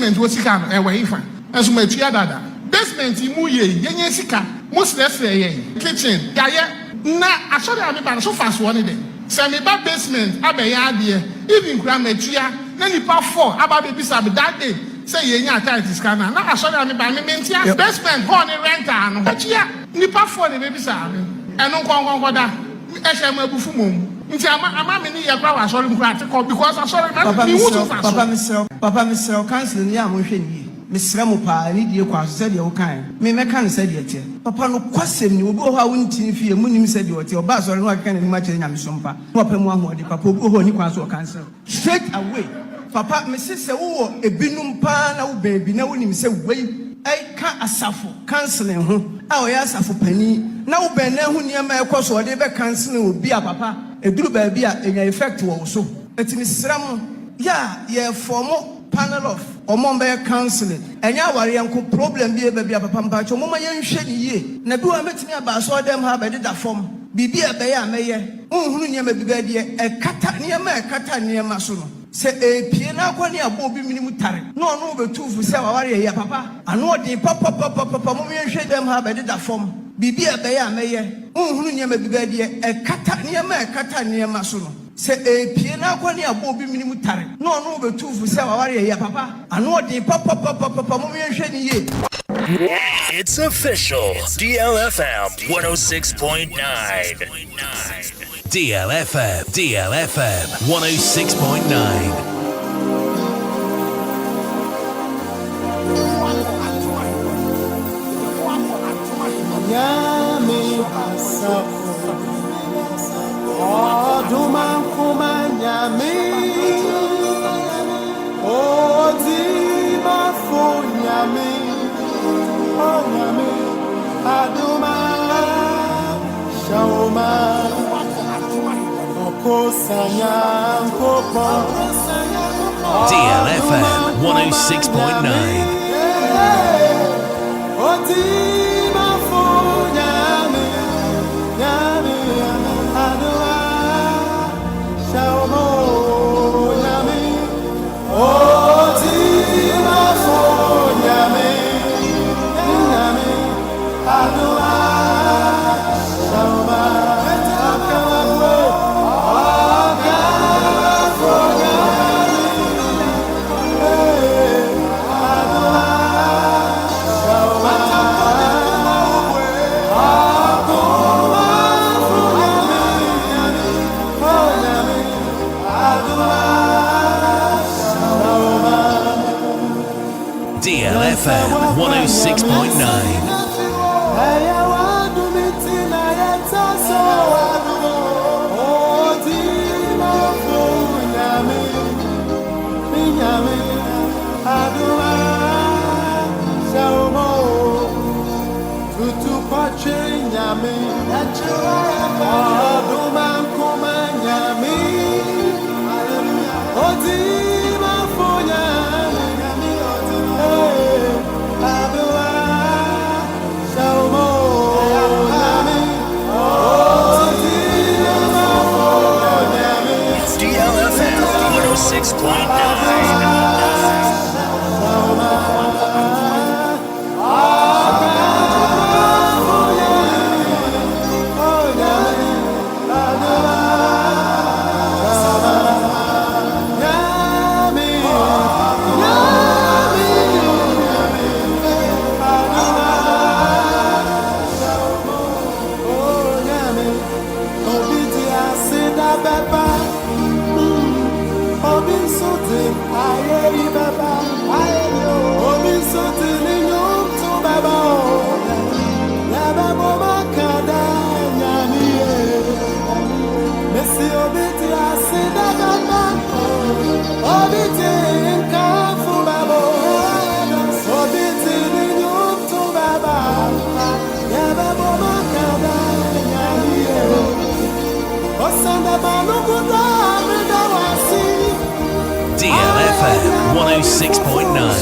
basement was sika e we ifa enso matua dada basement mu ye yenye sika mo stress ye kitchen yaye na asori ami ba so fast one dey say me ba basement abeya ade even kura matua na nipa 4 aba be bisa be that day say yenya tight scanner na asori ami ba me mentia basement ho ni renter no matua nipa 4 ne be bisa me eno nkon da e she ma bufu mom nti ama me ni ye kwa asori mkura atikọ because asori ma me wu so fast papa Mr. Council ni amonhwe ni mesra mu pa ni die kwa so de wo kan me meka ne se de tie papa no kwasem ni obi ho a wonti fie munim se de otie oba asori no aka ne ma kire nyame so mpa no pa mu ahode papa obi ho ni kwa so cancel straight away papa me se wo ebinum pa na wo baabi na wonim se wei ai ka asafo canceling ho a o ya asafo pani na wo ben na ho niam e kwaso de be canceling obi a papa eduru baabi a enya effect wo so etini sram ya ye formo panel of omombe counseling enya ware yanko problem bi e baabi a papa mpa cho moma ye nhwe ni ye na bi wa metimi aba so dem ha be de form bibi e be ya meye unhunu niam bi ba de e kata niam so no se epie na kwani abo bi minimu tare no no betufu se waware ya papa ano de papa mo ye nhwe dem ha be de form bibi e be ya meye unhunu niam bi ba de e kata niam so no se epie na kwani abo bi minimu tare no no betufu se waware ya papa ano de papa mo ye nhwe ni ye. It's official. DLFM 106.9. DLFM 106.9. Nyame asafo Oduma kuma nyame Odima fo nyame O nyame Aduma Shauma Okosanya Kopo DLFM 106.9. Odima fo nyame Nyame Aduma Shauma nyame Odima fo nyame Nyame Aduma Shauma DLFM 106.9. DLFM 106.9.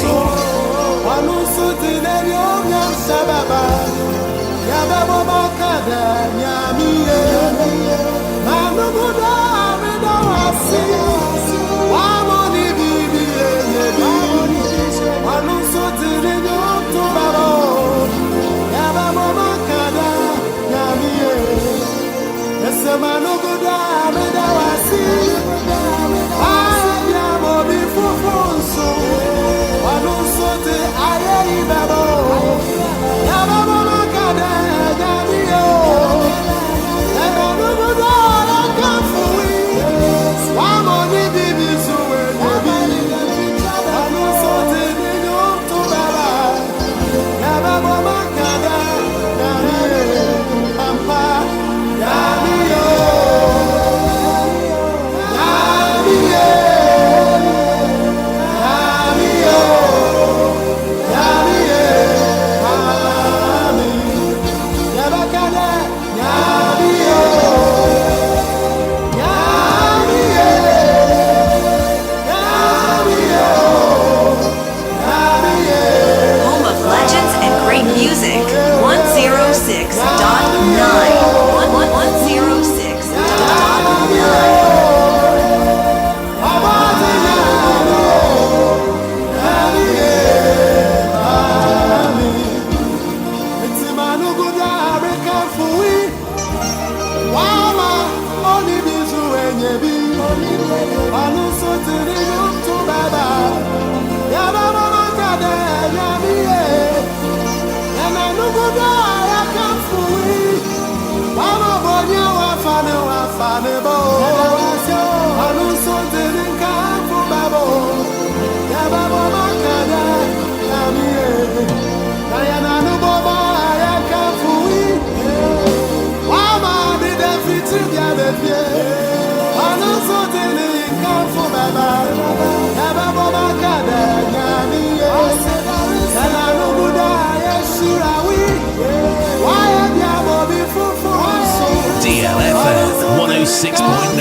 DLFM 106.9.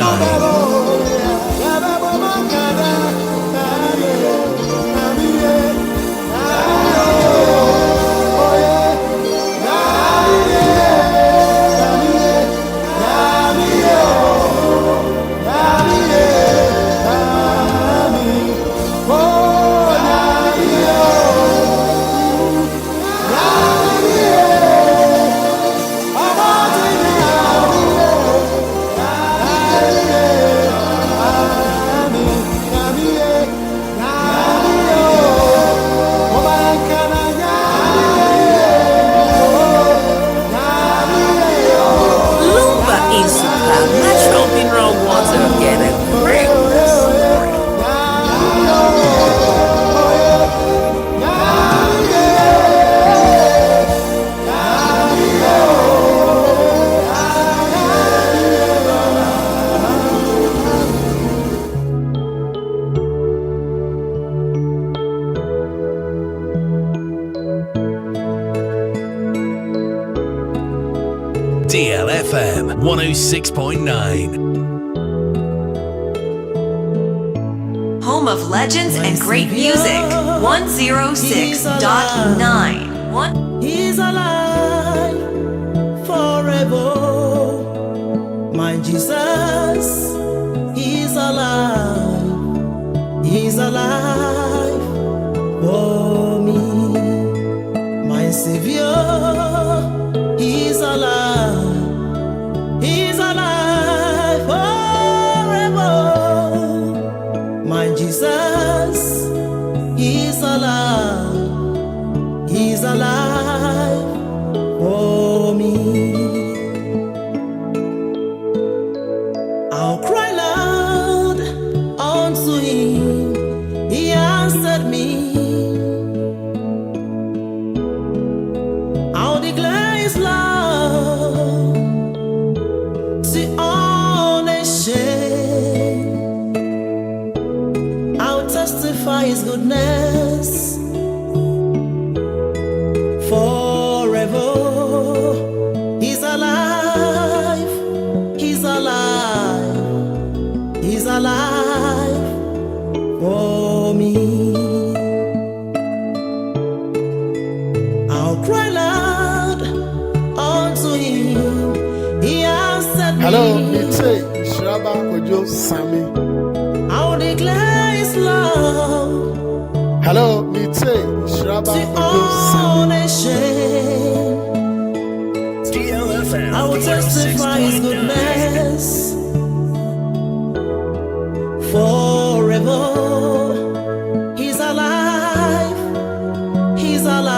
DLFM 106.9. Home of legends and great music. 106.9. He's alive forever. My Jesus, He's alive. He's alive for me. My Savior, He's alive. He's alive forever. My Jesus, He's alive. He's alive for me. I'll cry loud unto Him. He answered me. I'll declare His love to all nations. I'll testify His goodness forever. He's alive. He's alive. He's alive for me. I'll cry loud unto Him. He answered me. Hello, it's Nhyiraba Kwadwo Sammy. I'll declare His love Hello, it's Nhyiraba to Kwadwo all Sammy. nations. DLFM I will testify His goodness forever. He's alive. He's alive.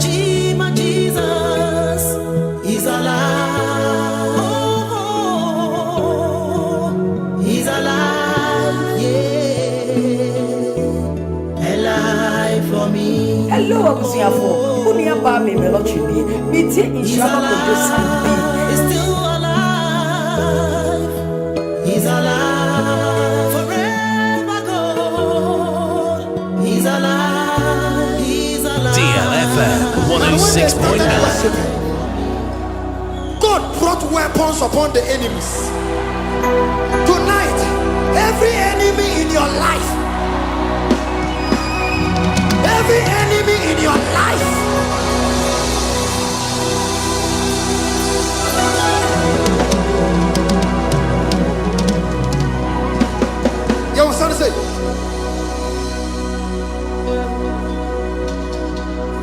my Jesus is alive. Oh, he's alive, yeah, alive for me. Hello, Abusiafo. Unia ba me melochi bi. Me tie Nhyiraba Kwadwo Sammy. He's still alive. He's alive. Forever God. He's alive. He's alive. DLFM 106.9. God brought weapons upon the enemies. Tonight, every enemy in your life, every enemy in your life, you understand? Say,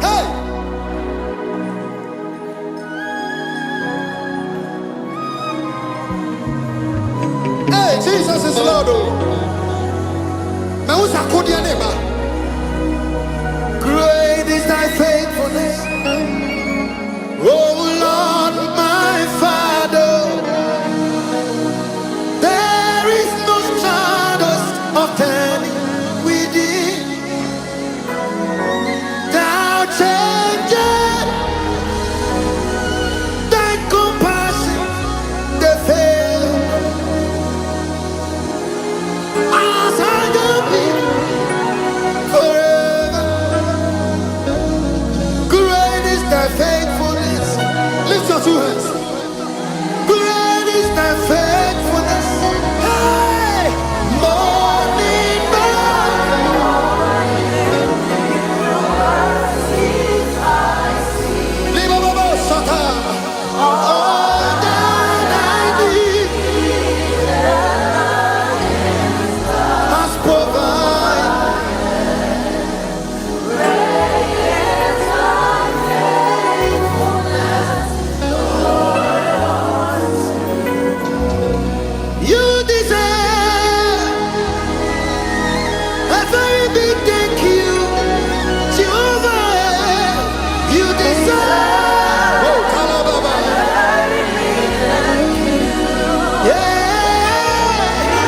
hey, hey, Jesus is Lord. Me usa kodia neba. Great is thy faithfulness, oh Lord, my Father. There is no shadow of turning within. Thou changest thy compassion, they fail. As I go be forever. Great is thy faithfulness. Lift your two hands. Great is thy faithfulness. Hey, morning by Liba Baba Sata. All that I need has provided. You deserve a very big thank you, Jehovah. You deserve, oh Kalababa, yeah,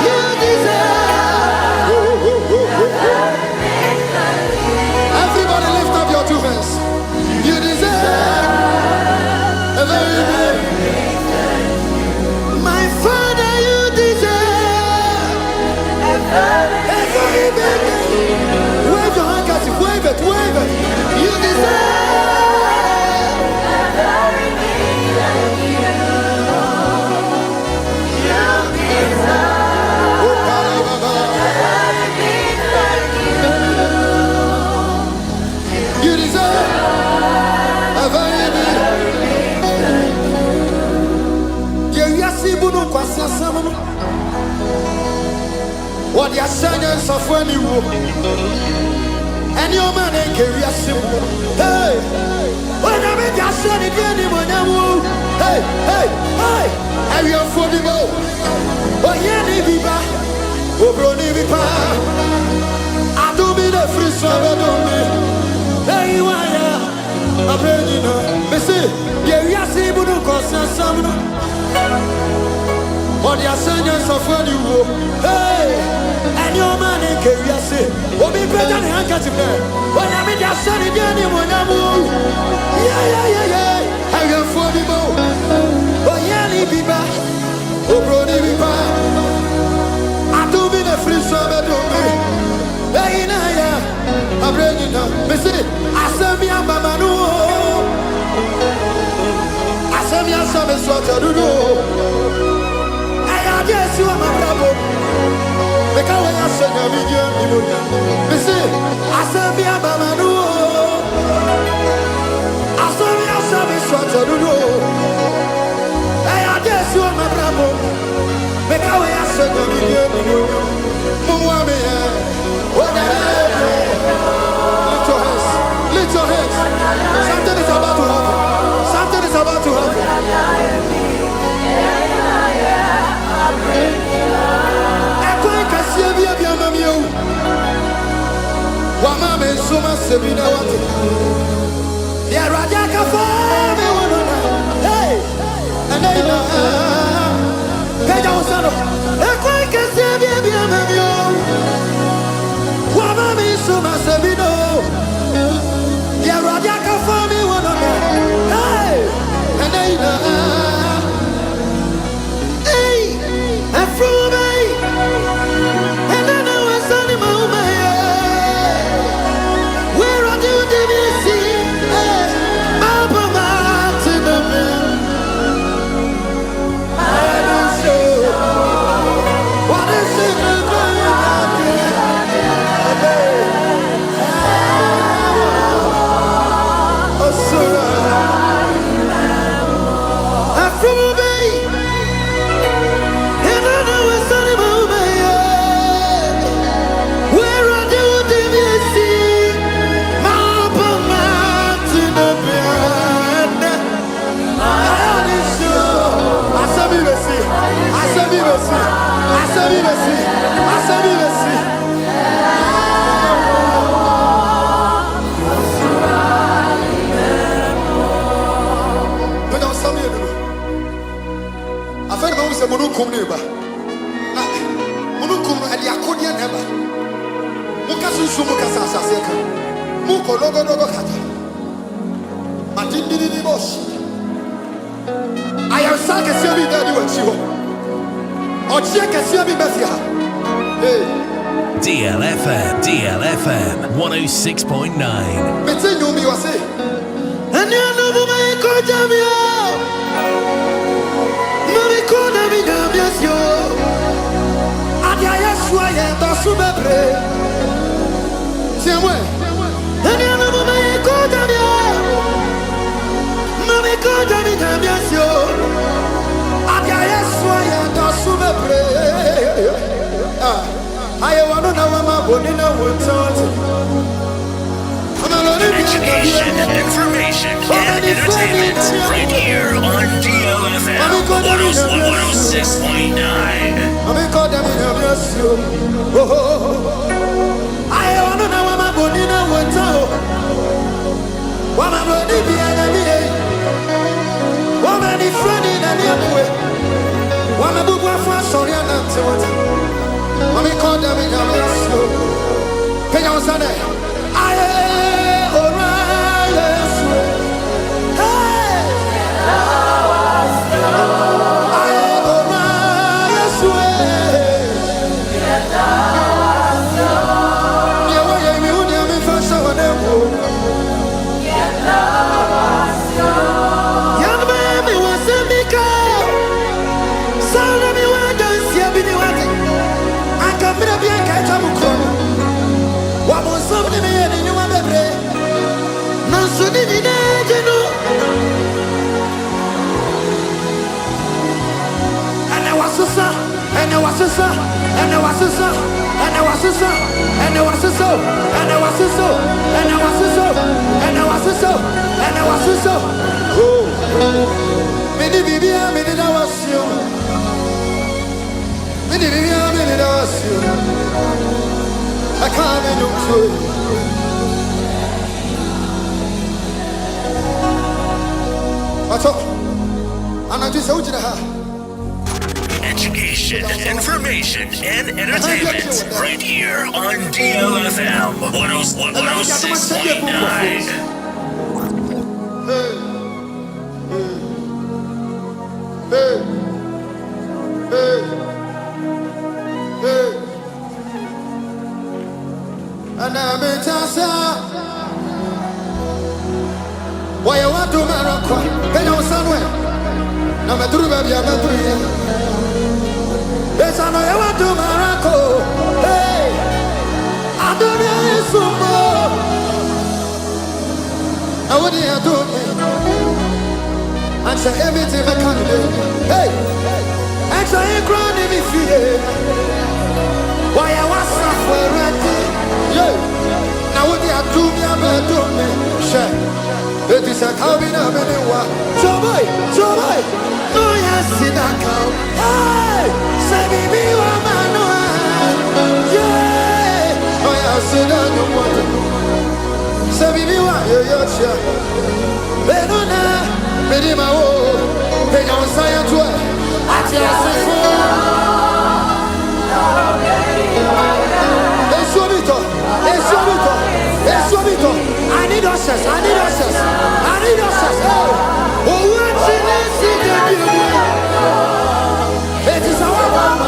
you deserve. Everybody lift up your two hands. You deserve a very big. My Father, you deserve every bit. Wave your handkerchief, wave it, wave it. You deserve every bit. Oh, Baba. You deserve every bit. You see, Buno Kwasa Sammy. What the ascendance of when you walk, and your man ain't carry a symbol. Hey, when I make your son again, when I move, hey, hey, hey, I will for the bow. Oh, yeah, Nibiba, oh, bro, Nibiba, I do be the free son, I don't be. Hey, you are, I'm ready now. Missy, you see, Buno Kwasa Sammy. What the ascendance of when you walk, hey. And your man in Keriasi, will be better than handkerchief there. When I meet your son again, when I move, yeah, I will for the bow. Oh, yeah, Nibiba, oh, bro, Nibiba, I do be the free son, I don't be. Hey, I'm ready now. Missy, I send me a mama, no. I send me a son, it's what I do. Yes, you are my bravo. Because when I said I'm in your Missy, I said me a mama no. I saw me a service what I do. I guess you are my bravo. Because when I said I'm in your Mummy, what I lift your hands. Something is about to happen. Something is about to happen. Wama me soma sebina wate Yeah, Rajaka for me, hey, and they know. Kaja Osano, a quick as baby, I'm a yo. Wamami Suma Sabino. Yeah, Rajaka for me, hey, and they know. Hey, and from me, and I know it's on the moment. Where are you, DBC? Munukum neba. Munukum ali akodia neba. Mukasu sumu kasasa seka. Muko logo kata. Matindi boss. I am saka siabi dadi wachiwo. Ochieka siabi befia. Hey. DLFM 106.9. Metenyo mi wase. Ani anu buma iko jamia. Tiens-moi. Education, information, and entertainment right here on DLFM 106.9. Education, information, and entertainment right here on DLFM 106.9. Why you want to Morocco? Can you somewhere? No matter where you are, yes, I know you want to Morocco. Hey, I don't know some more. I want you to answer everything I can do. Hey, answer your crown in me fear. Why I was suffering? Yeah, now what you do me, I'm doing me. Share. It is a cabin of anyone. So boy, no, yes, in a cow. Hey, say me, man, yeah. Oh, yes, in a new one. Sabiwa, Yocha, Benona, Medima, Penon Sayantua, Atia Sefo, Eswabito, Eswabito, Eswabito. I need access, I need access, I need access. Oh, what's in this? It is our mama.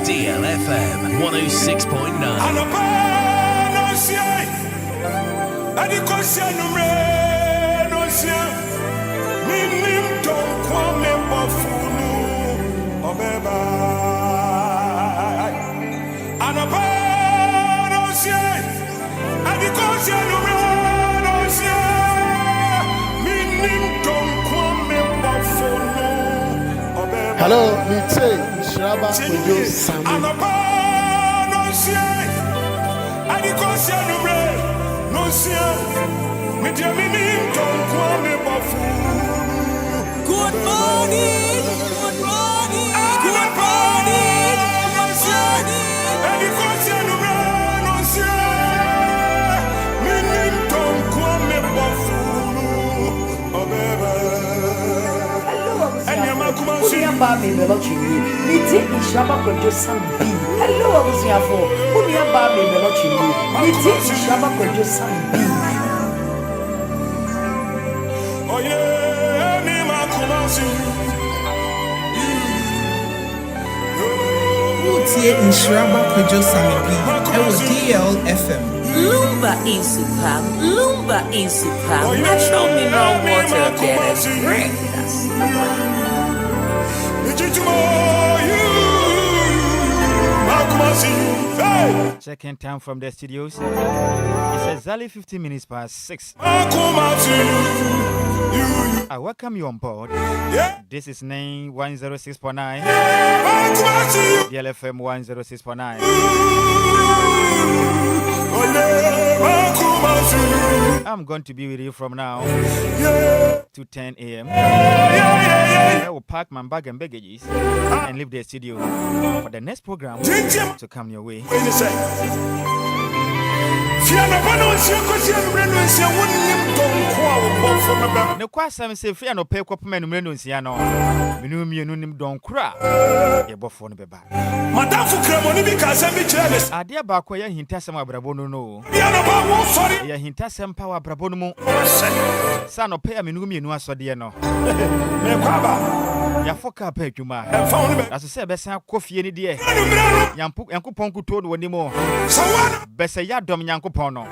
DLFM 106.9. Hello, me say Nhyiraba Kwadwo Sammy. Good morning, good morning, good morning, Nhyiraba Kwadwo Sammy. Hello, Abusiafo. Nhyiraba Kwadwo Sammy. oh yeah, me ma kumasi. Nhyiraba Kwadwo Sammy. It was DLFM. Lumba in Supam, Lumba in Supam, natural mineral water that is great. Checking time from the studios. It's exactly 15 minutes past 6. I welcome you on board. This is name 106.9. DLFM 106.9. I'm going to be with you from now to 10 a.m. I will pack my bag and baggages and leave the studio for the next program to come your way. No kwasam say free no pay kopma no mrenu nsia no menu mienu nim don kra ye bofo no beba madam fu kramo ni bi ka sam bi kire me ade ba ko ye hinta sam abrabo no no ye hinta sam pa wa abrabo no mu sa no pay menu mienu asode no me kwaba ya foka pa adwuma aso se be san kofie ni de yankopon kuto no woni mo bese ya dom yankopon no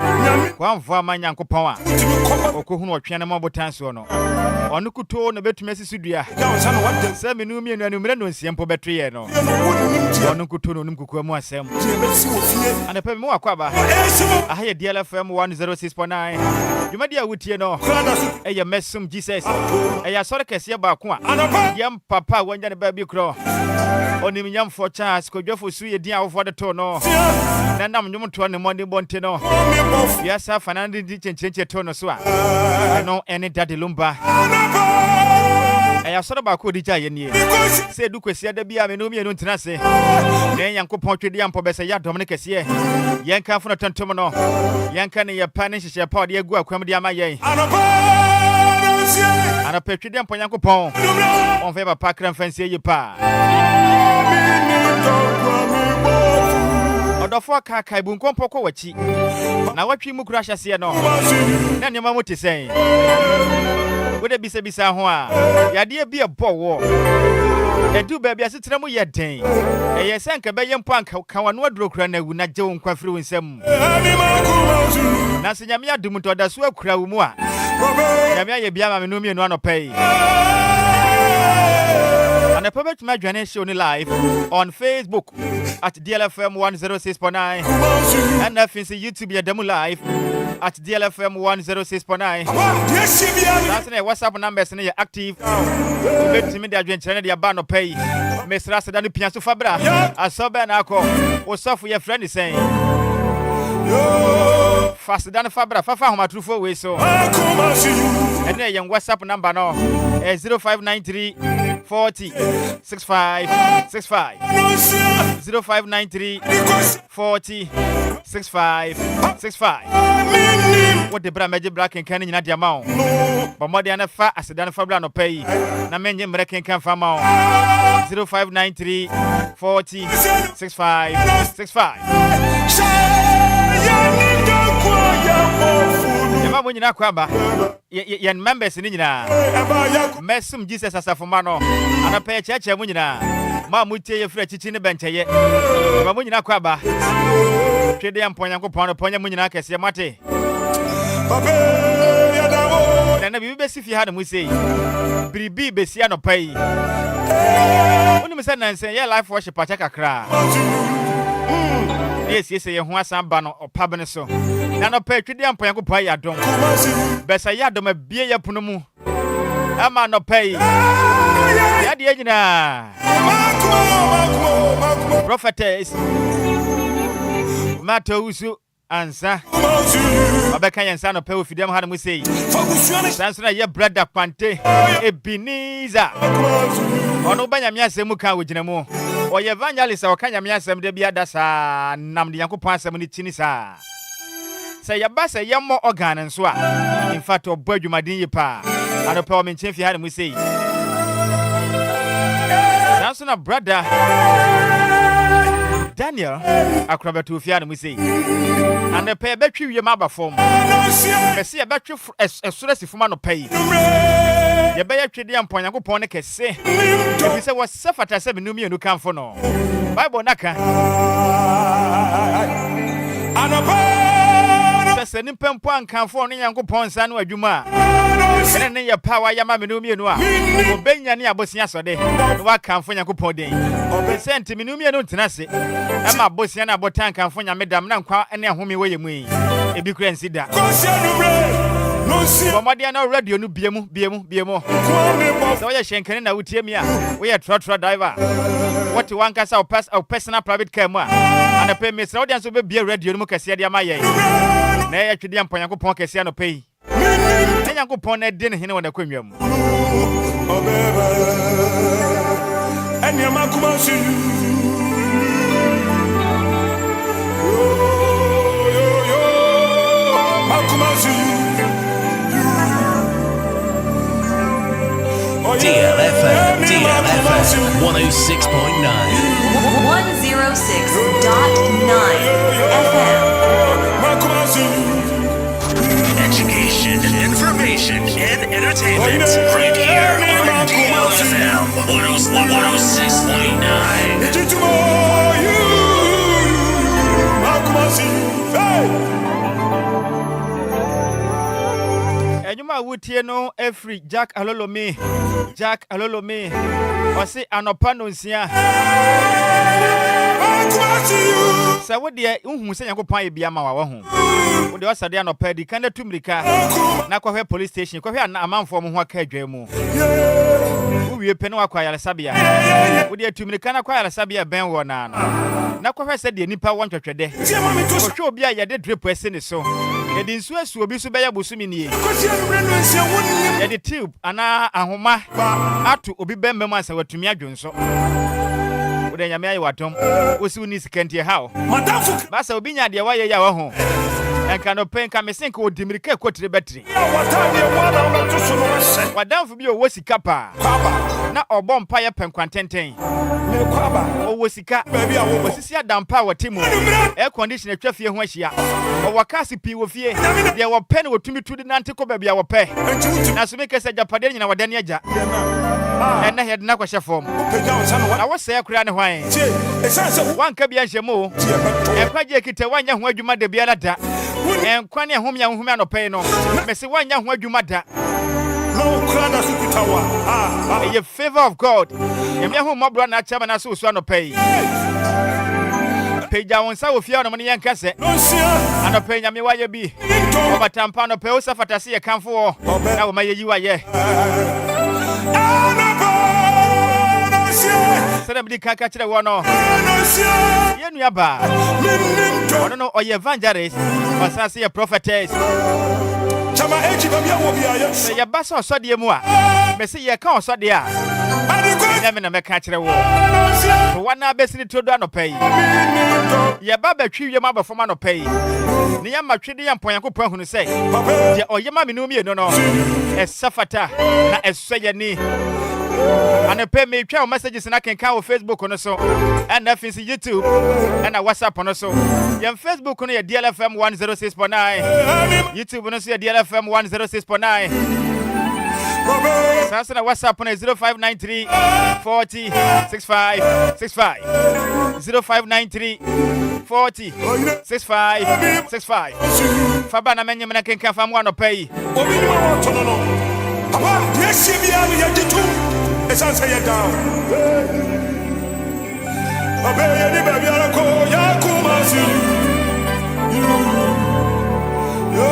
kwa mvo ama yankopon a okohunu otwene mo botanso no onu kuto no betumi asisudua se menu mienu anumre no nsiempo betwe no onu kuto no num kuku mu asem ane pe mu akwaba ahaye DLFM 106.9 jumadi awutie no eye Mesom Jeesus eye sore kese ba ko a yam papa wanya ne ba bi kro onim nyam for chance kodwafo su ye din awofo de to no na nam nyum to ne money bonte no yes afanande di chenchenche to no so a no any daddy Lumba aya soro ba ko di ja ye nie se du kwesi ada bia me no mienu ntena se na yankopon twede ampo bese ya dom ne kese ye nka fo no tontom no ye nka ne ye pa ne hihye pa de agu akwam de ama ye ana petwede ampo yankopon on fe ba pa kran fancy ye pa odofo ka ibu nkompo ko wachi na watwi mu kura hyase no na nyama moti sen wode bisa ho a yade bia bowo edu ba bia setra mu ye den eye senka be ye mpo anka kawano aduro kura na wu na je won kwafiri wonsam na se nyame adum to da so akura wu mu a nyame aye bia ma me no mienu anopai and a public madwane show ni live on Facebook at DLFM 106.9 and if it's YouTube ya demo live at DLFM 106.9. That's the WhatsApp numbers na active. Bet me the adwen channel dia ba no pay. Mesra se da no pianso fabra. Asobe na akọ. Osofu your friend is saying. Fast than fabra fafa homa trufo we so. And then your WhatsApp number no 0593 40 65 65 0593 40 65 65. What the bra magic black and canning in the amount. But more than a fat as a done fabra no pay. Na many American can farm 0593 40 65 65. Mama nyina kwaba ye members ni nyina Mesom Jeesus asafomano anapa cheche mu nyina ma mutie ye fra chichi ne bencheye mama nyina kwaba twede amponya nkopon ponya mu nyina kese mate na bibi besi fi ha na mu sei bribi besi anopai oni mesa nanse ye life worship acha kakra yes ye ho asan ba no opabene so na no pa twede amponya nkopon ya dom besa ya dom abie ya puno mu ama no pay ya de nyina prophetess Matausu ansa abeka yensa no pay ofidem ha no sei sanso na ye brother Kwante Ebiniza ono banyame asemu ka wogina mu oye evangelist wakanyame asem de bia dasa nam de yankopon asem ni chini sa say ya basa yammo organ nso a in fact obadwumadin yi pa anope o menchen fi ha no sei sanso na brother Daniel akrabetu fi ha no sei and pe betwi wie ma ba fom kese ya betwi esurasi fuma no pay ye be ya twede amponya kopon ne kese ebi se wo sefata se benu mienu kanfo no bible naka anapa se ni pempo ankanfo no yankopon sa no adwuma ene ye power ya ma menu mienu a obenya ne abosia so de wa kanfo Nyankopɔn den senti menu mienu ntena se e ma abosia na abotan kanfo Nyamedam na nkwa ne ahome wo ye mu yi ebi kura nsida Bomadi na radio no biemu so ye shenkane na wutie mi a we ye trotro driver what one kasa o personal private car mu a ana pay me so audience be bia radio no mu kase de amaye na ye twede ampa Nyankopɔn kase no pay na Nyankopɔn na de ne hene wona kwanwa mu enya makuma su makuma su DLFM 106.9 106.9 Education, information, and entertainment right here on DLFM 106.9 Enyuma wutie no every Jack Alolome Osi anopa no nsia Sa wo de unhu se Nyankopɔn ye bia ma wa ho wo de osade anopa di kan da tumrika na kwahwe police station kwahwe amanfo mo ho aka adwa mu wo wie pe no akwa yale sabia wo de tumrika na kwa yale sabia ben wo na na kwahwe se de nipa won twetwede ko hwe obi a ye de drip ese ne so yedi nsu asu obi so beya bosumi nie yedi tube ana ahoma atu obi bembe mu ansa watumi adwonso wode nyame ayi watom osi uni sikantie hawo basa obi nya de waye ya wa ho enka no penka mesenka odimirika kotire betri wadamfu bi o wosika pa na obom pa ye penkwantenten o wosika osisi adampa watemu air condition atwa fie ho ahia o wakasi pi wo fie de wo pen wotumi tudi nante ko ba bia wo pe na so me kese japade nyina wadane agya ena head na kwahye form na wo se akura ne hwan wanka bia nhemu enkwaje kite wanya ho adwuma de bia da enkwane ahomya anɔpɛ no mesi wanya ho adwuma da no krada sukitawa a favor of God yemi ho mobro na chama na so anɔpɛ peja wonsa wo fia no ne yanka se anɔpɛ nyame waye bi obatampa anɔpɛ wo safatase ye kanfo na wo mayeyi waye Celebrity kaka chire wono ye nuaba ono no oye evangelist osase ye prophetess chama eji babia wo bia ye ye basa osode mu a me se ye ka osode a nyame na meka chire wo wana besini todo anopai ye baba twiwe ma bafom anopai ne ya matwede ye mponyankopɔ hunu se ye oye ma menu mi no esafata na esoye ni and pay me try messages na can on Facebook on so and that is YouTube and WhatsApp on so your Facebook on your DLFM 106.9 YouTube on so your DLFM 106.9 Sasa na WhatsApp on 0593 40 65 65 0593 40 65 65 Fabana menye mena kenka famu ano pay obi ni wa to no papa yes bia me yajitu esanse ye down abe ni baby ala ko ya kumasi yo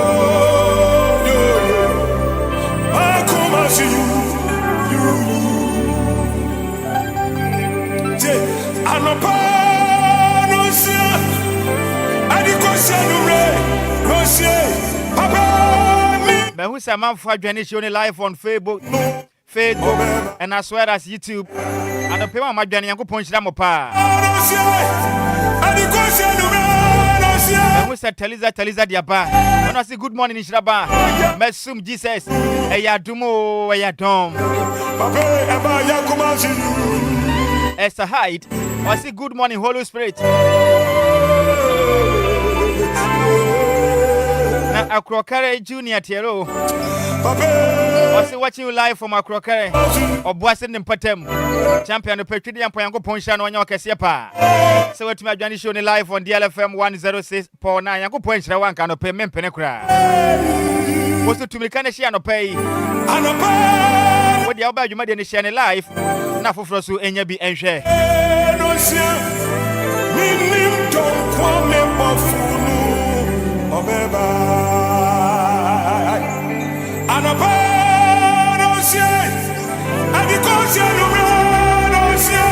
akumasi you je anopa no sia adikosia no re no sia papa me who say man for adwane show live on Facebook and as well as YouTube and the payment my journey yanko ponchira mo pa and we said teliza diaba when I say good morning Nhyiraba Mesom Jeesus eyadumo eyadom as a height I say good morning Holy Spirit na Akrokare Junior Tiero I watching you live from Akrokare Obuasen Mpatem champion of Petri and Poyango Ponshan on your Casiepa. So what my journey show live on DLFM 106.9 Yanko Poncha one kind of payment penecra. Was to me can share no pay. What the about you made in share life? Now for us to any be and share. Don't come me bafunu obeba anapano sie adikosia no sie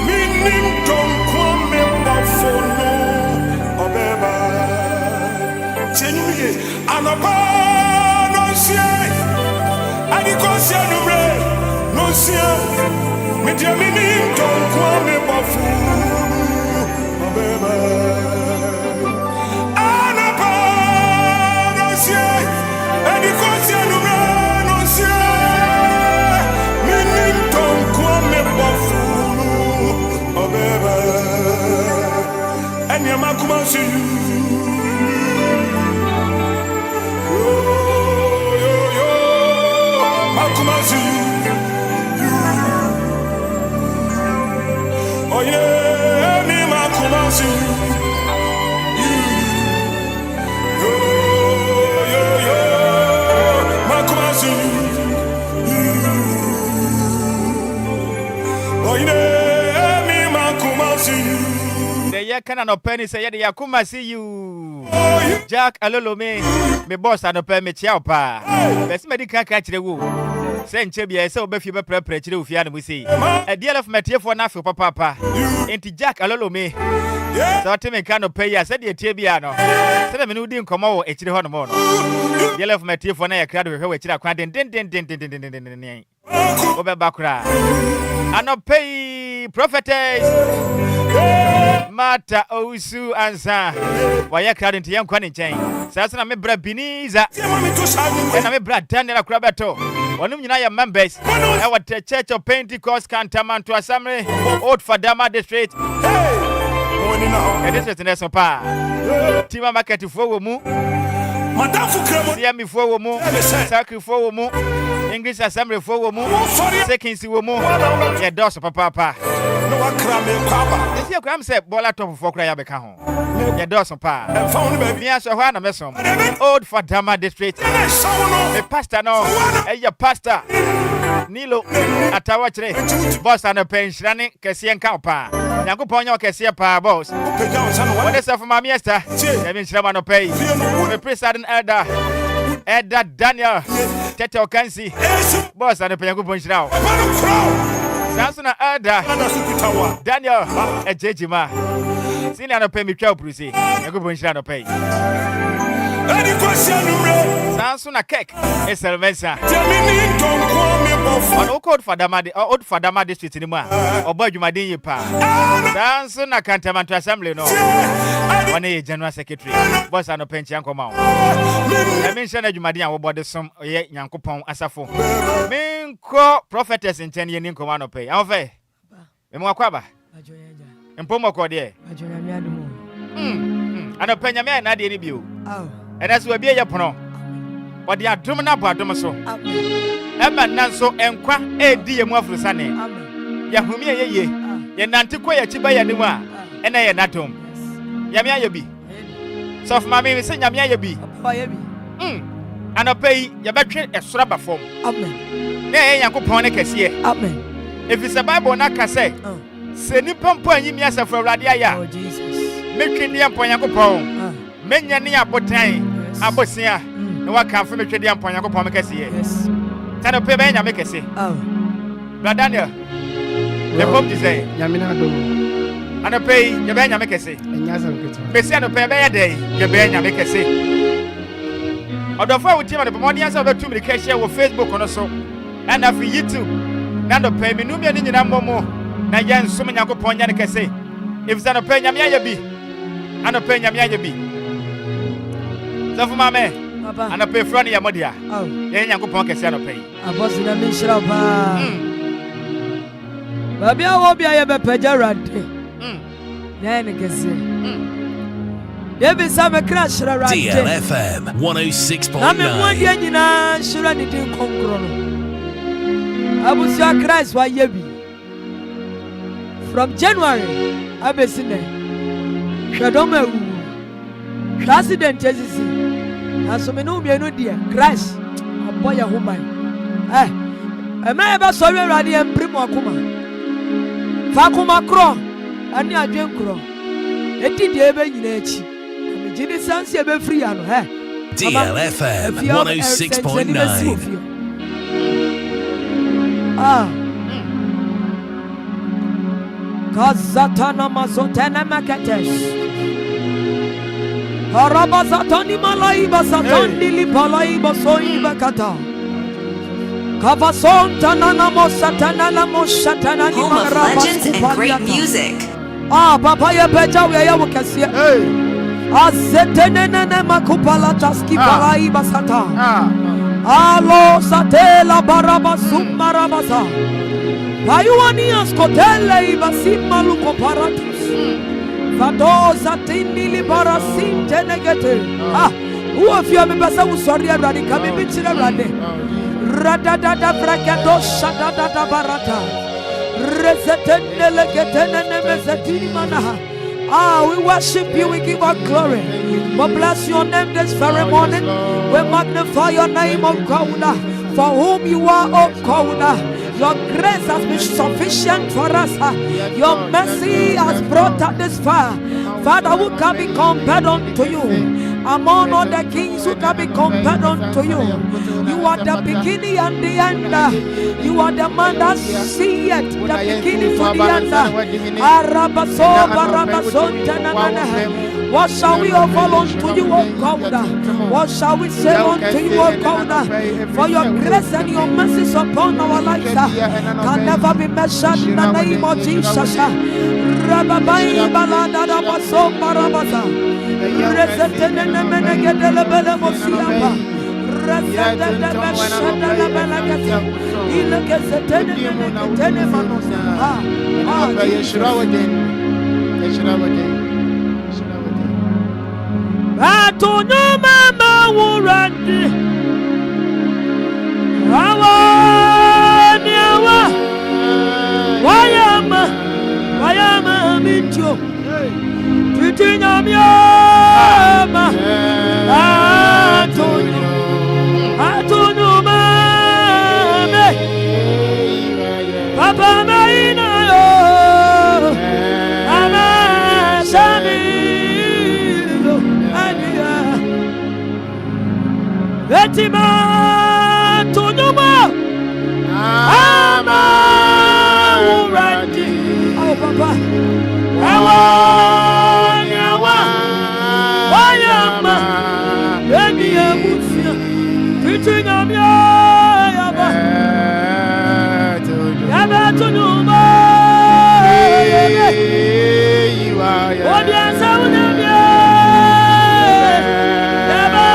minim don't come me bafunu obeba chenyuye anapano sie adikosia no sie minim don't come me bafunu Oh yeah, me makumasi. Can no penny say ya kuma see you. Jack alolome me boss and no pen me chia pa. Best medical catch the woo. Send Chebia so be few prepare chile ufia no see. A DLFM tie for na papa. Enti Jack alolome. So tell me can no pay ya said the Chebia no. Say me no din komo e chile ho no mo no. DLFM tie for na ya crowd we we chile kwan den. Obe bakura. Ano pay prophetess. Mata Osu Ansa. Why you crowd into young Quanin chain? Sasana me bra Biniza. And I'm a brad Daniel Crabato. One of you members. Our Church of Pentecost Cantaman to Assembly. Old Fadama District. And this is the next pa. Tima market to forward mu. Madame Foucault, me forward mu. Sacred forward mu. English Assembly forward mu. Second see mu. Yeah, dos papa. No one cram papa. Your gram said Bola top for cry beka ho. Your Dawson pa. Me as Hwana Mesom. Old Fadama District. The pastor no. Hey your pastor. Nilo atawachre. Boss and a pension kesi enka pa. Yakupon your kesi pa boss. What is for my miester? I mean Shama no pay. The president elder Daniel Tete Okansi. Boss and a pension now. Sansuna Ada Daniel Ejejima Senior no pay me chow prusi Yago bonshira no pay Any question Sansuna cake Eselmensa On Old Fadama District in Mua Oba Jumadin Yipa Sansuna Cantaman to Assembly no One a General Secretary Boss and a pension come out I mentioned Jumadin about the sum Yankopon Asafo Minko prophetess in 10 years in command pay. How fair? Emwakwaba. Mpomo kwa die. Ano penya me na de ni bio. And as we be ya pono. Odi adom na bo adom so. Ema nanso enkwa edi emu afrusane. Ya humi yeye. Ye nante kwa ya chiba ya nimu a. Ena ye natom. Ya me ayebi. So for mama me say ya me ayebi. Papa ayebi. Anopei ya betwe esoro ba fom. Amen. Na Yakopon ne kese. Amen. If it's a Bible na ka say. Se nipa mpo anyimi asafo awrade aya. Oh Jesus. Metwedi ampo Yakopon. Menya ne abotan. Abosia. Na waka afo metwedi ampo Yakopon me kese. Yes. Tano pe be nya me kese. Oh. Brother Daniel. Le pop disay. Nyamina do. Anopei ya be nya me kese. Enya sanketo. Besi anopei be ya dey. Ya be nya me kese. Odofo wuti ma de pomodi ansa obetu mi ka share wo Facebook ono so and na fi YouTube na do pay me nu mi ani nyina momo na ya nsum Yakopon nya ne kese if za no pay nya me ya bi ano pay nya me ya bi so for mama papa ano pay front ya modia oh ya Yakopon kese ano pay abosi na mi shira ba ba bia wo bia ye be peja rade na ne kese DLFM 106.9. From January, Abesine, Shadome, President Jesus, so me no be no dear Christ boy a woman e me be so we rade em primo akoma fa akoma kro ani adwen kro edi de be nyina achi me gidi sanse e be free ano DLFM 106.9 Kazatana mazotena maketes Harabazatani malaiba satandi lipalaiba soiba kata Kavasonta namo satana namo satana ni Home of legends and great music. Papa ya beja we ya wakasia Azetenene makupala taski palaiba sata Alo satela baraba sumarabasa Payuani askotele ibasima luko paratus Vadoza tindili barasim tenegete uofia mebasa usori radi kamibitira rade radadada brakato shadadada barata rezetendele ketene mezetini manaha we worship you, we give our glory. We bless your name this very morning. We magnify your name, O God, for whom you are, O God. Your grace has been sufficient for us. Your mercy has brought us this far. Father, who can be compared unto you? Among all the kings who can be compared unto you. You are the beginning and the end. You are the man that seeth the beginning from the end. What shall we offer unto you, O God? What shall we say unto you, O God? For your grace and your mercies upon our lives can never be measured in the name of Jesus. Rababai balada rabaso barabata. Resetene menegedele bele mosiapa. Resetene beshadele belagati. Ileke setene menegedele manosa. Atono mama wurandi. Awa niawa. Wayama mityo. Titinya miama. Atono mame. Papa maina yo. Ama Sammy. Etima Tonuma Ama Urandi. Oh Papa Awa Wayama Emi Amusia Pitinga Yaba Yaba Tonuma Odiansa Unamia Yaba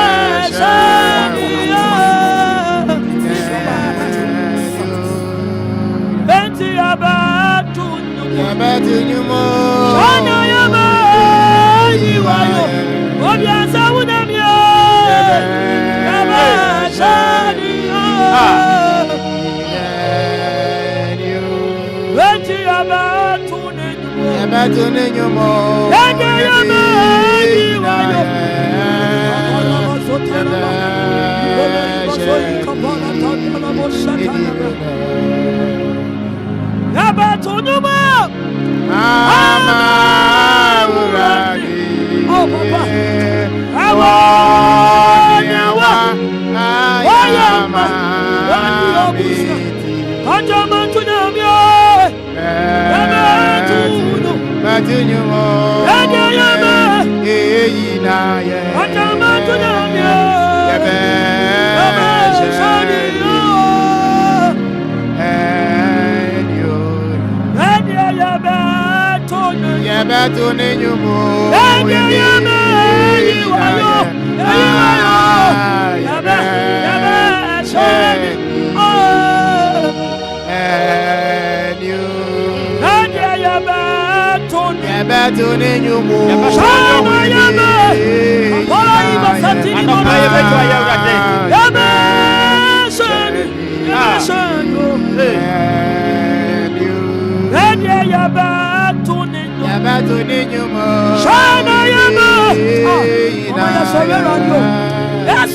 Abatunyumo Shana yama yiwayo Obiansa unamyo Yama shani Wenti abatunyumo Yama yama yiwayo Abatunyumo Ama uragi. Oh Papa Awa Ayama Kanjama tunamyo Batunyumo Yama Eyinaye Kanjama tunamyo Abatunyumo Yama yiwayo Yama shani Abatunyumo Shama yama Apala ibasatini mona Yama shani Abatunyumo Shana yama Yes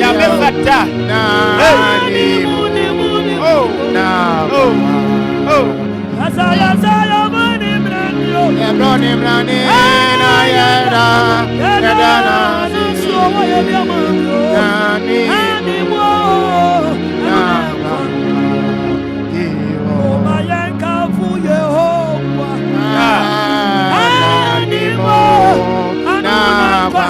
Ya me fata. Oh, Asaya mani brandio. Brani na yeda. Yeda na So wa ye bi amando. Ani mo. Oh my yanka fu Yehovah. Ani mo. Na kwa.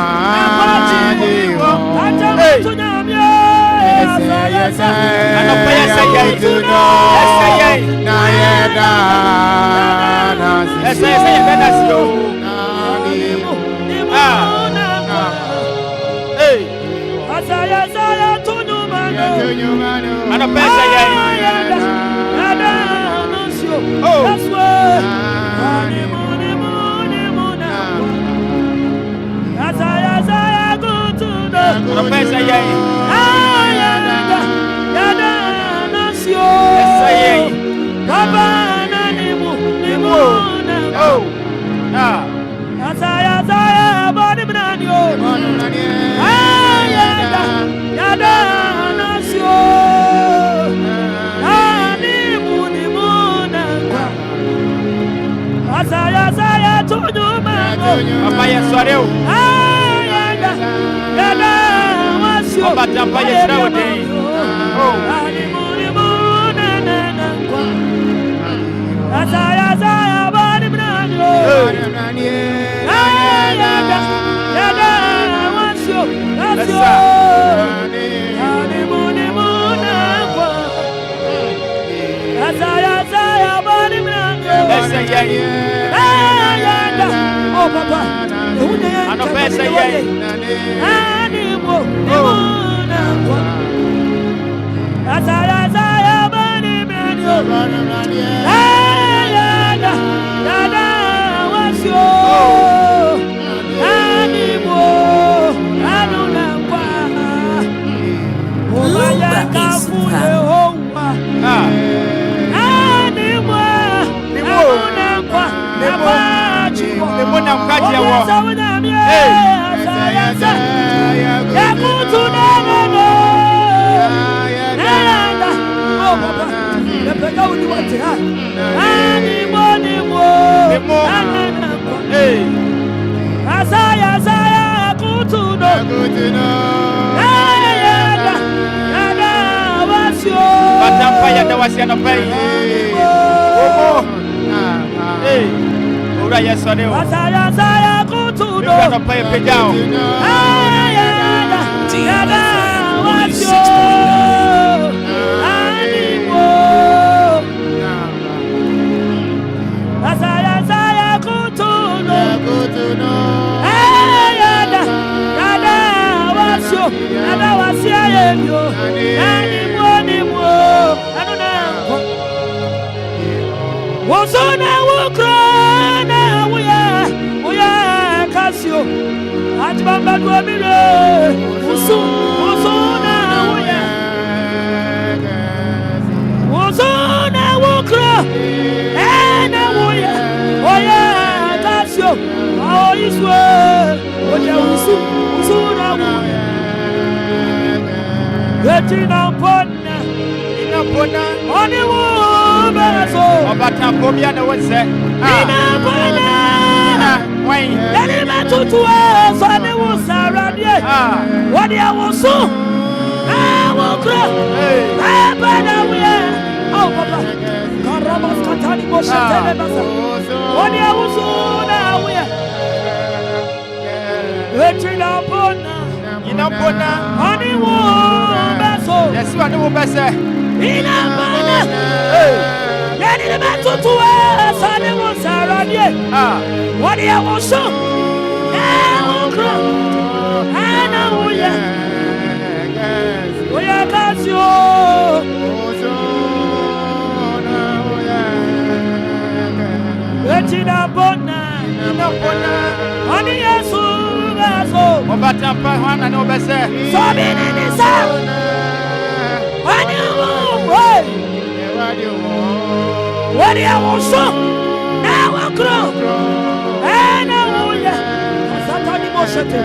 Moshete.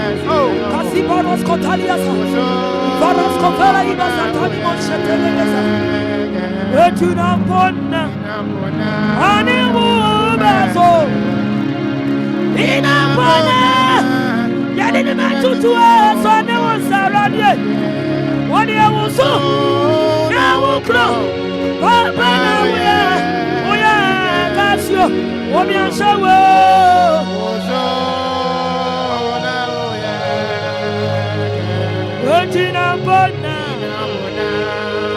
Kasibaros Kotaliasa. Baros Kofela Ibasatani Moshete. Etunapona. Animubazo. Inapona. Yadini Matutua. Sane Wasaradi. What you will so? Now we'll close. Papa, we are Casio. What you shall Virgin Abona.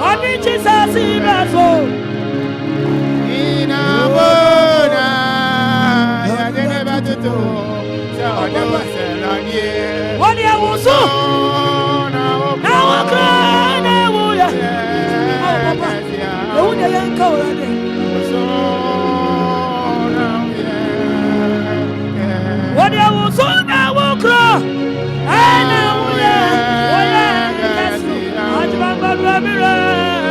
On it is as in a soul. In Abona. I didn't have to do. What you will so? What I will soon I will cry. And I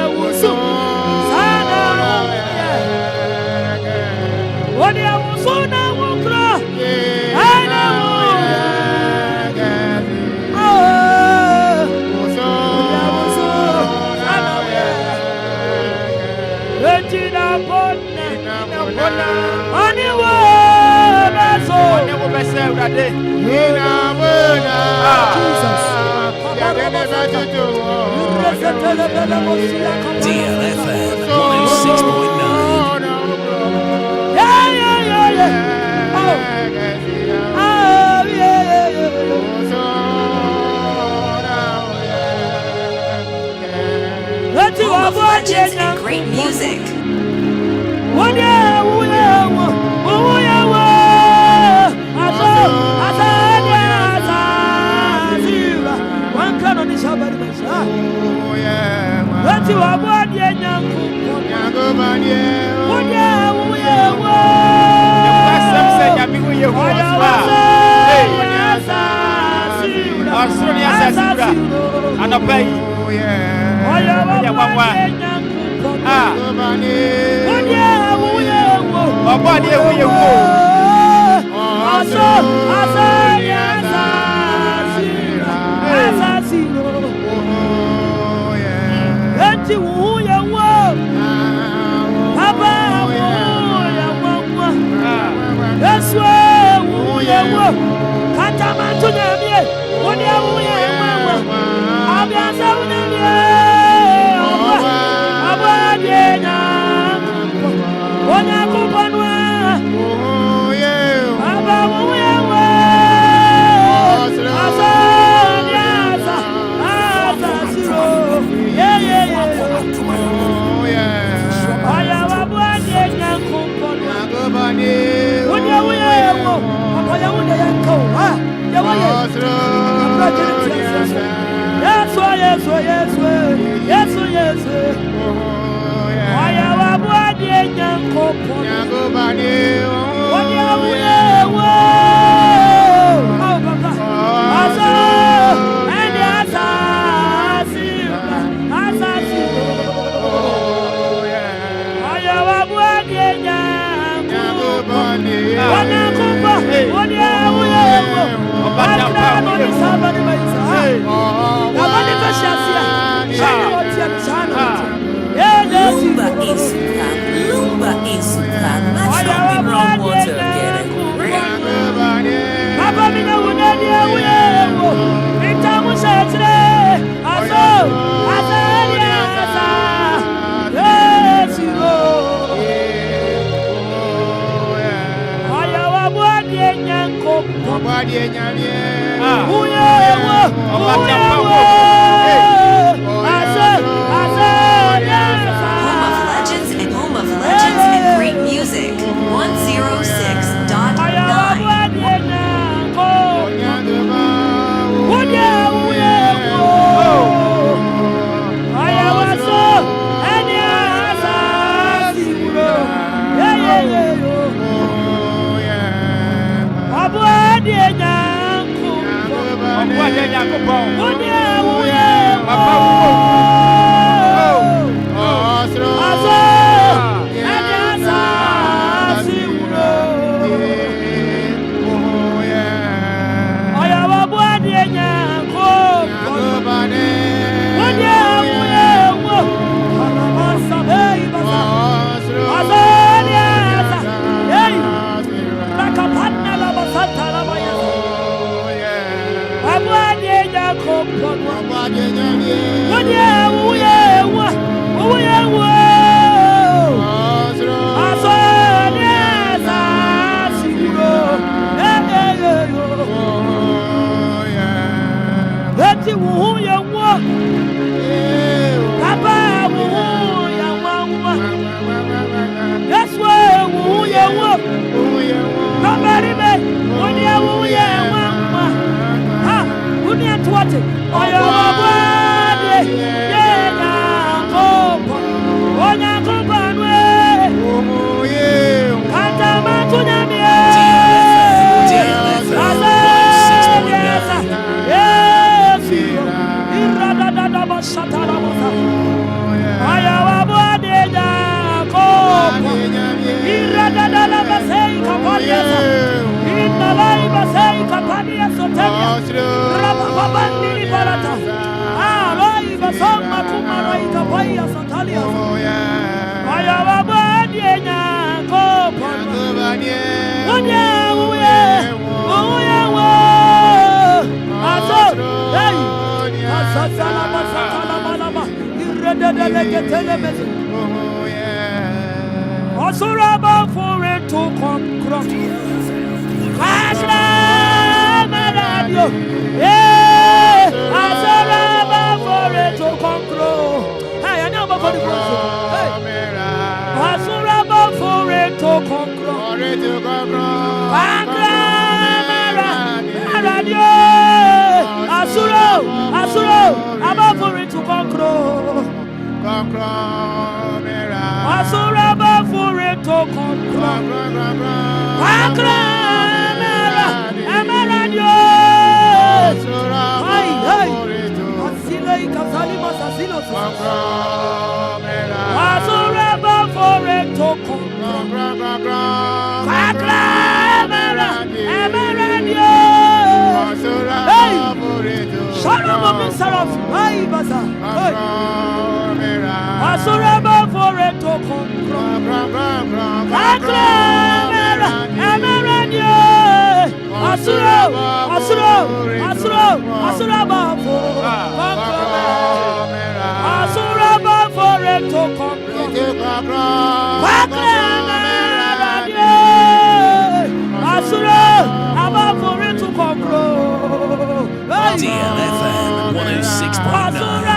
will soon. What I will soon I will cry. And I DLFM 106.9. Home of legends and great music. What you are born, young That's why we are. Can't what Lumba is natural mineral water getting great. Papa, me know that Home of legends and great music. 106.9. I DLFM 106.9.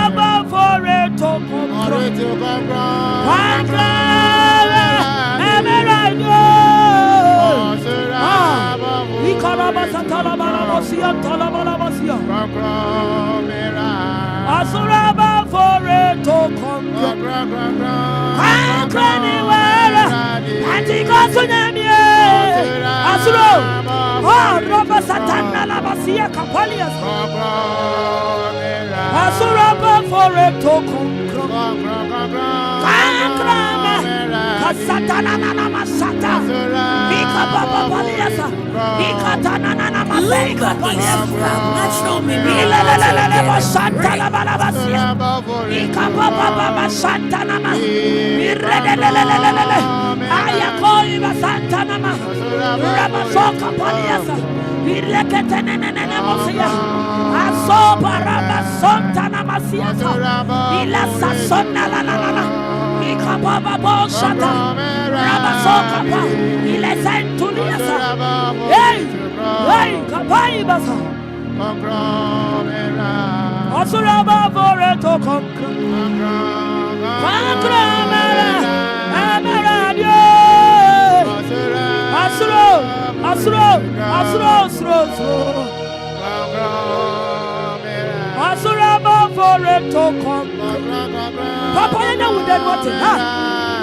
Papa, you know we did what?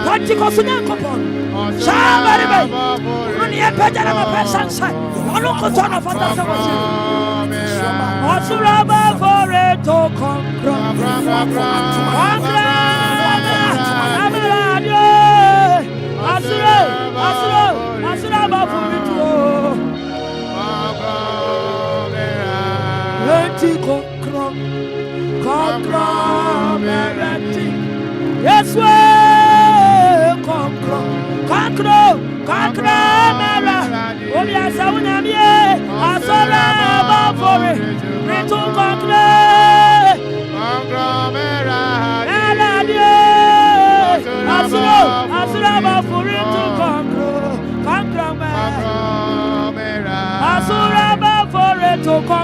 What you go to them? Somebody, when you pay them a person, I don't go to a fantasy. Asuraba for it to yes, we conquer,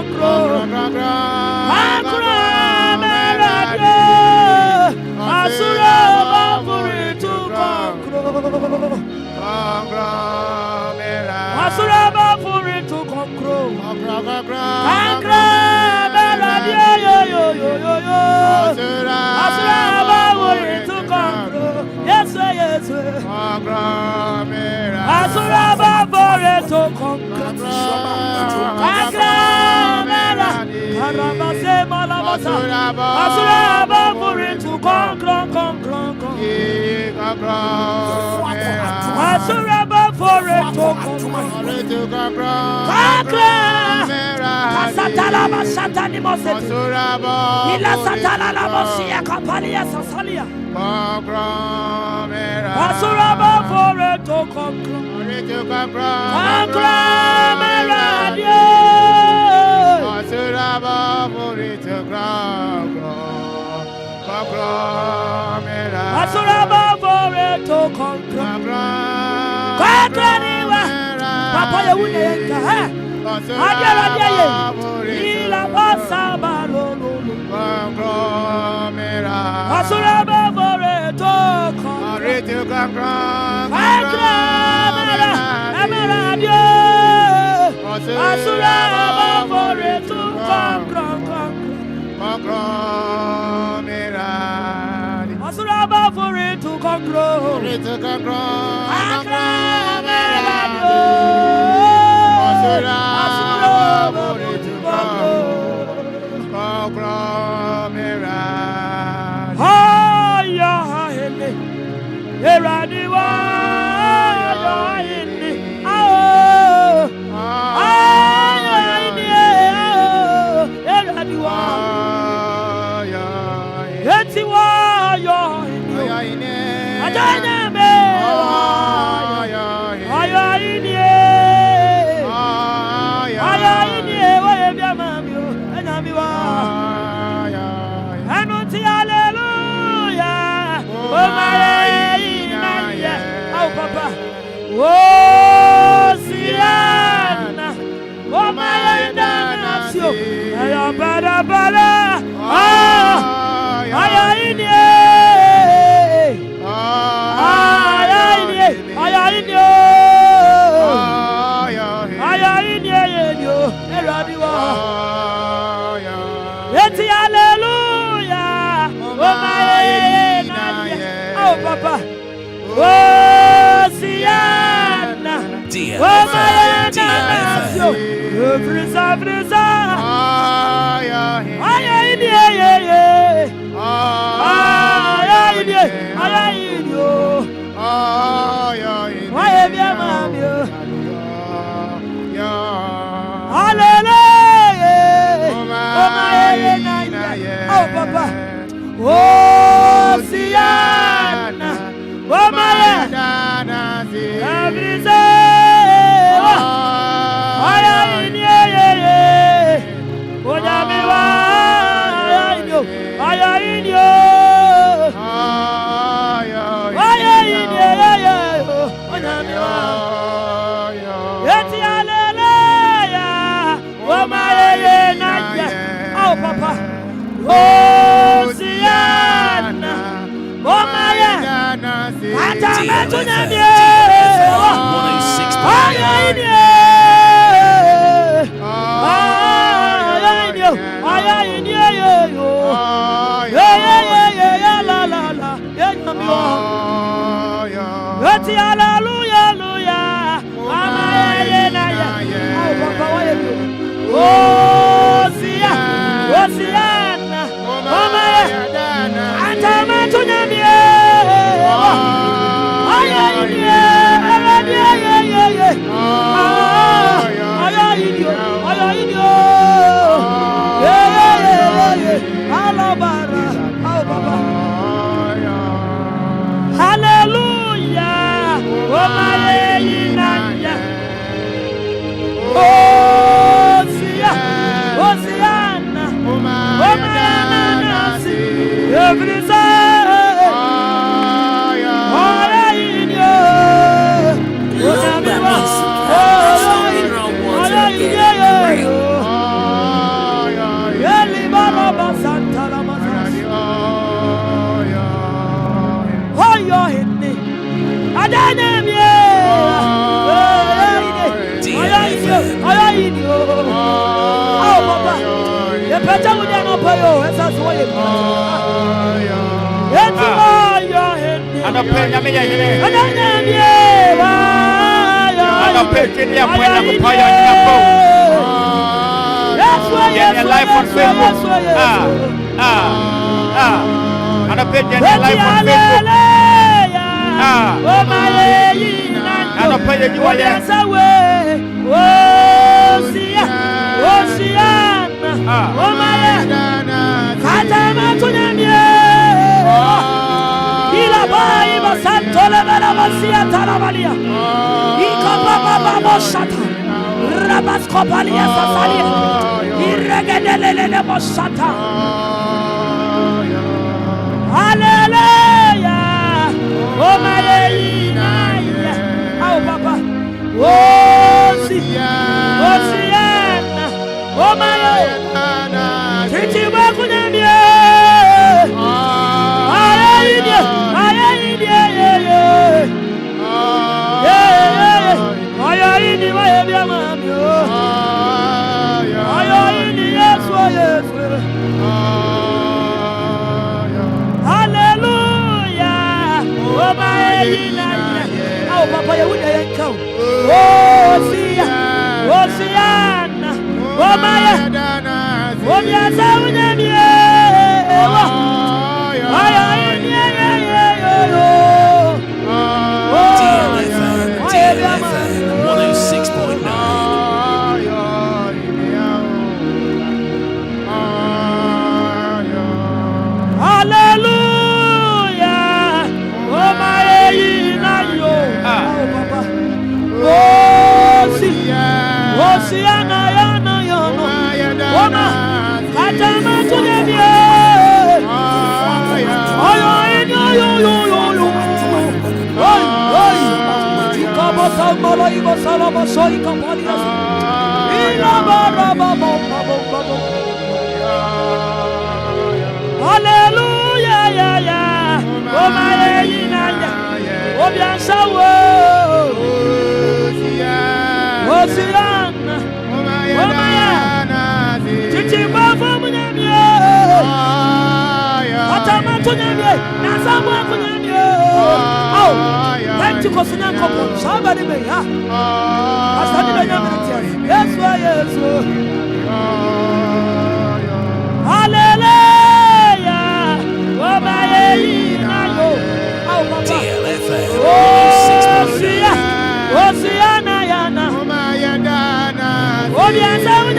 concro. Concro melody. Asura bafuri to concro. Asura bafuri to concro. Concro melody yo yo yo yo yo. Asura bafuri to concro. Yes yes. Asura bafuri to concro. Concro melody. Karabase malabasa. Asura bafuri to concro concro. Asura bafuri to concro. Satala basatani moseti. Ila satala la mosia kapalia sasalia. Asura bafuri to concro. Concro melody. Asura bafuri to concro. Asura bafuri to concro. Concro niwa. Papa ya unenga ha. Adela diye. Ila basa balolo. Asura bafuri to concro. Concro mera diye. Asura bafuri to concro. Asura bafuri to concro. Oh, Siana, oh, my Danasio, I am Bada Bada, I in hallelujah, oh, my Papa, oh, Siana, DLFM. Frisa, oh, Papa, oh, Siana, oh, my Pata with an opayo, as I saw it. And a pen, I mean, and a pen, that's why your life on Facebook. And a pen, your life on Facebook. Oh, my, and a pen, you are yes away. Oh, see, oh, my, Katama to them, Ilabai, Santola, Masia, Taravalia, Ikapa, Shata, Rabas Copalia, Sasalia, Irregadele, Moshata. Hallelujah, oh, my, oh, Papa, oh, Sia, oh, my, Titi Bakunamia. Hallelujah. Oh, my, oh, Papa, you wouldn't come. Oh, see, oh, Siana, oh, my, oh, yes, I wouldn't be. DLFM 106.9. Hallelujah. Oh, my, oh, Siana, oh, my, Atama to them, hallelujah, yeah. Oh, my, oh, Biansawo, oh, Siana, oh, my, Titi Bafamia, Atama to them, Nasama to them, oh, thank you for singing. Somebody may have. Yes, yes. Hallelujah. Oh, my, DLFM 106.9. oh, Siana, Yana. Oh, yes, I will.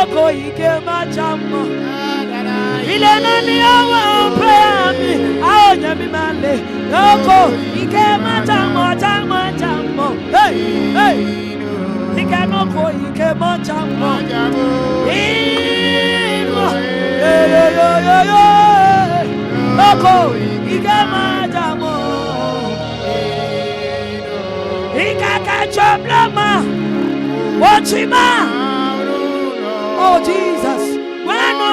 Noko ike machamo. Ile nani awa prayami. Ao nyami male. Noko ike machamo, chamo. Hey, hey. Ike noko ike machamo. Ino. Yo. Noko ike machamo. Ike kachoblama. Wachima. Oh Jesus. Mano.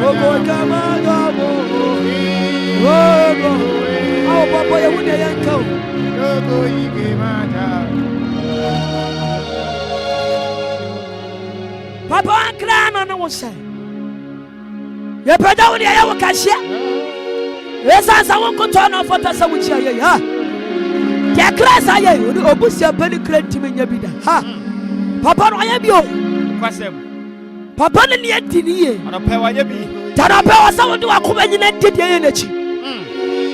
Logo kama yabo. Logo. Oh papa ya wunde yanko. Logo ikemata. Papa ankra no wo say. Ye peda wo ya wo kashia. Esa sa won ko turn off for sa wuchi aye ha. Ya krasa ye obusia beli kreti menya bida ha. Papa no aye bi o. Kwasem. Papa ne ne adiniye. Ana pe wa ye bi. Tara pe wa sa wodi wa kuma nyina dede ye nachi.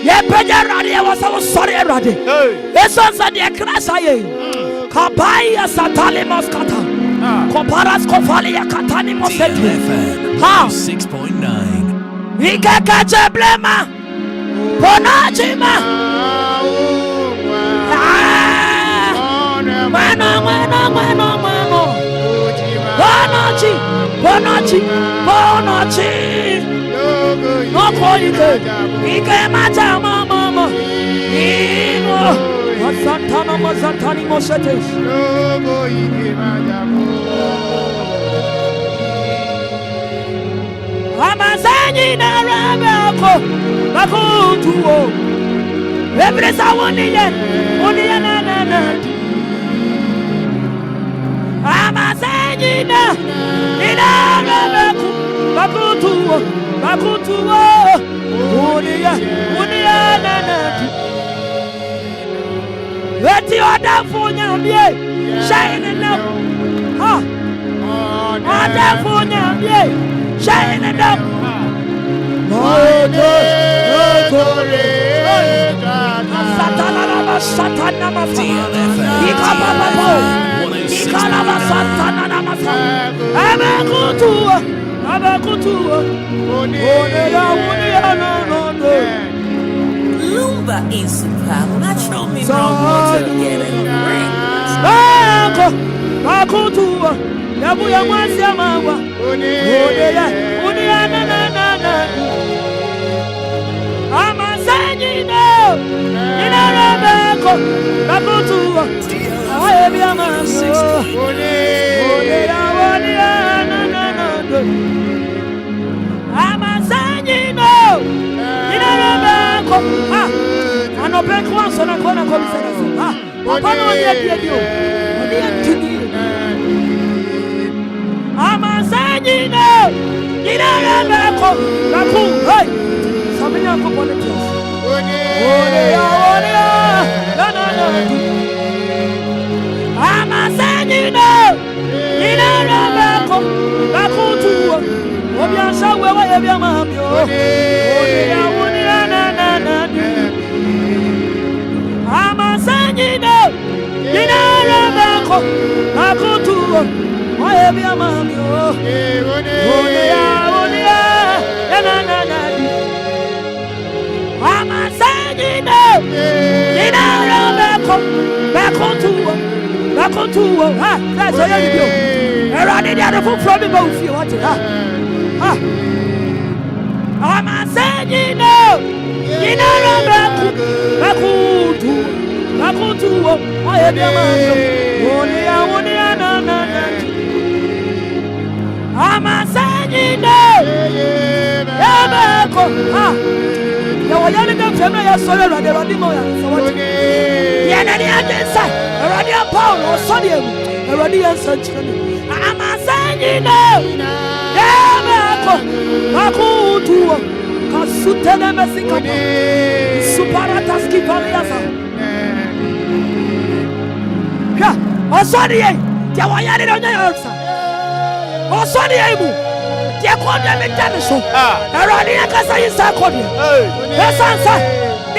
Ye peja rade ye wa sa wo sori erade. Eso sa de krasa ye. Kapai ya satale moskata. Koparas kofale ya katani moseti. Ha 6.9. Ikaka cheblema. Ponachima. Mano. Bonachi. No koike. Ike mata mama. Ino. Wasantani mosetes. Logo ike mata mo. Amazani na rabako. Bakutuo. Ebresa woniye na. Amazanyina ina rabaku bakutuo unia na eti oda funya bie shine now ha oda funya bie shine now Satana DLFM. Lumba is super natural mineral water getting rings.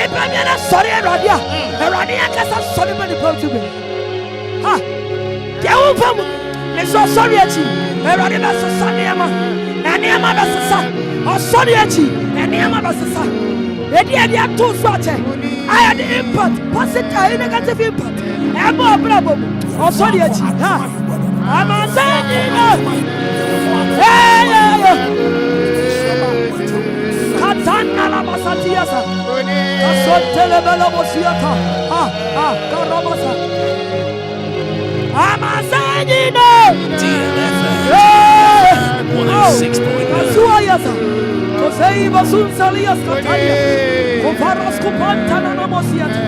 Nipamia, sorry, Radia. Radia Casa, sorry, but the to me. Ha! Yawupam. It's so sorry at you. Radia Saniama. Naniama Bassa. Or sorry at you. Naniama Bassa. Edia too short. I had the impact, positive negative impact. I'm more problem. Or sorry at you. I'm a saying. Katana la basatiasa. Asotele bela bosiata. Karabasa. I'm a saying. DLFM 106.9. Kasuayasa. Kosei basun salias kataya. Kofaras kupantana na mosiata.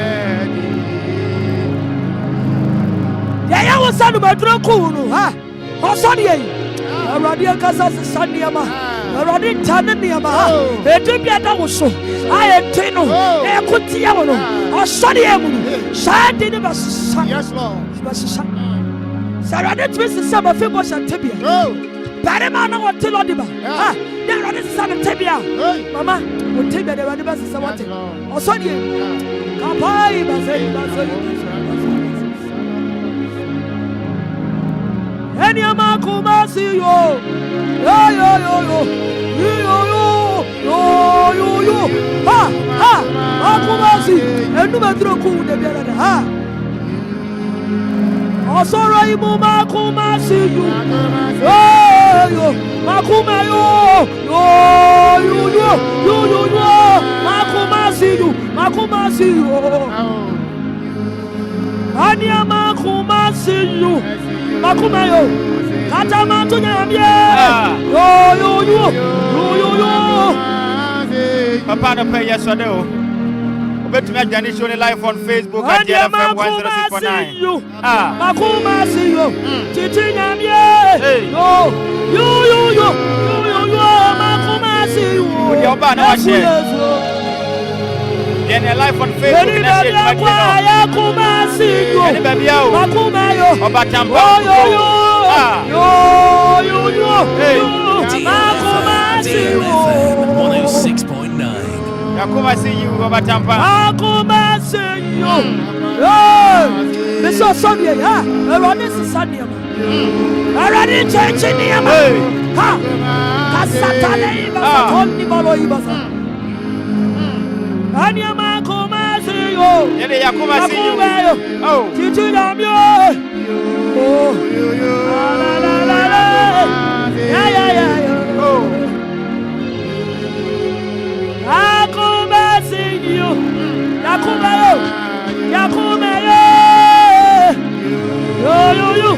Yaya wasanu madro kunu. Osani. Radia Casa Sandiama. Rodin Tananiama, a Dubia Dawoso, I am Teno, a Kutiano, or Sadiamu, Sadi the Bass. Yes, Lord. Sarah twist the summer Fibos and Tibia. Paramana or Tilodiba. There are the son of Tibia. Mamma, will Tibia the Radibas is a wanted. Or Sonia. Kapai, any Amakuma see you. Yo. Ha. Akumasi. Enu madro ku de biara ha. Osoro imu makumasi you. Yo. Makuma yo. Makumasi you. Ania makumasi you. Makumayo, Katamanto Nyamye, yo. Papa, no pay yesterday. Bet me Janice on live on Facebook at DLFM 106.9. Makuma see you, Titi Nyamye, yo, Makuma see you. With your banner, then a live on Facebook. Makuma see you, Makumayo, Obatamba, yo, Makuma see you, 106.9. Yakuma see you, Obatamba, Makuma see you, this was Sunday, around this is Sunday, around in church in the ha, Kasatane, Only Malo Ibasa. Anyama kuma see you. Yele yakuma see you. Oh, Titi Namyo. Oh, la. Yeah. Oh, Akuma see you. Yakuma yo. Yo.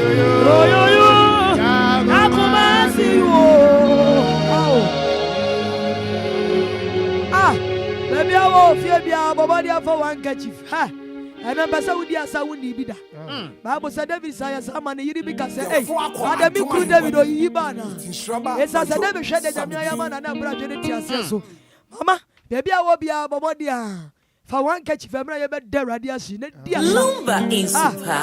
Akuma see you. Baby, I will fear me. Bobody for one kerchief. Ha! And I'm Bassa with the Asawuni Bida. Bible said, David says, I'm an Yibika say, hey, Adam could David or Yibana. It's as a never shed that Yaman and I'm Brajanitia says so. Mama, baby, I will be a Bobody for one kerchief. I'm not about the radiation. Lumba in super.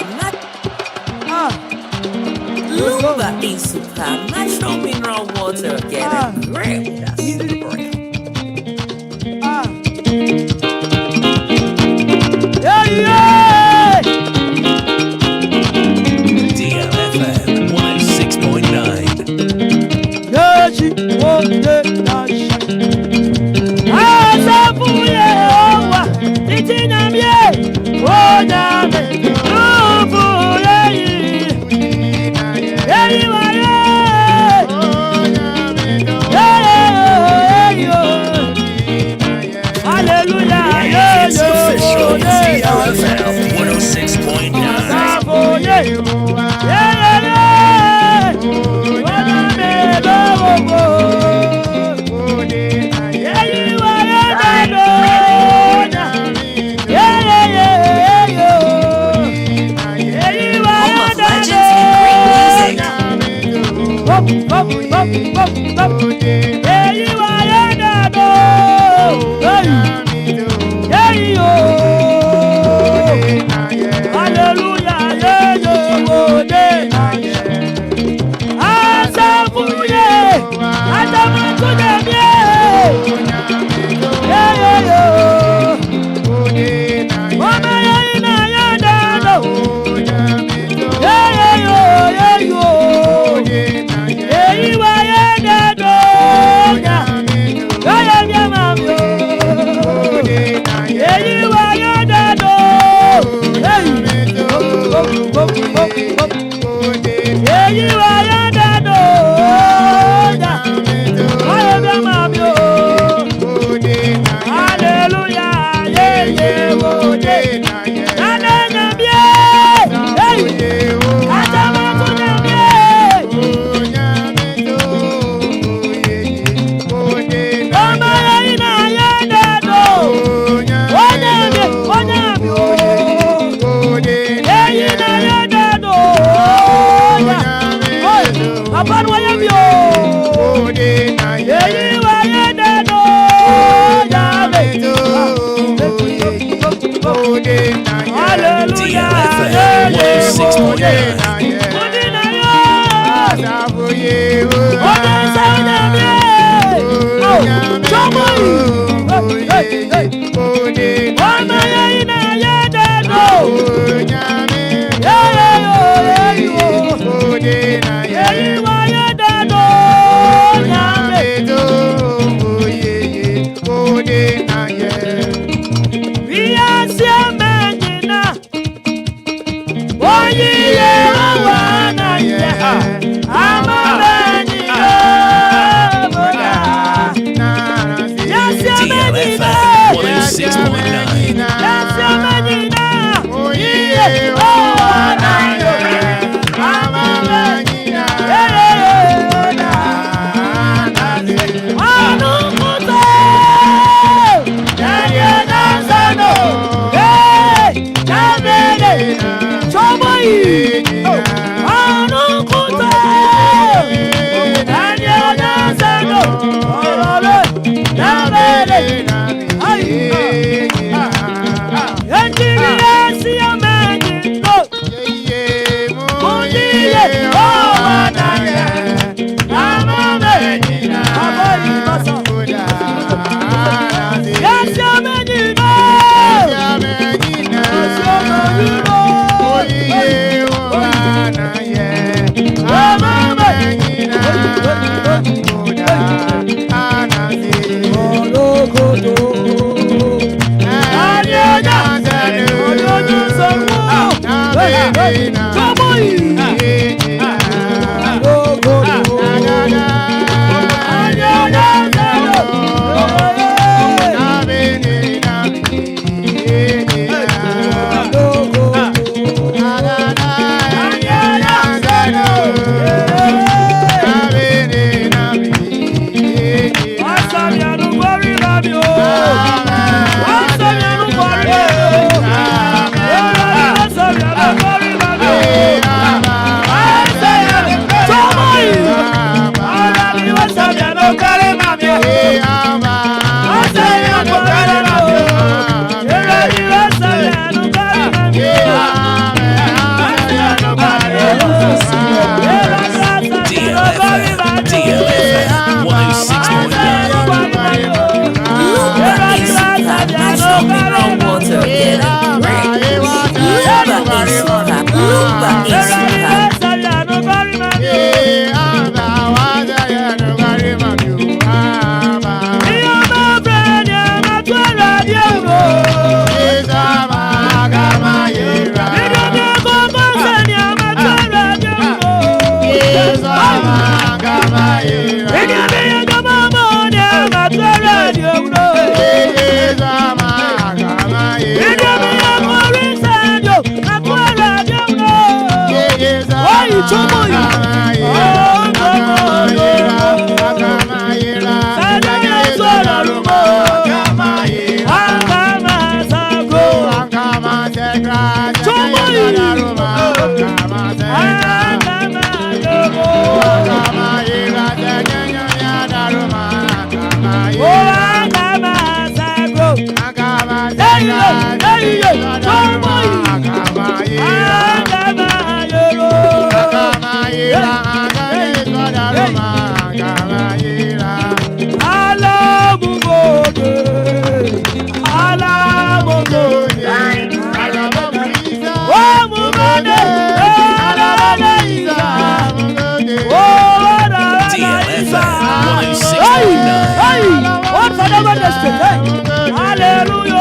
Lumba in super. Natural mineral water. Get it. Great. That's the brain. Yeah. DLFM 106.9. Yeah, she won't get that shit. Hallelujah.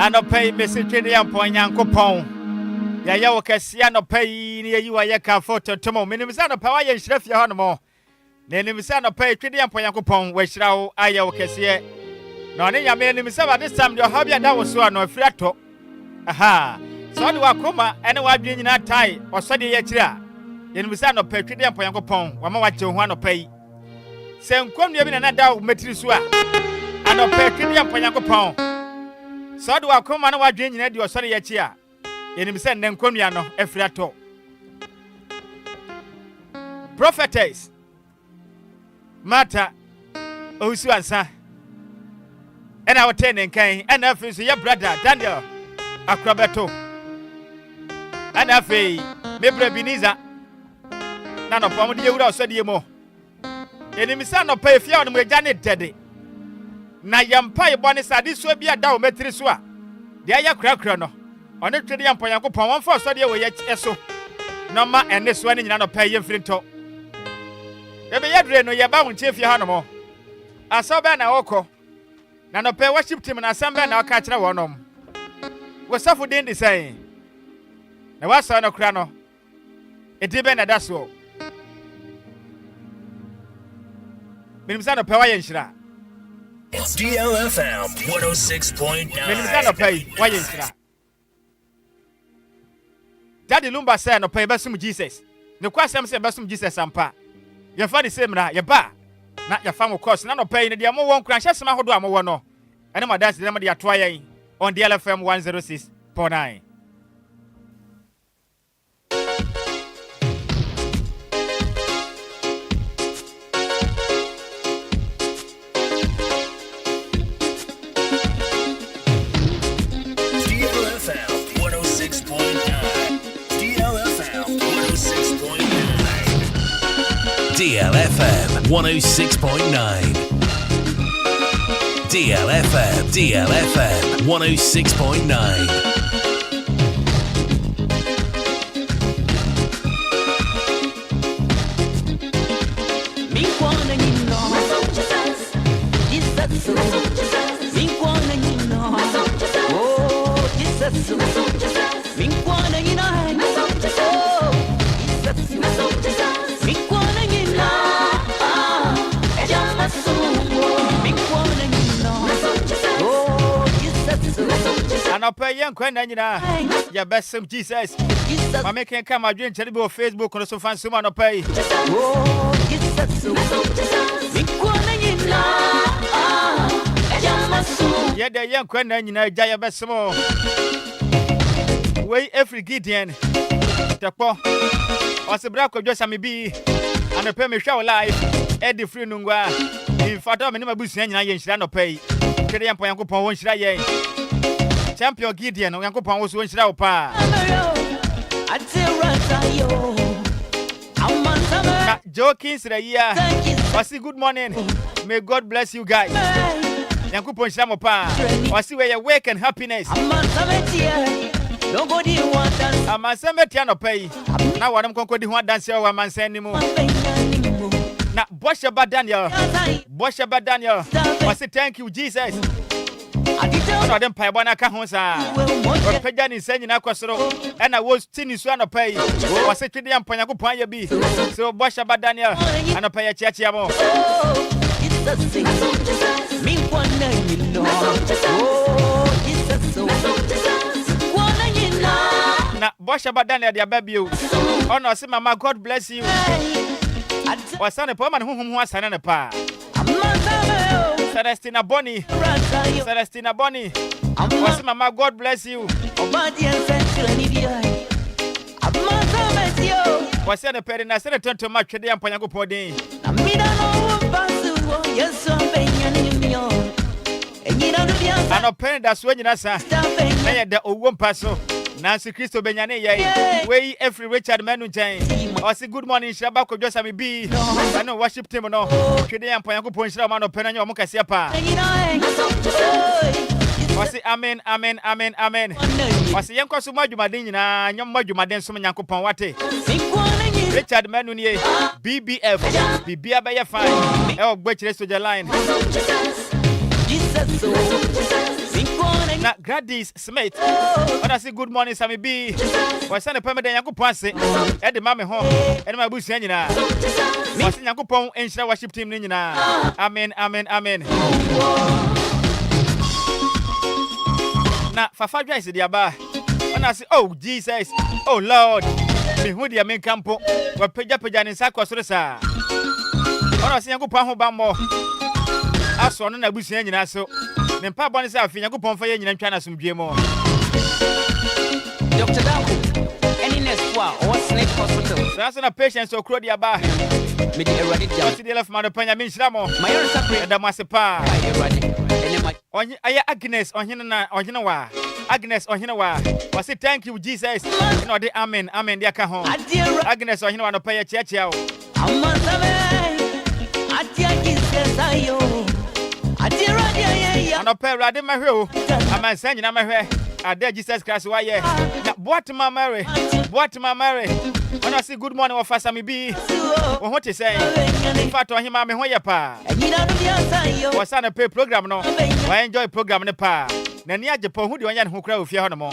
Anopay mesitini amponyanko pon. Ya yawo kese anopay ni yiwa yeka photo tomo. Minimisa anopay ya nshirafia hano mo. Nenimisa anopay twidi amponyanko pon we shirawo ayawo kese. No ne nyame nimisa ba this time de habia da wo so ano afirato. Aha. So de wakoma ene wadwe nyina tai osode ye kire a. Yenimisa anopay twidi amponyanko pon wama wache ho anopay. Se nkomnua bi na da wo metiri so a. Anopay twidi amponyanko pon. So do akoma na wadwe nyina di osore ye chi a yenim se nne nkonua no afirato prophetess mata ohusu ansa ena wote ne nkan ena afi so ye brother Daniel akrabeto ena afi me bra biniza na no pom de yewura osode ye mo Enimisa no pay fia on mweja ne dede. Na yampa ibone sade so bia da o metri so a. De aya krakra no. One twede yampa Yakopon won for so de we yeso. No ma ene so ani nyina no pay yemfrinto. Ebe yadre no yeba won tie fia ha no mo. Asa be na woko. Na no pay worship team na assemble na waka kire wonom. We safo den de say. Na wasa no kra no. Edibe na daso. Minimsa no pay wa yenhira. It's DLFM 106.9. Minimsa no pay wa yenhira. Daddy Lumba say no pay Mesom Jeesus. Ne kwasem say Mesom Jeesus ampa. Ye fa the same na ye ba. Na ye fa mo course na no pay ne de mo won kran hye sema hodo amowo no. Ene ma dance dem de atoa yen on DLFM 106.9. DLFM 106.9. DLFM 106.9. Pay young Quenina, your best Mesom Jeesus. My making come my dream terrible Facebook on the sofa suman no pay. Yeah, the young Quenina, Jaya Besamo. Way every Gideon. The poor was a Black Kwadwo Sammy B and a pay show live. Eddie Free Nungwa. In fact, I'm in my bush and I shall not pay. Kiriam Poyanko won't try. Champion Gideon, Yankopon was one shroud pa. Joking the year. I see good morning. May God bless you guys. Yankopon Shamo pa. I see where you wake and happiness. Nobody wants us. I'm a Sametiano pay. Now what I'm going to do one dance your man send him. Now, Boshaba Daniel. Boshaba Daniel. I say thank you, Jesus. I don't pay one account. Pegan is sending a costro, and I was tin is one of pay. I said to the Ampanago Paya B. So Boshaba Daniel and a pay a chachamo. It's a thing. Me one name, you know. Oh, it's a so. Now, Boshaba Daniel, dear baby. Oh, no, see, Mama, God bless you. Was son a woman whom was an pa. Celestina Bonnie. Celestina Bonnie. Was Mama, God bless you. Was a parent, I said, turn to my trade and Panago Podi. And a parent that's when you say, the old passo. Nancy Christo Benyane, way every Richard Manu Jane. I say good morning, Nhyiraba Kwadwo Sammy B. I know worship team no. Today I'm Poyanko Ponchira man of Penanyo Mukasiapa. I say amen, amen, amen, amen. I say Yanko Sumaju Madina, Yamaju Maden Sumanyanko Ponwate. Richard Manu BBF, BBA by a fine. El Butcher to the line. Na Gladys Smith. When I say good morning, Sammy B. Was send a permanent Yanko Pass it. At the mammy home. And my bush Yanina. Was in Yanko Pong and Shah worship team Nina. Amen, amen, amen. Now, for 5 days, the Abba. When I say, oh, Jesus. Oh, Lord. Me who the main campo. What Pejapan in Sakosa. When I say Yanko Pong Bambo. I saw no bush Yanina so. Then Papa Bonnie said, I go pon for you and China some GMO. Dr. Damu, any next one or snake hospital. So that's a patient so crowd your back. Me the ready down. The left man of Penyamin Shramo. My own separate. And the Massapa. On Agnes on Hina or Hinawa. Agnes or Hinawa. Was it thank you, Jesus? No, the amen, amen, dear Cajon. Agnes or Hinawa no pay a church out. no pay rade mahwe o ama san nyina mahwe ade Jesus Christ wa ye na boatma Mary when say good morning of Sammy B wo hote say in fact o hima me ho ye pa wo sa na pay program no wa enjoy program ne pa na ni ajepo hu de onya ne ho kra ofie ho no mo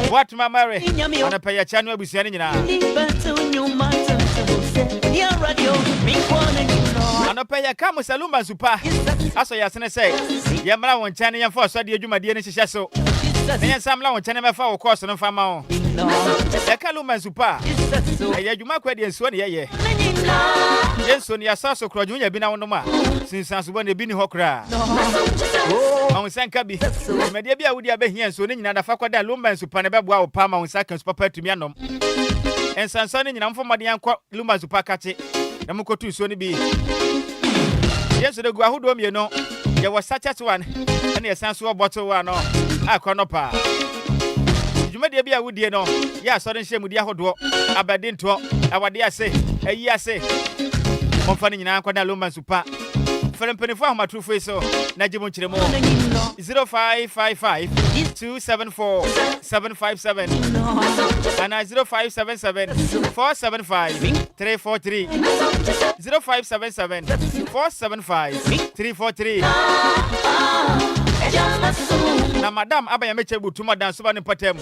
boatma Mary ana pay ya cha no abusua ne nyina ano pay ya kam Lumba super aso ya sene say ye mra won chane ye fa so de adwumadie ne hihye so ne samla won chane me fa wo course no fa ma wo e ka Lumba super e adwuma kwa de nsuo ne ye yenso ne asaso krojo nya bi na wono ma sinsan so bo ne bi ni hokra ma sanka bi me de bi a wudi abehia nsuo ne nyina da fa kwada Lumba super ne beboa wo pa ma won sakan super patumi anom ensanso ne nyina mfomade yankọ Lumba super kache na mukotu so ne bi yenso de gua hodo mie no ye was sachet one and ye sanso bottle one no akọ pa dwumade bi a wudie no ya so den hyemudi ahodo abade nto awade ase ayi ase momfa ne nyina akọ da Lumba super Frenpenifo ahmatrufo so na gye mo kyere mo 0555 274 757 and 0577 475 343 0577 475 343 na madam abaya meche butuma dan so ba ne patem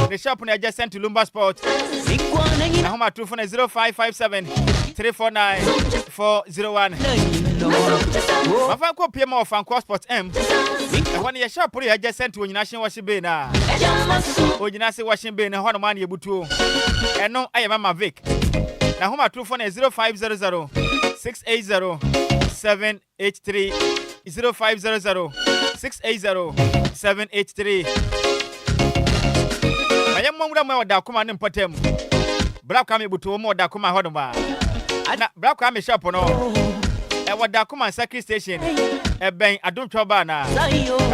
the shop na adjacent to Lumba Sport na homa trufo na 0557 349 401 Mafanko PM of Enquires Sport M. When you shop for your just sent to National Washing Bay now. Ojinase Washing Bay na hono man yebutu. And no I am Mama Vic. Na homa true phone 0500 680 783 0500 680 783. I am Mongra Mawada Kuma Nimpatem. Black Kami Butu mo da kuma hono ba. Na Black Kami shop no. E wada kuma Sakri Station e ben adom choba na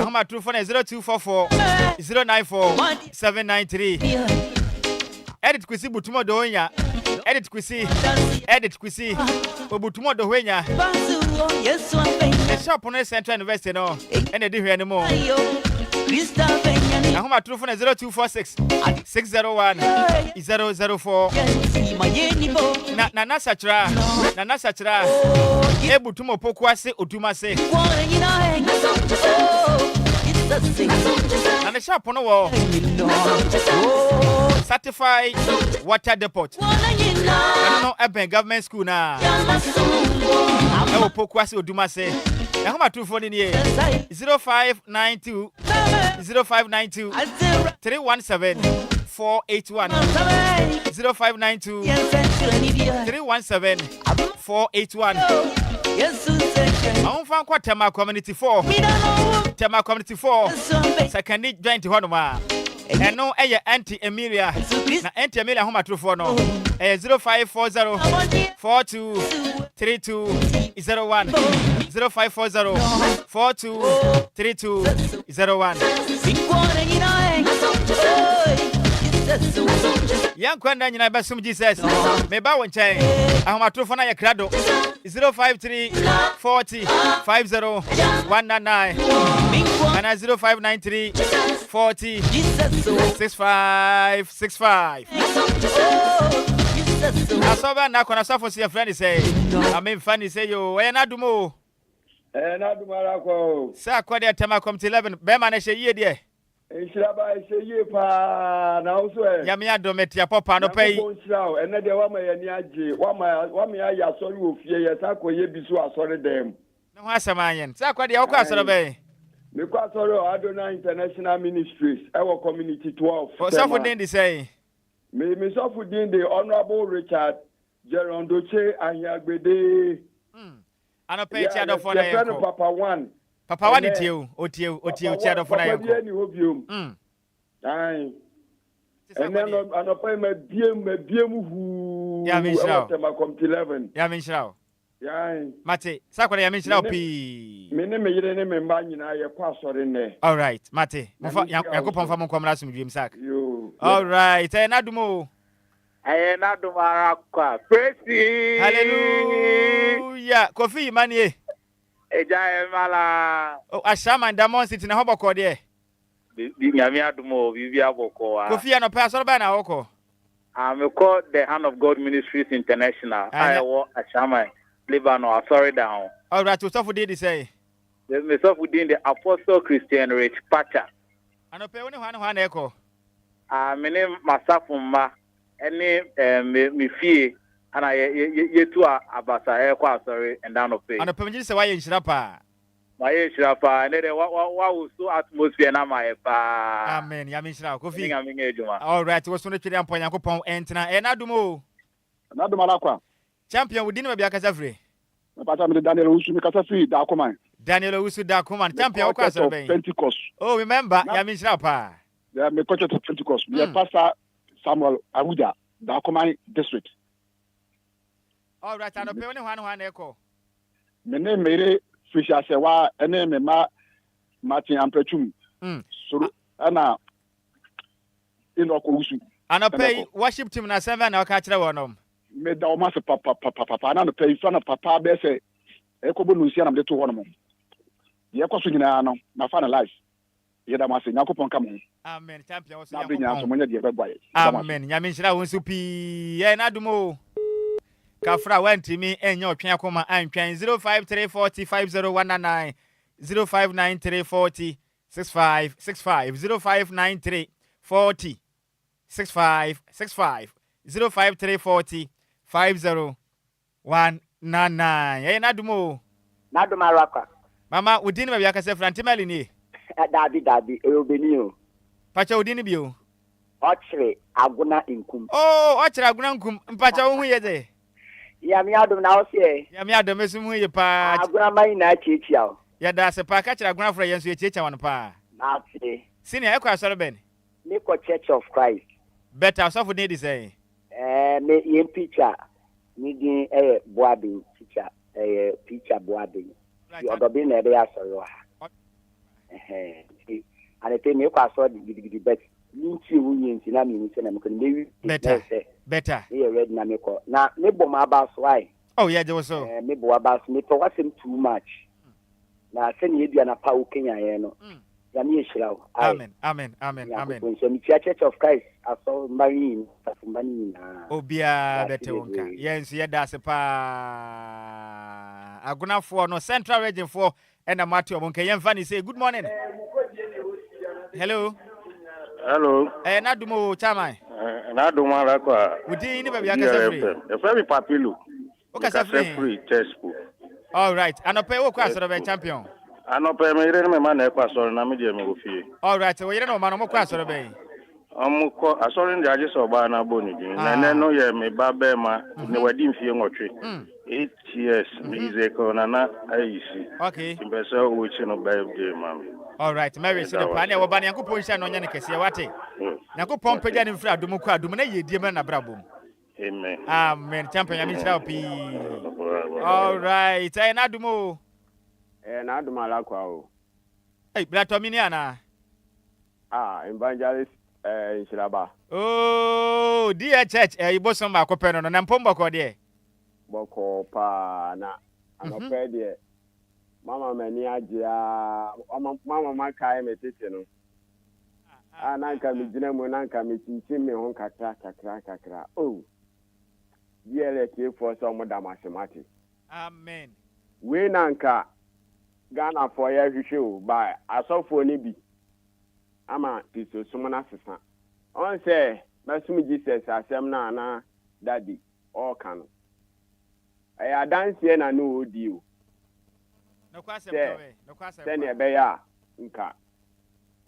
homa true phone 0244 094 793 edit kwisi butumo do honya edit kwisi obutumo do honya the shop no Central University no ene di hwe ne mo homa true phone 0246 601 004 na nasachra ebutumo pokuase otumase na the shop no wo certified water depot no eben government school na e pokuase otumase na homa true phone ni 0592 317 481 0592 317 481 I'm from Tema Community 4 Tema Community 4 second joint honoma and no anti Emilia na anti Emilia homa true for no 0540 42 32 01 0540 42 32 01 Young Kwanda Mesom Jeesus me ba won chen ahmatrofo na ye krado 053 40 50 199 and 0593 40 6565 Asoba na kona safo se friend say am funny say yo e na dumo na dumara ko sa kwade Tema Community 11 be ma na hye yie de Nhyiraba ye pa na so e ya me adometi apopa no pay ene de wa ma ye ni age wa ma ya asori ofie ye sa ko ye bisu asori dem no asamayen sa kwade ya ko asori be me ko asori Adonai International Ministries e wo community 12 for safo den di say me safo den the Honorable Richard Gerondoche Ahiagbede ano pay chiado for na ye Papa 1 Papa wani tie chiado for na ye ai ene no pa me biem hu ya me shao Tema Community 11 ya me shao ya mate sakwara ya me shao pi me ne me yire ne me mba nyina ye kwa asori ne all right mate mfa yakopon fa mon komra sum dwiem sak all right na dumo na dumara kwa praise hallelujah kofi manie Eja mala. Oh, Ashama Damon City na hoboko de. Nyame adumo bibi aboko a. Kofi no pa so ba na woko. I'm called the Hand of God Ministries International. I work Ashama Lebanon. Sorry down. All right, so for did say. The myself within the Apostle Christian Rich Pacha. Ano pe woni hwan eko. Me name Masafuma. Any me fie ana ye tu abasa ekwa sorry and down of pay. Ano pe ngi se wa ye nhyira pa. Wa ye nhyira pa ne de wa so atmosphere na ma pa. Amen. Ya nhyira Kofi. Nga me ejuma. All right, wo so no twede ampo Yakopon entina na dumo. Na dumo la kwa. Champion wudi no bia kasa free. Na pata me Daniel Usu me kasa free da koman. Daniel Usu da koman. Champion wo kasa ben. Pentecost. Oh, remember ya nhyira pa. Yeah, me coach of Pentecost. Me pastor Samuel Awuda da koman district. All right, ano pe woni hwan eko. Me ne mere Fisher Sewa ene me ma Martin Ampretum. So ana ino ko Usu. Ano pe worship team na 7 na ka kire wonom. Me da o ma se papa na no pe ifa na papa be se e ko bonu sia na me to wonom. Ye ko so nyina no na fa na life. Ye da ma se Yakopon kam ho. Amen. Champion wo so Yakopon. Na be nya so mo nya de be boy. Amen. Nyame nhyira won so pi. Ye na dumo. Kafra wantimi enye otwen akoma antwen 0534050199 0593406565 0593406565 0534050199 eh nadumo rakwa mama udini ba bia kase frantimali ni dabi eobenio pacha udini bio ochre aguna nkum ochre aguna nkum mpacha wo hu yede ya mi adom na ose ya mi adom esu hu ye pa aguna mai na chichia o ya da se pa ka kira aguna fra yenso ye chichia wan pa na ti senior ekwa soro ben me ko Church of Christ better so for need say me yen picture ni din boabi picture picture boabi yo do be na ebe asoro ha and it me kwa so digidi bet nti wunye nti na me nti na me ko me better yeah ready na me ko na me bo ma ba so ai oh yeah je so me bo ba so me to wasem too much na se ni edua na pa wo Kenya ye no ya me ehira wo amen so me Church of Christ aso mari na obia better wonka yes ye da se pa agunafo no central region for ena mati omonka ye mfa ni say good morning hello nadumo chama nadumo la kwa udi ni ba bia kasa free e fa mi papilu o kasa free tespo all right anope wo kwa soro be champion anope me ire me ma na kwa soro na me die me go fie all right wo ire no ma no mo kwa soro be amuko asoro ndi aje so ba na boni din na ne no ye me ba be ma ne wadi mfie nwotwe 8 years me izeko na ayisi okay mbesa wo chi no birthday mami. All right, Mary said the plan e wo ba na Yakopon sha no nya ne kese wate. Yakopon pagya ne mfira dum kwa dum na yedie me na brabom. Amen. Champion ya minchira opi. All right. Na dum o. Na dum ala kwa o. Brato mini ana. Evangelist Nhyiraba. Oh, dear church, ibosom ba kopɛ no na mpom bɔkɔ de. Bɔkɔ pa na anɔpɛ de. Mama mani ajia mama makai metete no nanka mi gina mu nanka mi tintin me hon kakra DLFM for so mo damasmati amen we nanka Ghana for ya hwehwe o ba asofo ni bi ama tiso sumo na sesa on say Mesom Jeesus asem na daddy all kan aya dance na no odi o no kwasem then ebe ya nka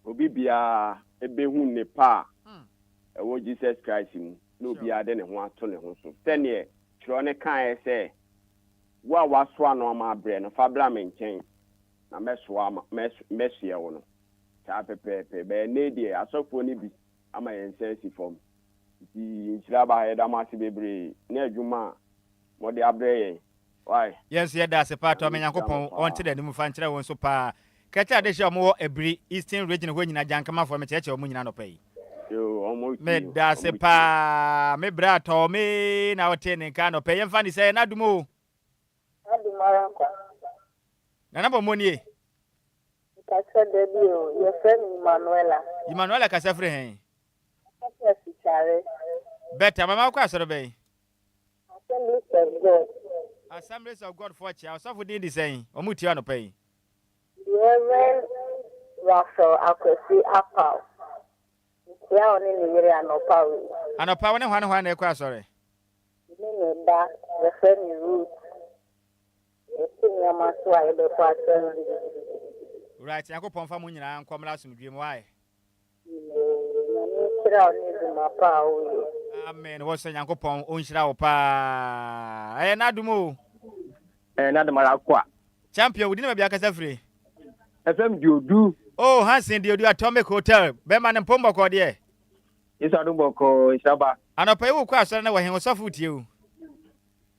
obi bia ebehu ne pa ewo Jesus Christ mu no obi ade ne ho ato ne ho so then e kiro ne kan say wa waso ano ma bre no fabra menchen na mesia wo no ta pepepe be ne die asofo ni bi ama yen sensi form di Nhyiraba he da ma se bebre na adwuma mo de abre yen. Why? Yes, yeah, that's a part of me. Yakopon on to the new fanchira won so pa. Kata de show mo every Eastern region when na jankama for me church o munyina no pay. Yo, almost. Me that's a pa me brato me na otene kan no pay. Yemfa ni say na dumo. Nana Bomoni. Kasa debut, your friend Manuela. Manuela Casafre. Yes, Charlie. Better, Mamma Casserbe. Assemblies of God. Assemblies of God for Chow, so for the same, or Mutiano pay. Reverend Russell, I could see Apple. Yeah, only Nhyiraba no power. And a power and one across, sorry. That the friend is root. Right, I go pon fa munyina ankom lasum dwem why. Amen. Wo se Yankopon onhira wo pa. Na dumo. Na dumara kwa. Champion wudi na bia kasa free. FM Diodu. Oh, Hansen Diodu Atomic Hotel. Be man mpombo ko de. Isa dumbo ko Isaba. Anopa wo kwa so na wo hen osofu tie o.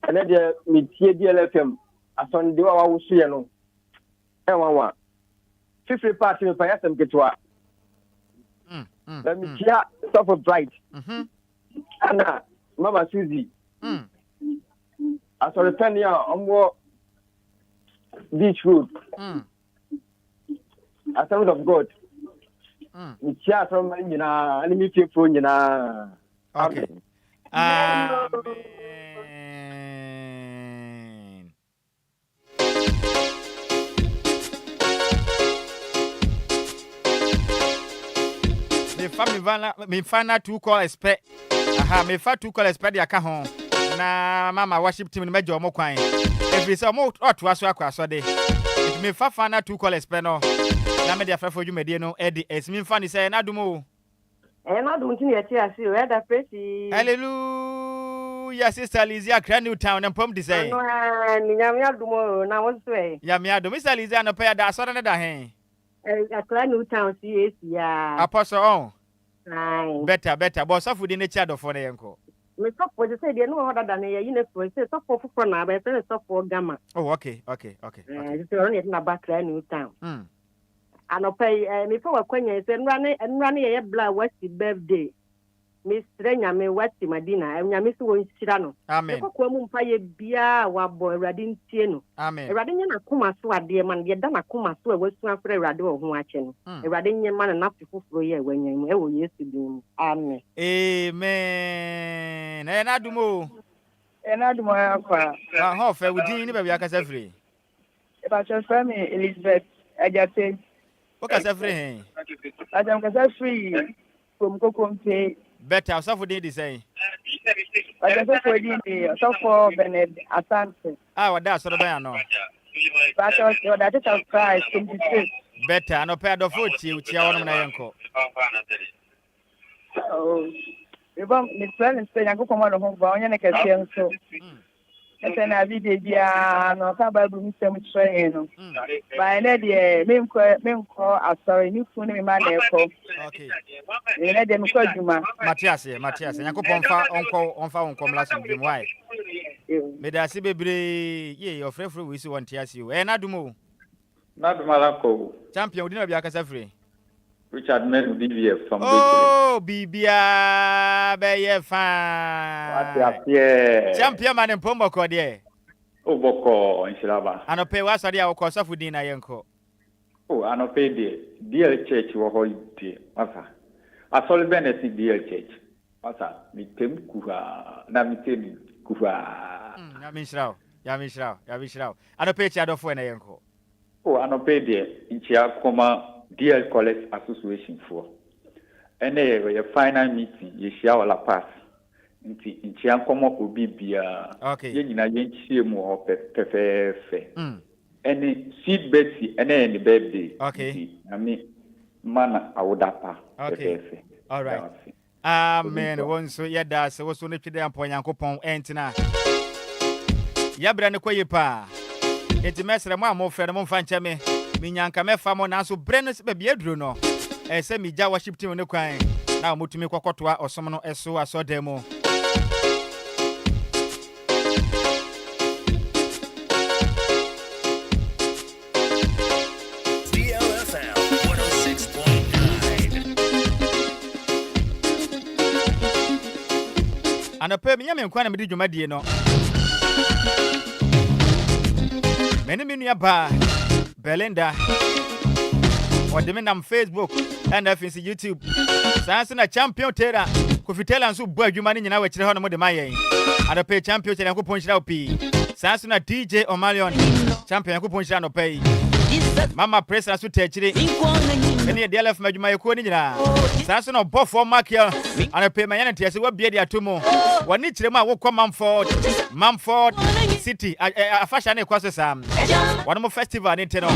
Ene de mi tie DLFM. Asonde wa wusu ye no. Wa. Fifty party me pa yasem ketwa. Let me hear stuff of bright. Anna, Mama Susie. I saw the penny on beach road. Assembly of God. We share from enemy people, Okay. Amen. Me fana two call expect. Aha, me fa two call expect ya ka ho. Na mama worship team me jo mo kwan. Every say mo to aso akwa so de. It me fa fana two call expect no. Na me dia frafo dwumade no e de es me fa ni say na dumo. Na dum tin ya ti ase o e da presi. Hallelujah, sister Lizia Grand New Town and pom de say. Ni nyam ya dumo na wo so e. Ya me ado Mr. Lizia no pa da so na da hen. Grand New Town CAC ya. Apostle on. Aye. Better. But so for the nature of for the enko. Me stop for the say they no other than ya uniform say stop for na be say stop for gamma. Oh, okay. So only na back Grand New Town. Anopai me for kwanya say nrane ye bla what's birthday. Miss Renya me wati Madina nyame so won hira no. Amen. Ko mu mpa ye bia wa bo Awurade ntie no. Amen. Awurade nya na koma so ade man ye da na koma so e wasu afre Awurade wo ho ache no. Awurade nya man na fufuro ye wanyam e wo Yesu din. Amen. Amen. Na dumo akwa. Ho fa wudi ni ba bia kasa free. E ba cho fa me Elizabeth Ajate. O kasa free hen. Ajam kasa free from Kokomte. Better so for the say. I just for the so for Bened Asante. What that so be no. But that is of Christ 26. Better no pair of foot you won na yanko. Oh. Even Miss Friend say yanko come on home ba onye na kese so. Ese na video bia no ka Bible mi sem try no. Ba na de me nko asori ni funu me ma na eko. Okay. Na de me ko adwuma. Matias yanko pomfa onko mlaso bi why. Me da se bebre ye your frefre we see want tias you. Na dumo. Na dumala ko. Champion odi na bia kasa free. Richard Men BBF from Oh, Bibia be fine. What Champion man mpombo ko de. Oh, boko Nhyiraba. Anope wa so de akọ sofu din na yenko. Oh, anope de DL Church wo ho de. Asa. Asole benesi DL Church. Asa, mi tem kuha na mi tem kuha. Ya mi shrao. Anope chi adofo na yenko. Oh, anope de nchia koma DL Collect Association for. And a final meeting, you shall la pass. In Chiancomo obi bia. Okay. Yenina yenchi mo pefe. Any seed Betsy and any birthday. Okay. I mean, man, I would apa. Okay. All right. Amen. One so yada so so ne twede ampo Yankopon entina. Yabra ne koye pa. Enti mesre mo amofre mo mfa nche me. Minyanka mefa mo na so bre no se bia aduro no. Se mi ja worship team ne kwan. Na motumi kokotoa osom no eso aso demo. DLFM 106.9. Anope mi nyame nkwa na medi dwumadie no. Mene menu aba Belinda. Or the men on Facebook and FNC YouTube. Sansana champion Tera. Kufitela and so boy, you money in our children of the Maya. And a pay champion and who punch out P. Sansana DJ O'Malion. Champion who punch down pay. Mama press as to take it. Any DLFM, my Quinina. Sansana Boff for Makia. And I pay my energy as well be there tomorrow. One each of them will come Mumford City. A fashion across the Sam. One more festival in Teno.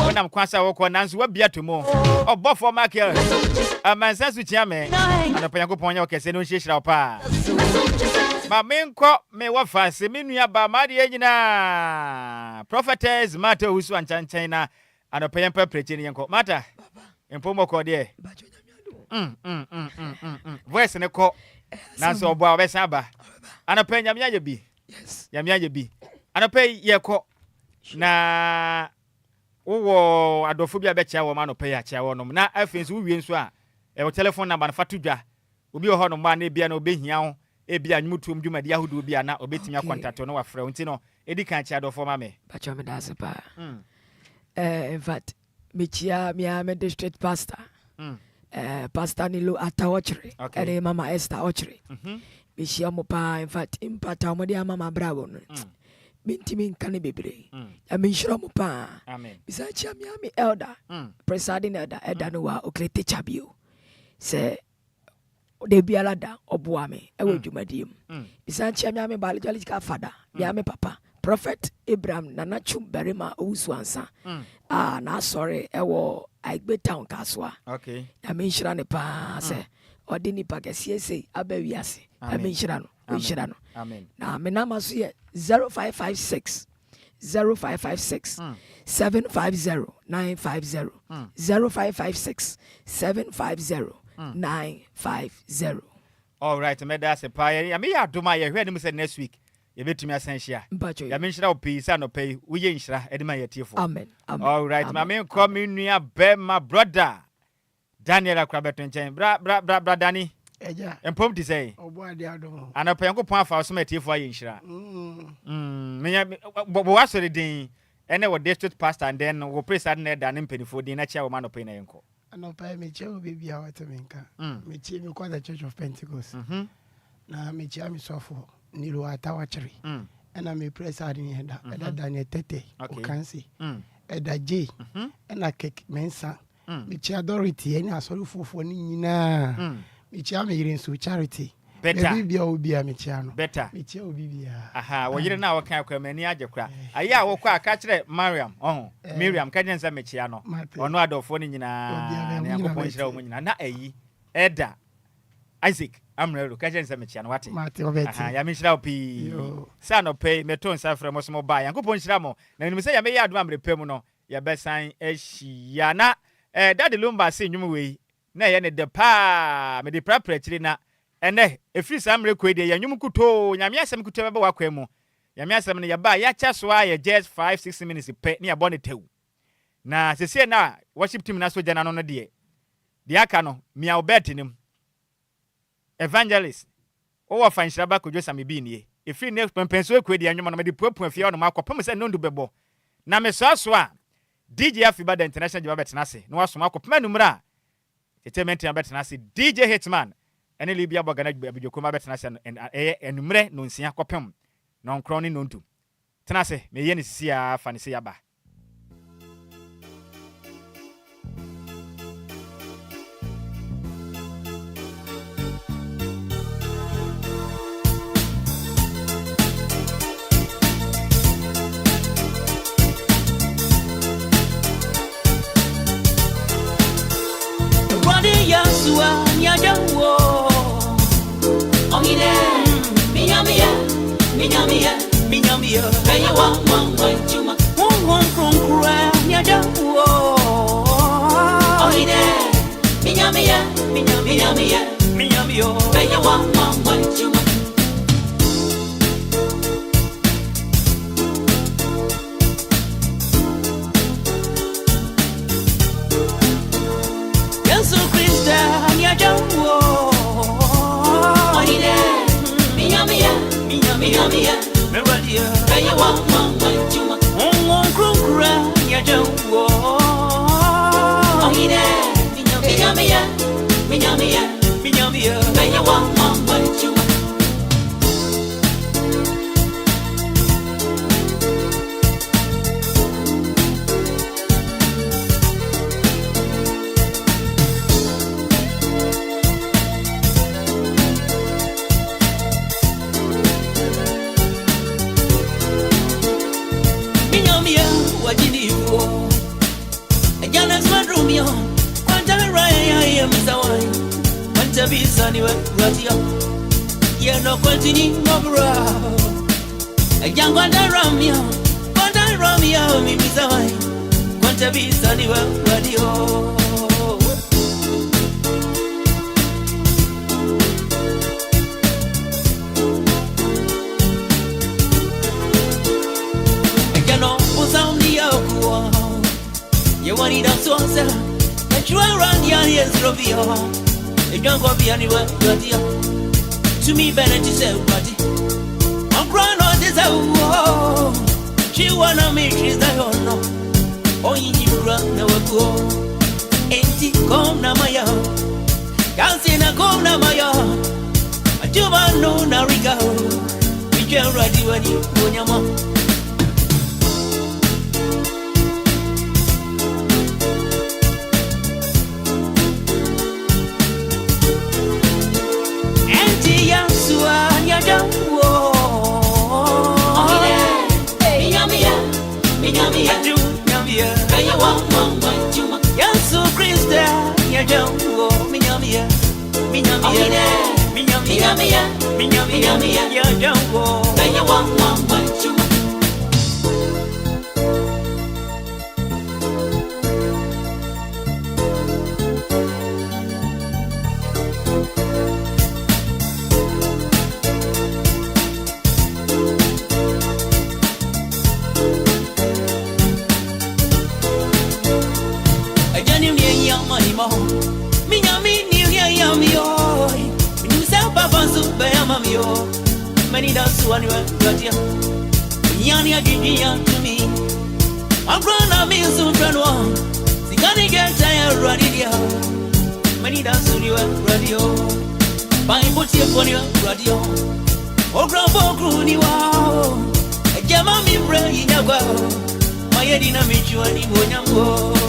When I'm Quasa or Quanans will be tomorrow. Oh, Boff for Makia. A man says with Yame. And a Payango Ponyo Casino Shisha Pa. My main crop may wafa seminia ba Madiana. Prophetess Matter Usu and China and a Payampa preaching Yanko Matter. In Pomo Cordie. Where's in a co? Nanso Boa Besaba. And a pen Yamiabi. Yes, Yamiabi. And a pay Yako. Na Uwo Adofubia Betcha woman or pay a chair on them. Now I think we win swa. A telephone number Fatuja. Ubi Hono Mane Biano being young. Ebia mutum dwuma dia hodo bia na obetimi contact no wa frɛ nti no edi kan chia do for mame ba cho me das pa in fact me chia me district pastor pastor Nilo Atawachre ere mama Esther Ochre me chia mo pa in fact impata mo dia mama bravo no bintimi nkane bebre ya me nhira mo pa amen bisa chia me elder presiding elder no wa okrete chabio se de bialada obuame ewe dwumadiem bisan chia me biological father me papa prophet Abraham nana chum berima owusuansa na sorry ewo Aigbe town kaswa okay ya me nhira ne pa se odini pakesiese abawiase ya me nhira no amen na me na maso ye 0556 0556 750 950 0556 750 950. All right, me that's a pie. I mean, I do my hear them say next week. You bet me essential. Ya mention our peace and no pay. We inshra edema yetifo. Amen. All right, my man come in near be my brother. Daniel Akrabeton bra Danny. Eja. Empom to say. Obo dia do. And a pengo point for some yetifo inshra. Me what so the din. And our district pastor and then we pray sadne dan impenifo din na chia woman opin na yenko. No pay me che obi bia wataminka me che me kwa the Church of Pentecost na me che me sofo Nilo Atawachre na me press adin heda Daniel Tete okansi eda J na kek mensa me che authority any asolu fofo ni nyina me che me yirin so charity better bia obi a me che ano better me che obi bia aha wo yire na wo kan akwa mani agekra aya wo kwa aka kire Mariam Miriam kajen sa me che ano ono adofo ni nyina na yakopon hira wo nyina na ayi Eda Isaac amrero kajen sa me che ano wate aha ya me hira opi sa no pay me ton sa frɛ mo so mo ba yakopon hira mo na nim se ya me ya ado amre pɛ mu no ya besan ehia na Daddy Lumba se nwum wei na ye ne de pa me de prapra chiri na ene efiri samre kwede ya nwum kuto nyame asem kuto beba wakwa mu nyame asem ne ya ba ya cha so a ya just 5-6 minutes pe ne ya bone tewu na sese na worship team na so jana no de aka no mia obet nim evangelist o wa fa Nhyiraba Kwadwo Sammy bi nie efiri ne pempenso kwede ya nwum no me de puapua fia no makopem se no ndu bebo na me so a DJ Afiba the international jiba betenase no waso makopem anumra entertainment ya betenase DJ Hitman ene libia bogana abijokoma betenase enumre no nsia kopem no nkroni no ntu tenase me ye ne sisia fa ne se yaba Yasua nyadawo Ongine minyamia Kaya wa chuma Krunkura nyadawo Ongine minyamia Kaya wa chuma To me, Bennett is everybody. I'm crying on this. She wanna make she's the honor. Oh, you run no go. Ain't it come na maya? Can't see na come na maya. I do want no nariga. We can ready when you go your mom. Many dance one got you. Yani Adrian to me. I'm grown up in some run one. The gunny get tired radio. Many dance on your radio. Fine put your on your radio. Oh, grandpa Groony wow. A jammer me brain in your go. My head in a meet you and you won't go.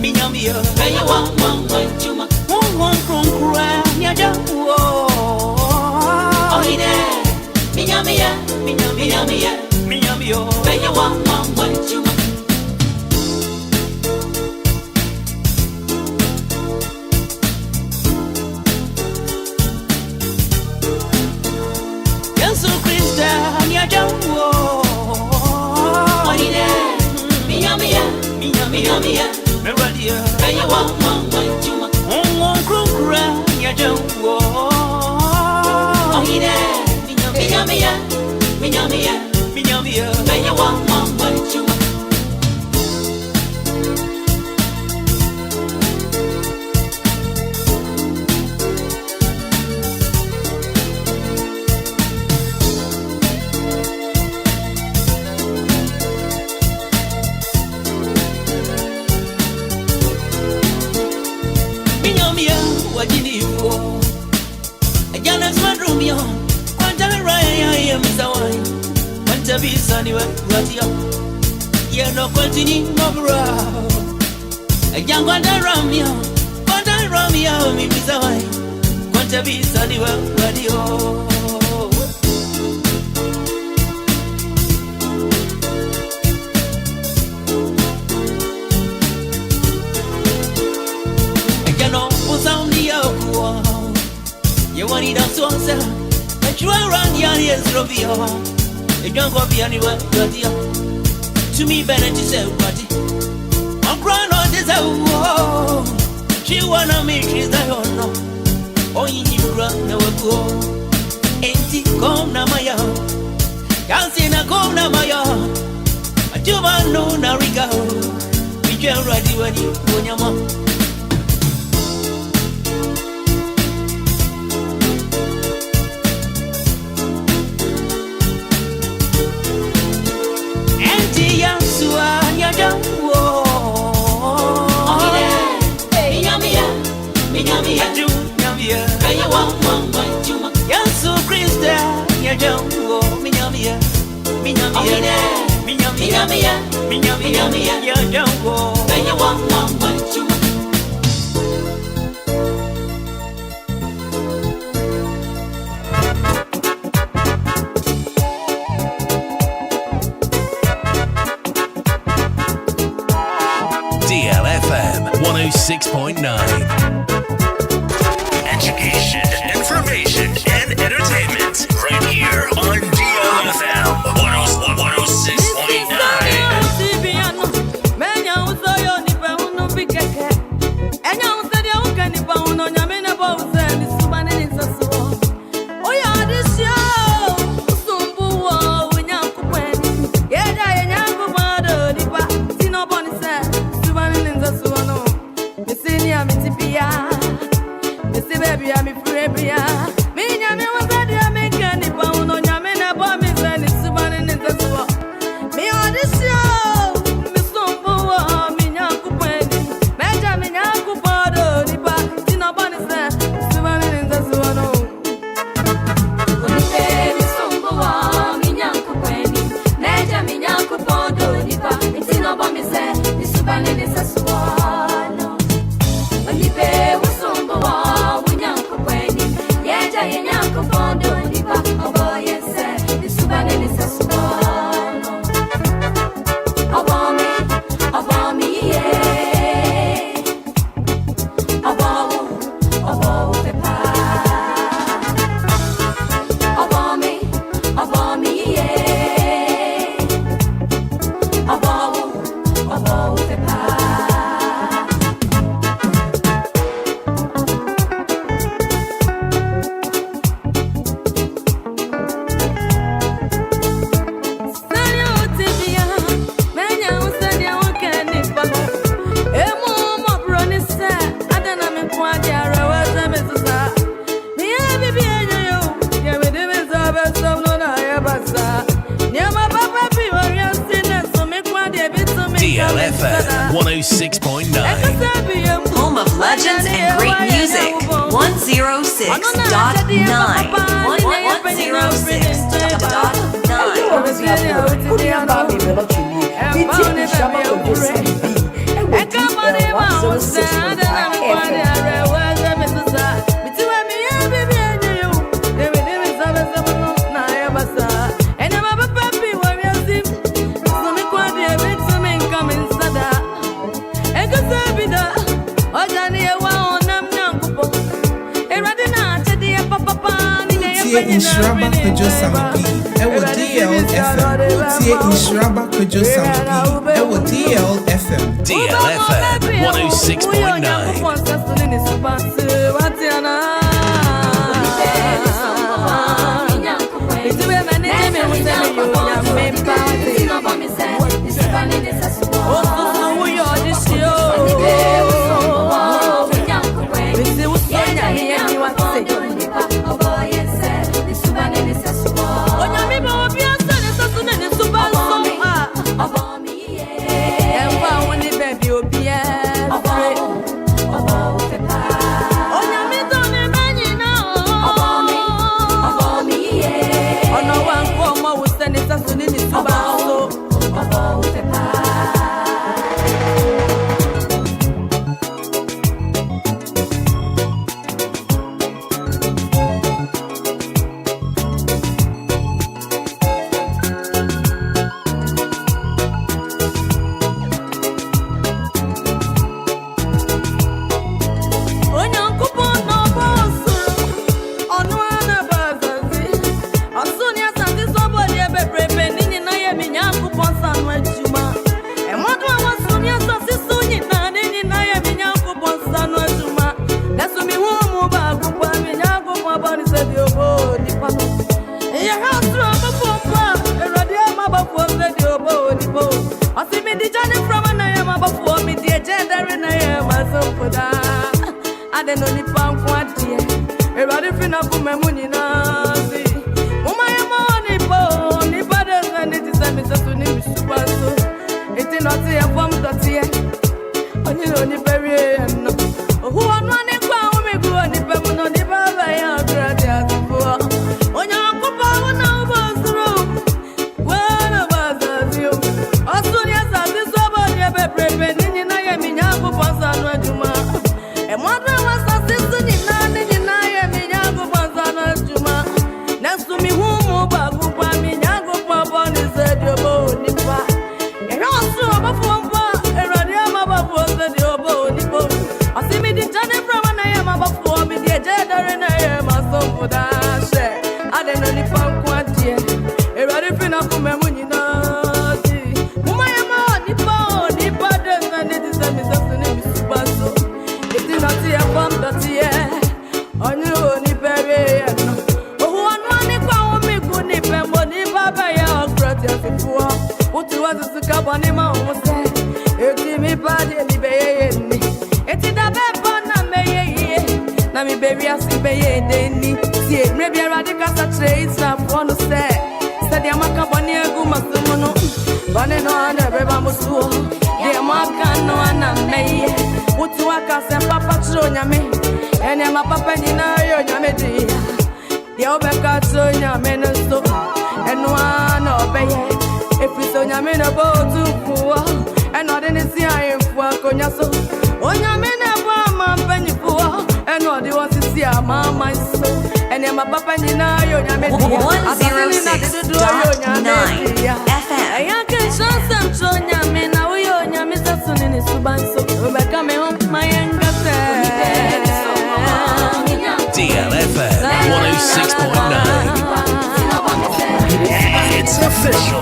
Minyamia, To me, Bennett is a body. I'm crying on this. She wanna make she's the honor. Oh, you run no go. Ain't it come na maya? Can't see na come na maya. I do want no na riga. We can ready when you go your mom. DLFM 106.9. Education, information, and entertainment. Right here on DLFM 106.9. DLFM 106.9. Home of legends and great music. 106.9. 106.9. Nhyiraba Kwadwo Sammy. Ewo DLFM. Nhyiraba Kwadwo Sammy. Ewo DLFM. DLFM 106.9. DLFM 106.9. It's official.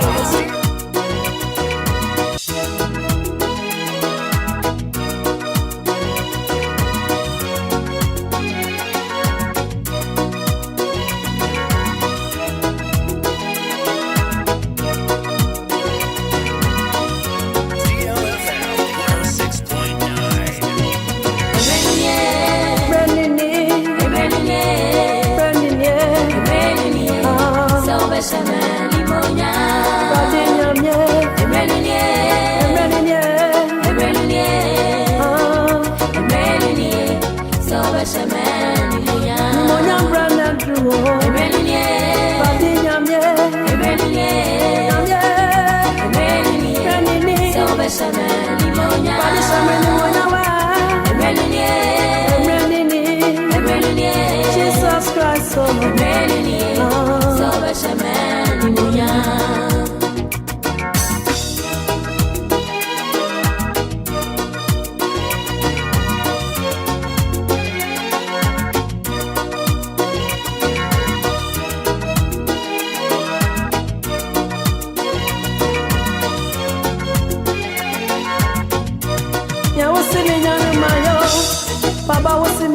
Jesus Christ,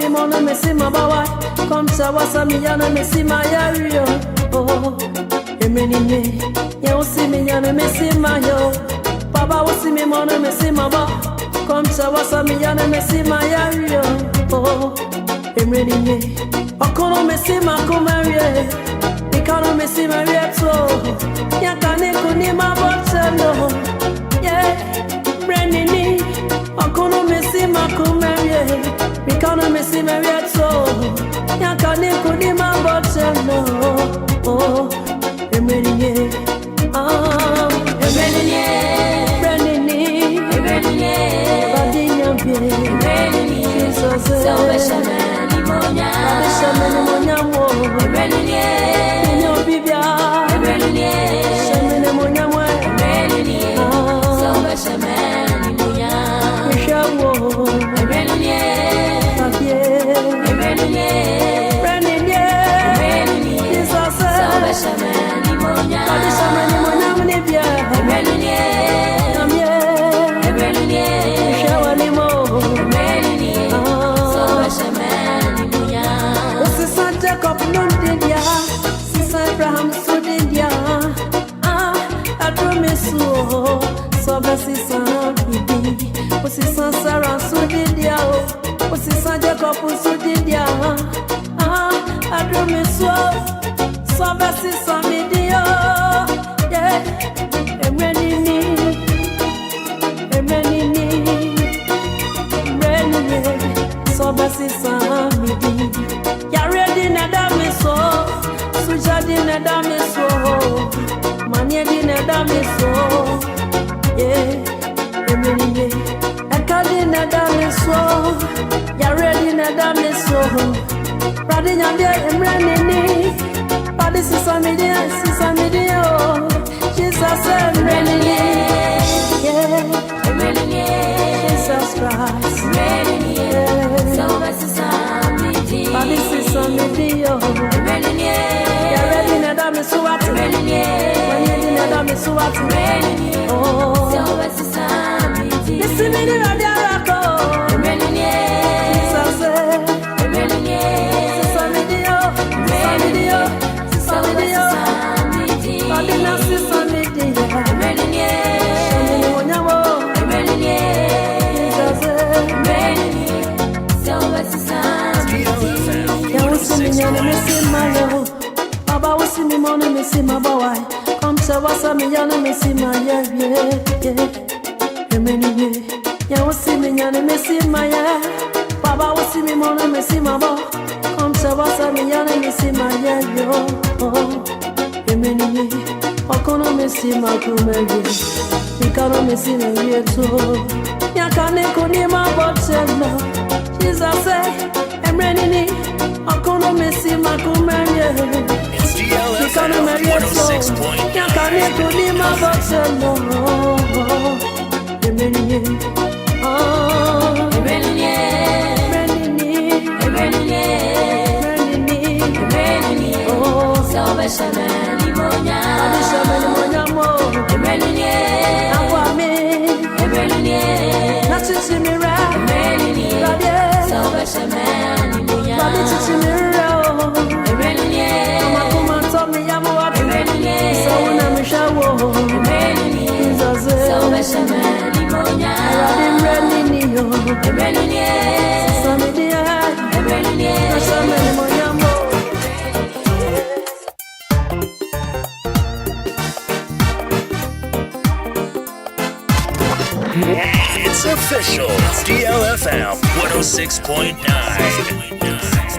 me mona me see my bawa. Come to wasami yana me see my area. Oh, emeni ya see me yana me see my yo. Baba see me mona me see my ba. Come to wasami yana me see my area. Oh, emeni okono me see my kumarie. Ikano me see my reto. Yakane kuni ma botelo. Yeah, Brandini. Okono me see my kumarie. Ikano me see my reto. Yakane kuni ma botelo. Oh, emeni. Emeni. Brandini. Emeni. Badinya be. Emeni. Jesus. Salvation. Monya mo Emelie Nyo bibia Emelie Shamene monya mo Emelie Salva shamani monya Shawo Emelie Papie Emelie Emelie Jesus Salva shamani monya Salva shamani monya mnibia Emelie Namye Emelie Shawa limo Emelie Salva shamani Jacob Nundia, Sister Abraham Sudia, Adromesu, Sobasisa, Bibi, Sister Sarah Sudia, Sister Jacob Sudia, Adromesu, Sobasisa Media, Emenini, Sobasisa Midi. Dina dame so mania dina dame so yeah emeni akadina dame so ya ready na dame so brother nyande emrenini body sisamedia oh Jesus emrenini yeah emrenini Jesus Christ emrenini so sisamedia body sisamedia oh emrenini me suat Melinye Manyedi neda me suat Melinye Oh Silver Sesame Listen me the radiarako Melinye Sase Melinye Sesame dio Sesame dio Sesame dio Badina Sesame dio Melinye Melinye Wonyamo Melinye Sase Melinye Silver Sesame Yawusimi nyane mesimayo Baba wasi mi mona me see my boy. Come to wasami yana me see my yeah. Emeni ya wasi mi yana me see my yeah. Baba wasi mi mona me see my boy. Come to wasami yana me see my yeah. Oh, emeni okono me see my kumegi. Ikano me see my yeah too. Yakane kuni ma botelo. Jesus say emeni okono me see my kumegi. DLFM 106.9. It's official. DLFM 106.9.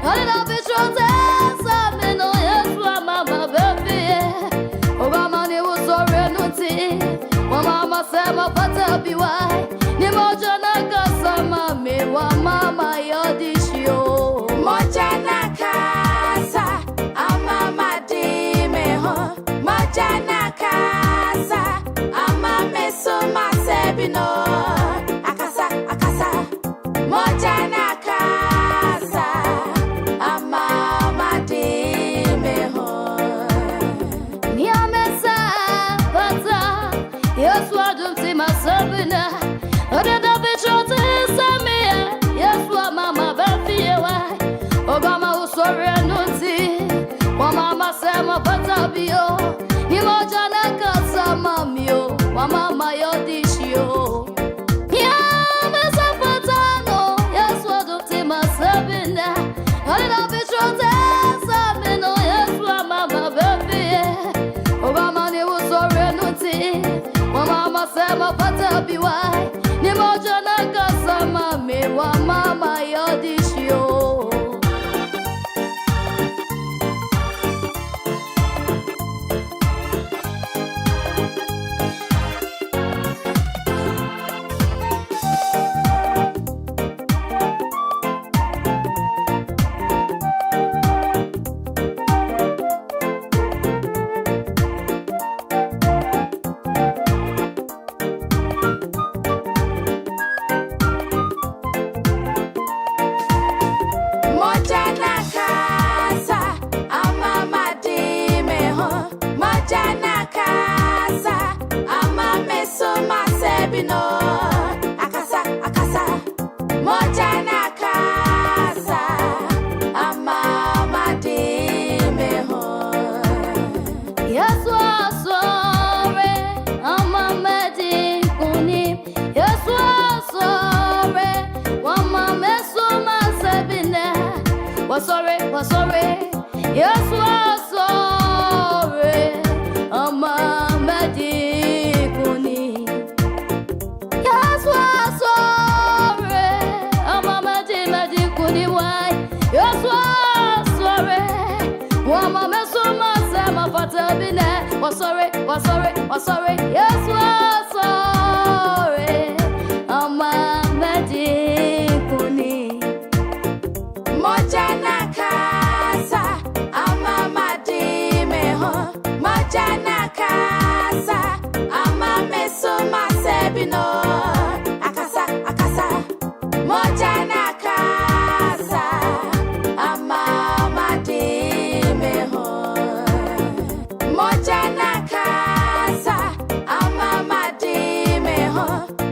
Alina bichote Sammy no Yeswa mama baby. Obama ni usore nuti. Wa mama sema pata biwai. Ni moja na kasama me wa mama yodishio. Moja na kasa amama di me ho. Moja na kasa amame suma sebino. Akasa akasa. Moja na kasa amama di me ho. Ni amesa pata. Yeswa dumti masabina. Odeda bichote Sammy. Yeswa mama baby wa. Obama usore nuti. Wa mama sema pata bio. Ni moja na kasa mamio. Wa mama yodishio. Ya mesa patano. Yeswa dumti masabina. Alina bichote Sammy no Yeswa mama baby. Obama ni usore nuti. Wa mama sema pata biwai. Ni moja na kasa mami wa mama yodishio. Moja na kasa amama di me ho. Moja na kasa amame suma sebino. Akasa akasa. Moja na kasa amama di me ho. Yeswa sore amama di kuni. Yeswa sore wa mama suma sebina. Wasore Yeswa sore amama di kuni. Yeswa sore amama di kuni wai. Yeswa sore wa mama suma sema pata bine. Wasore Yeswa sore amama di kuni. Moja na kasa amama di me ho. Moja na kasa amame suma sebino. Akasa akasa. Moja na kasa amama di me ho. Moja na kasa amama di me ho.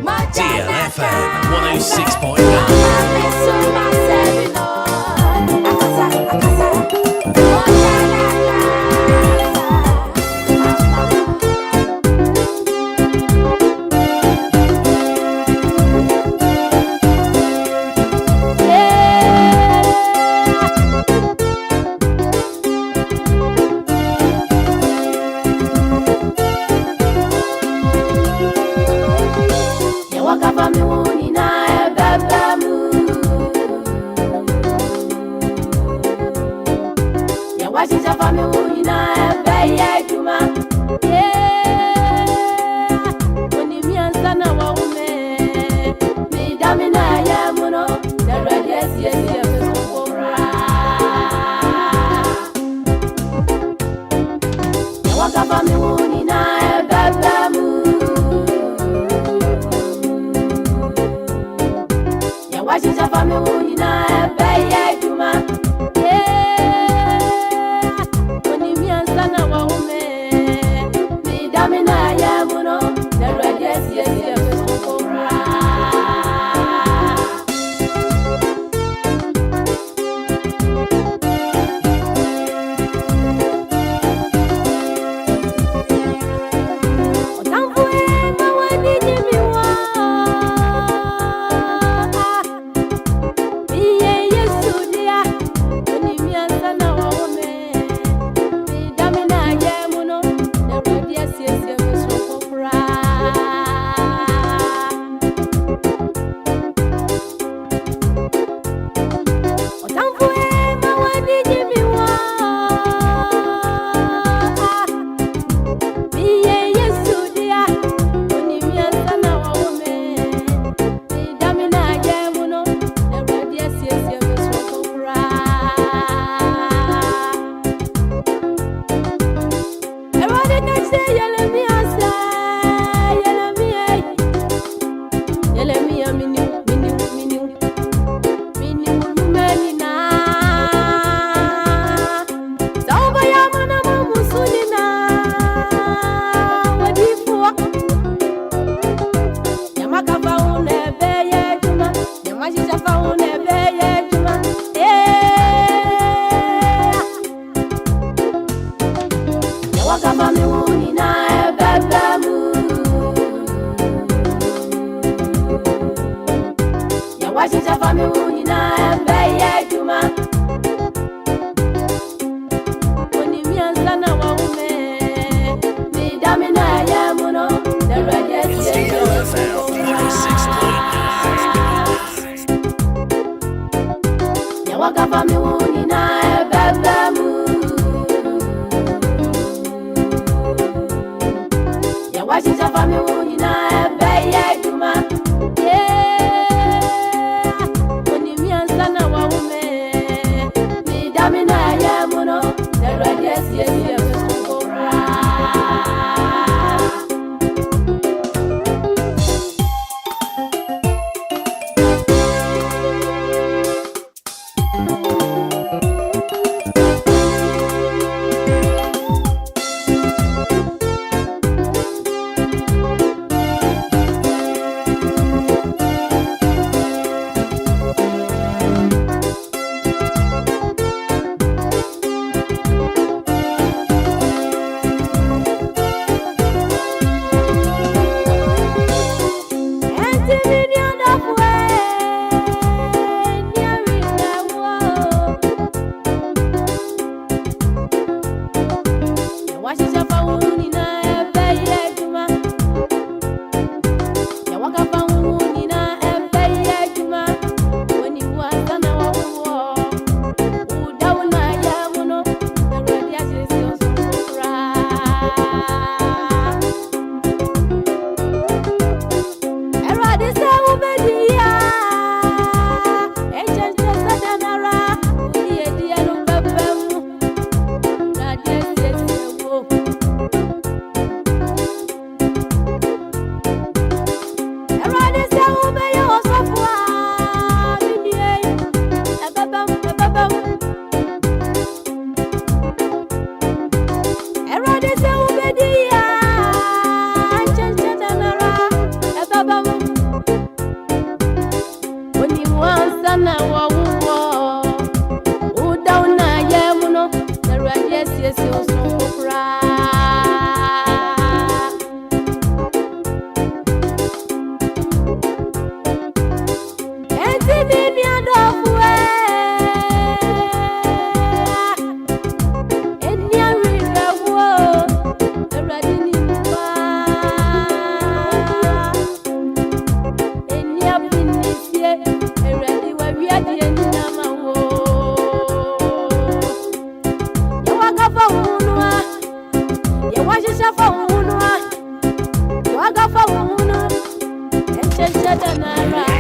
Moja na DLFM kasa 106.9. amame suma sebino. Wakapa miuni na ebebe mu. Wajija fami unina ebe ye juma. Oni mianza na waume. Mi damina ya muno. The red yes fukura. Waka fami unina ebe mu. Wajija fami unina ebe ye juma.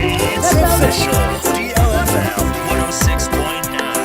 It's official. DLFM 106.9.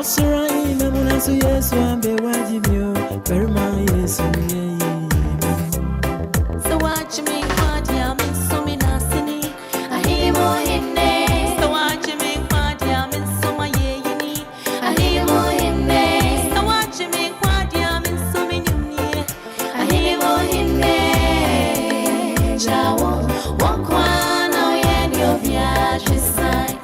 Osura ina munasu Yesu ambe wajibio very my Yesu So watch me party, I'm in so many nasty. I hear more in there. So watch me party, I'm in so my yeni. I hear more in there. So watch me party, I'm in so many new. I hear more in there. Jawo, walk one, oh yeah, your viage sign.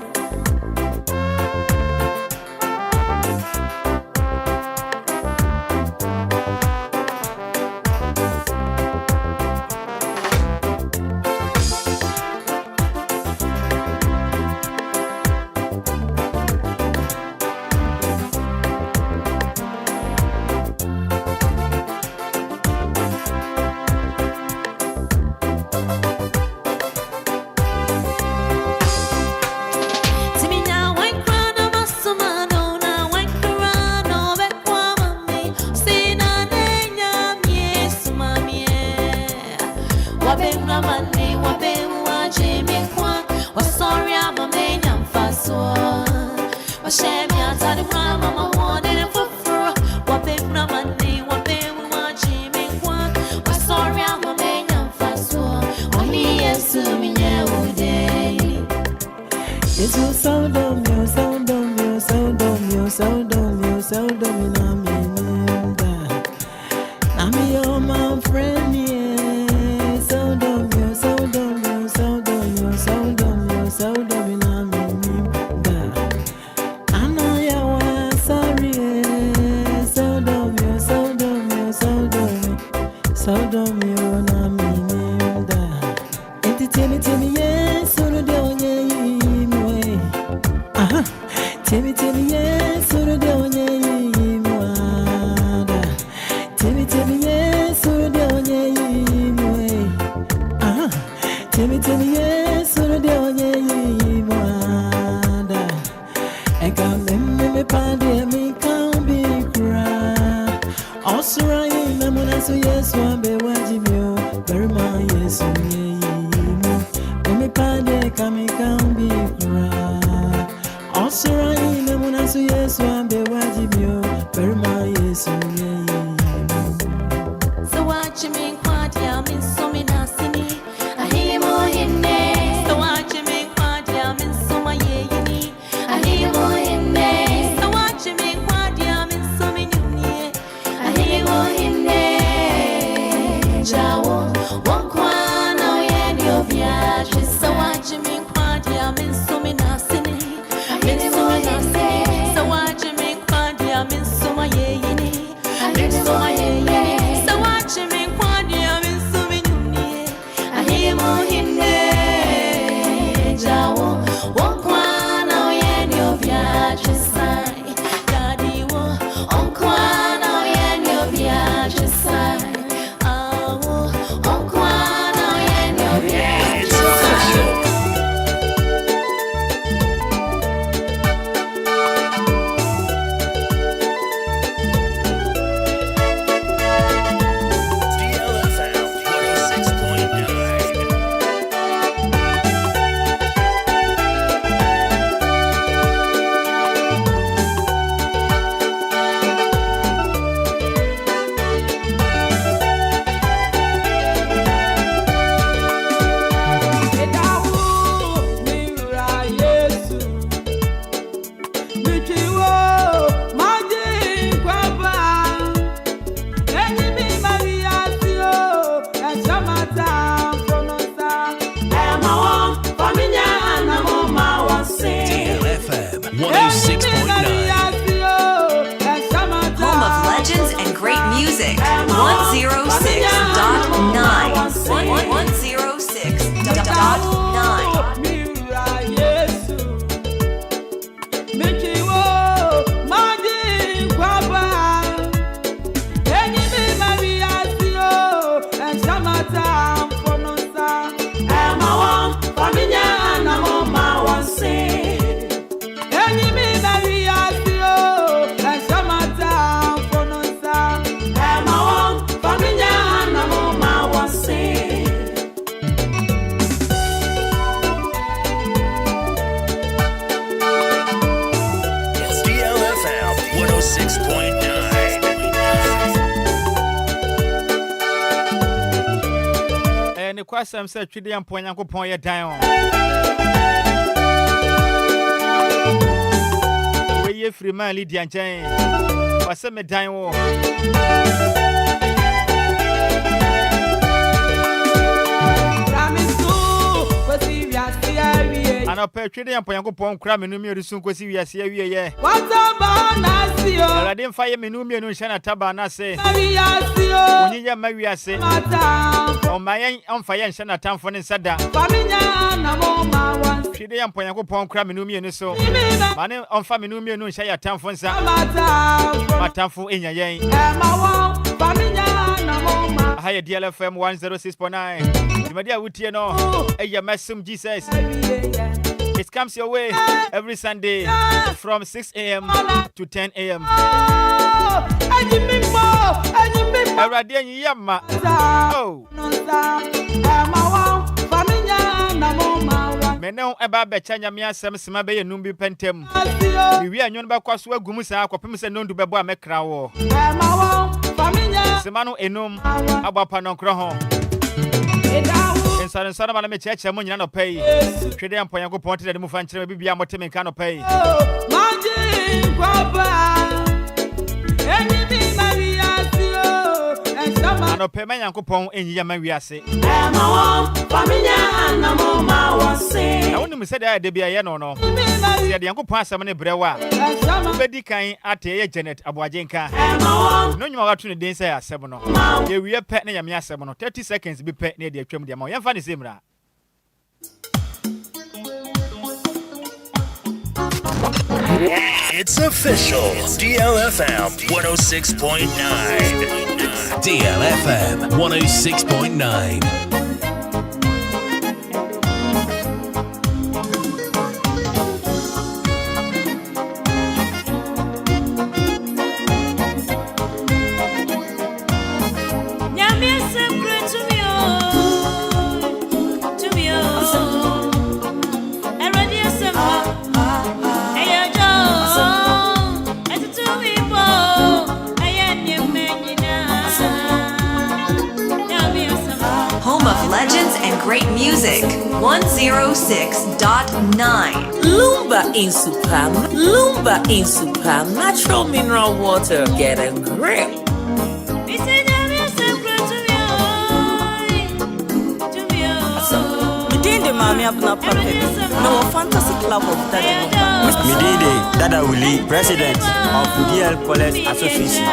kwasam se twede ampo Nyankopon ye dan on. We ye free man Lydia nchen. Wase me dan wo. Ana pe twede ampo Nyankopon kra menum ye rusun kosi wiase awie ye. Wataba nasio. Alade mfa ye menum ye no hye na taba na se. Onyinya ma wiase. O mayen amfa ye hye na tamfo ne nsada. Faminya na mo ma wan. Twede ampo Nyankopon kra menum ye no so. Mane amfa menum ye no hye ya tamfo nsa. Matamfo enya yen. Faminya na mo ma. Higher DLFM 106.9. Dimadi awutie no. Eya Mesom Jeesus. It comes your way every Sunday from 6 a.m. to 10 a.m. Every yama. Oh. Meno eba becha nyamia sem sema be yenum bi pentem. Mi wi anyon ba kwaso agum sa akopem se nondu bebo amekra wo. Sema no enum abapa nonkro ho. Nsana mala me cheche mo nyina no pay. Twede ampo Nyankopon tede mu fa nkyere bibia moteme nka no pay. Maji kwaba. Eni bi mawiasio. Ano pay me Nyankopon enyi ya mawiase. Faminya na mo ma wase. Na wonu me se da de bia ye no no. Se de Nyankopon asem ne brewa. Bedi kan ate ye Janet Aboajenka. No nyuma watu ne den se asem no. Ye wie pe ne yame asem no 30 seconds bi pe ne de atwam de ma. Ye mfa ne semra. It's official. DLFM 106.9. DLFM 106.9. Legends and great music. 106.9. Lumba in Supam. Lumba in Supam. Natural mineral water. Get a grip. Midinde mami abna pape. No fantasy club of daddy. Midinde Dada Uli, president of DL College Association.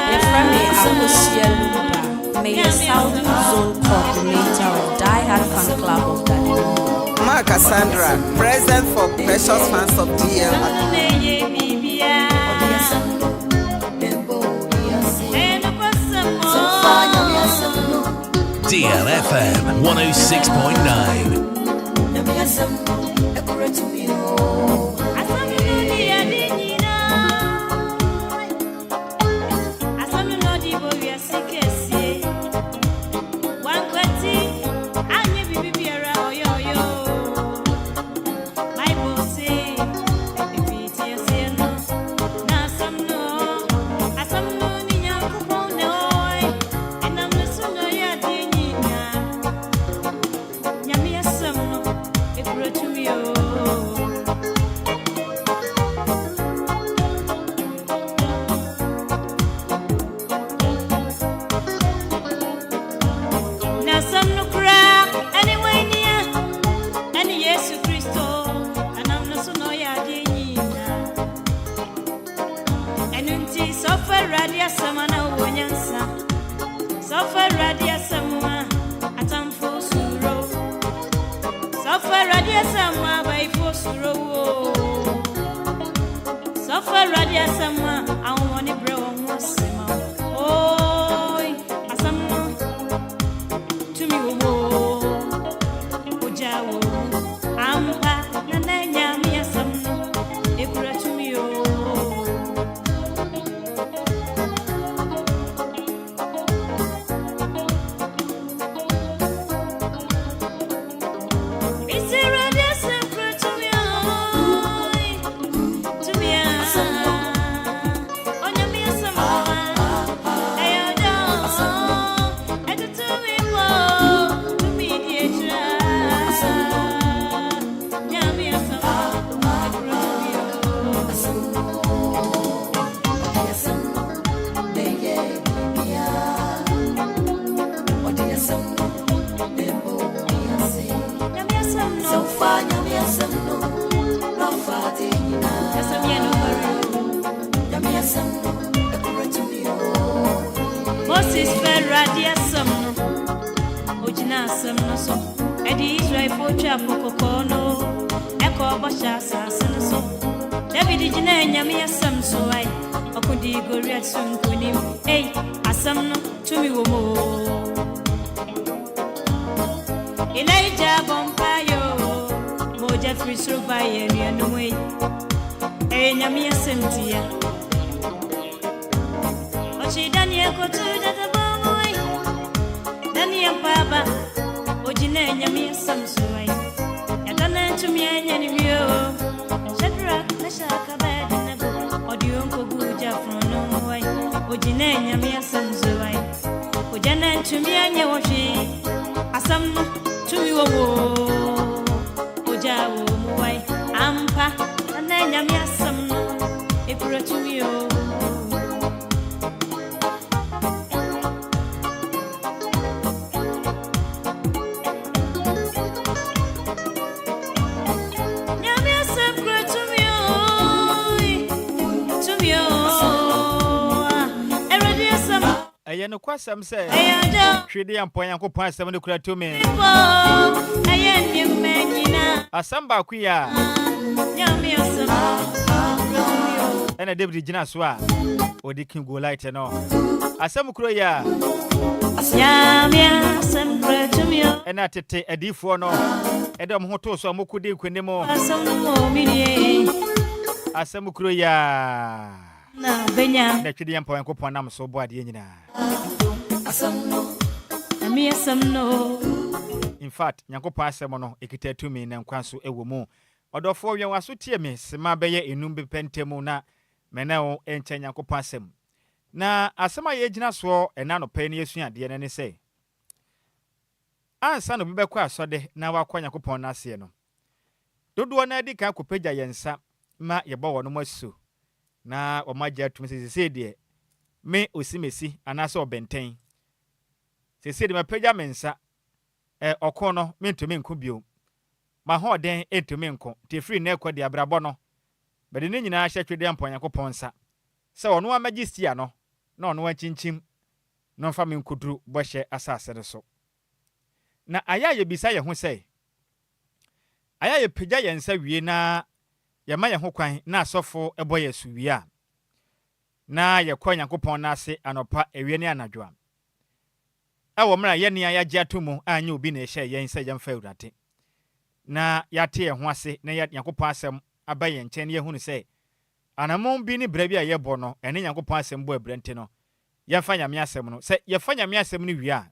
Mayor Southern Zone Coordinator of Die Hard Fan Club of Daddy. Mark Cassandra, President for Precious Fans of DL. DLFM 106.9. Hey, asem no so edi Israel potwa pokoko no eko bosha asase no so David jina nyame asem so ai okudi Goliath sunkunim asem no tumi wo mo Elijah bompayo moja free survive ya no way nyame asem tia Ochi Daniel ko tu da boy Daniel baba ojina nyame asem so ai ya dana tumi anya ni bio Shadrach Meshach Abednego odion ko buja from no way ojina nyame asem so ai ojana tumi anya wo hwe asem no tumi wo oja wo mo wai ampa na nyame asem no ekura tumi o Aye no kwasam se hwede ampon yankopon asem no kura to me aye nyemanyina asam ba ku ya nyame asem ena David gina so a odi king go light no asem kuro ya nyame asem kura to me ena tete adifo no edom ho to so amokudi kwenemo asem no minie asem kuro ya na benya na twede ampon yankopon nam so bo ade nyina asem no nyame asem no in fact yankopon asem no ekita tumi na nkwanso ewo mu odofo wen waso tie me sema beye enum be pentemu na meneo enche yankopon asem na asem aye gina so ena no pe ne yesu ade ne se ansa no bebe kwa asode na wakwa yankopon na ase no dodo na adi kan kopagya yensa ma yebo wono masu na omagya tumi sese de me osimesi anase obenten sese de mapagya mensa okono mentumi nko bio ma ho den etumi nko te free na ekodi abrabo no bede ne nyina hye twede ampon yakopon sa se ono amagistia no na ono akinchim no fa me nkuduru bohye asase de so na ayaye bisa ye ho se ayaye pagya yensa wie na yama ye ho kwan na asofo eboye suwia na ye kwa Nyankopon na ase anopa ewie ne anadwo awo mra ye ne ayagye atomu anya obi na ehye yen se yemfa urate na yate ye ho ase na Nyankopon asem abaye nchen ye hunu se anamon bi ni bra bi a ye bo no ene Nyankopon asem bo abrante no ye fa nyame asem no se ye fa nyame asem no wi a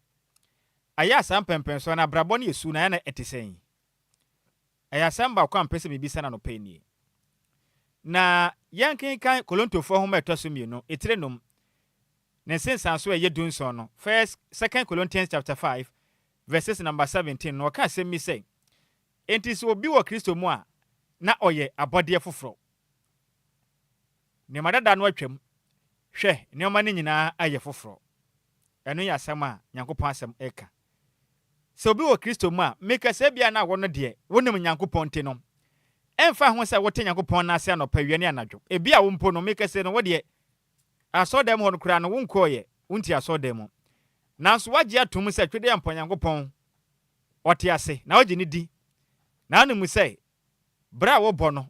aya sam pempen so na brabo ne yesu na ya na etisen aya sam ba kwa mpese bibisa na no pani na yankin kan kolontofo ho metoso mienu etrenom ne sensanso ye dunson no first second Corinthians chapter 5 verses number 17 no ka se mi say enti so obi wo Kristo mu a na oye abode foforo ne madada no atwam hwe ne oma ne nyina aye foforo eno ya asem a Nyankopon asem eka so obi wo Kristo mu a meka se bia na wo no de wonim Nyankopon te no emfa ho se wote Nyankopon na ase anopa wiane anadwo ebi a wo mpo no meka se no wo de asodem ho no kura no wonkoye wonti asodem nanso wagye atom se twede ampon Nyankopon ote ase na wagye ni di na anu mu se bra wo bo no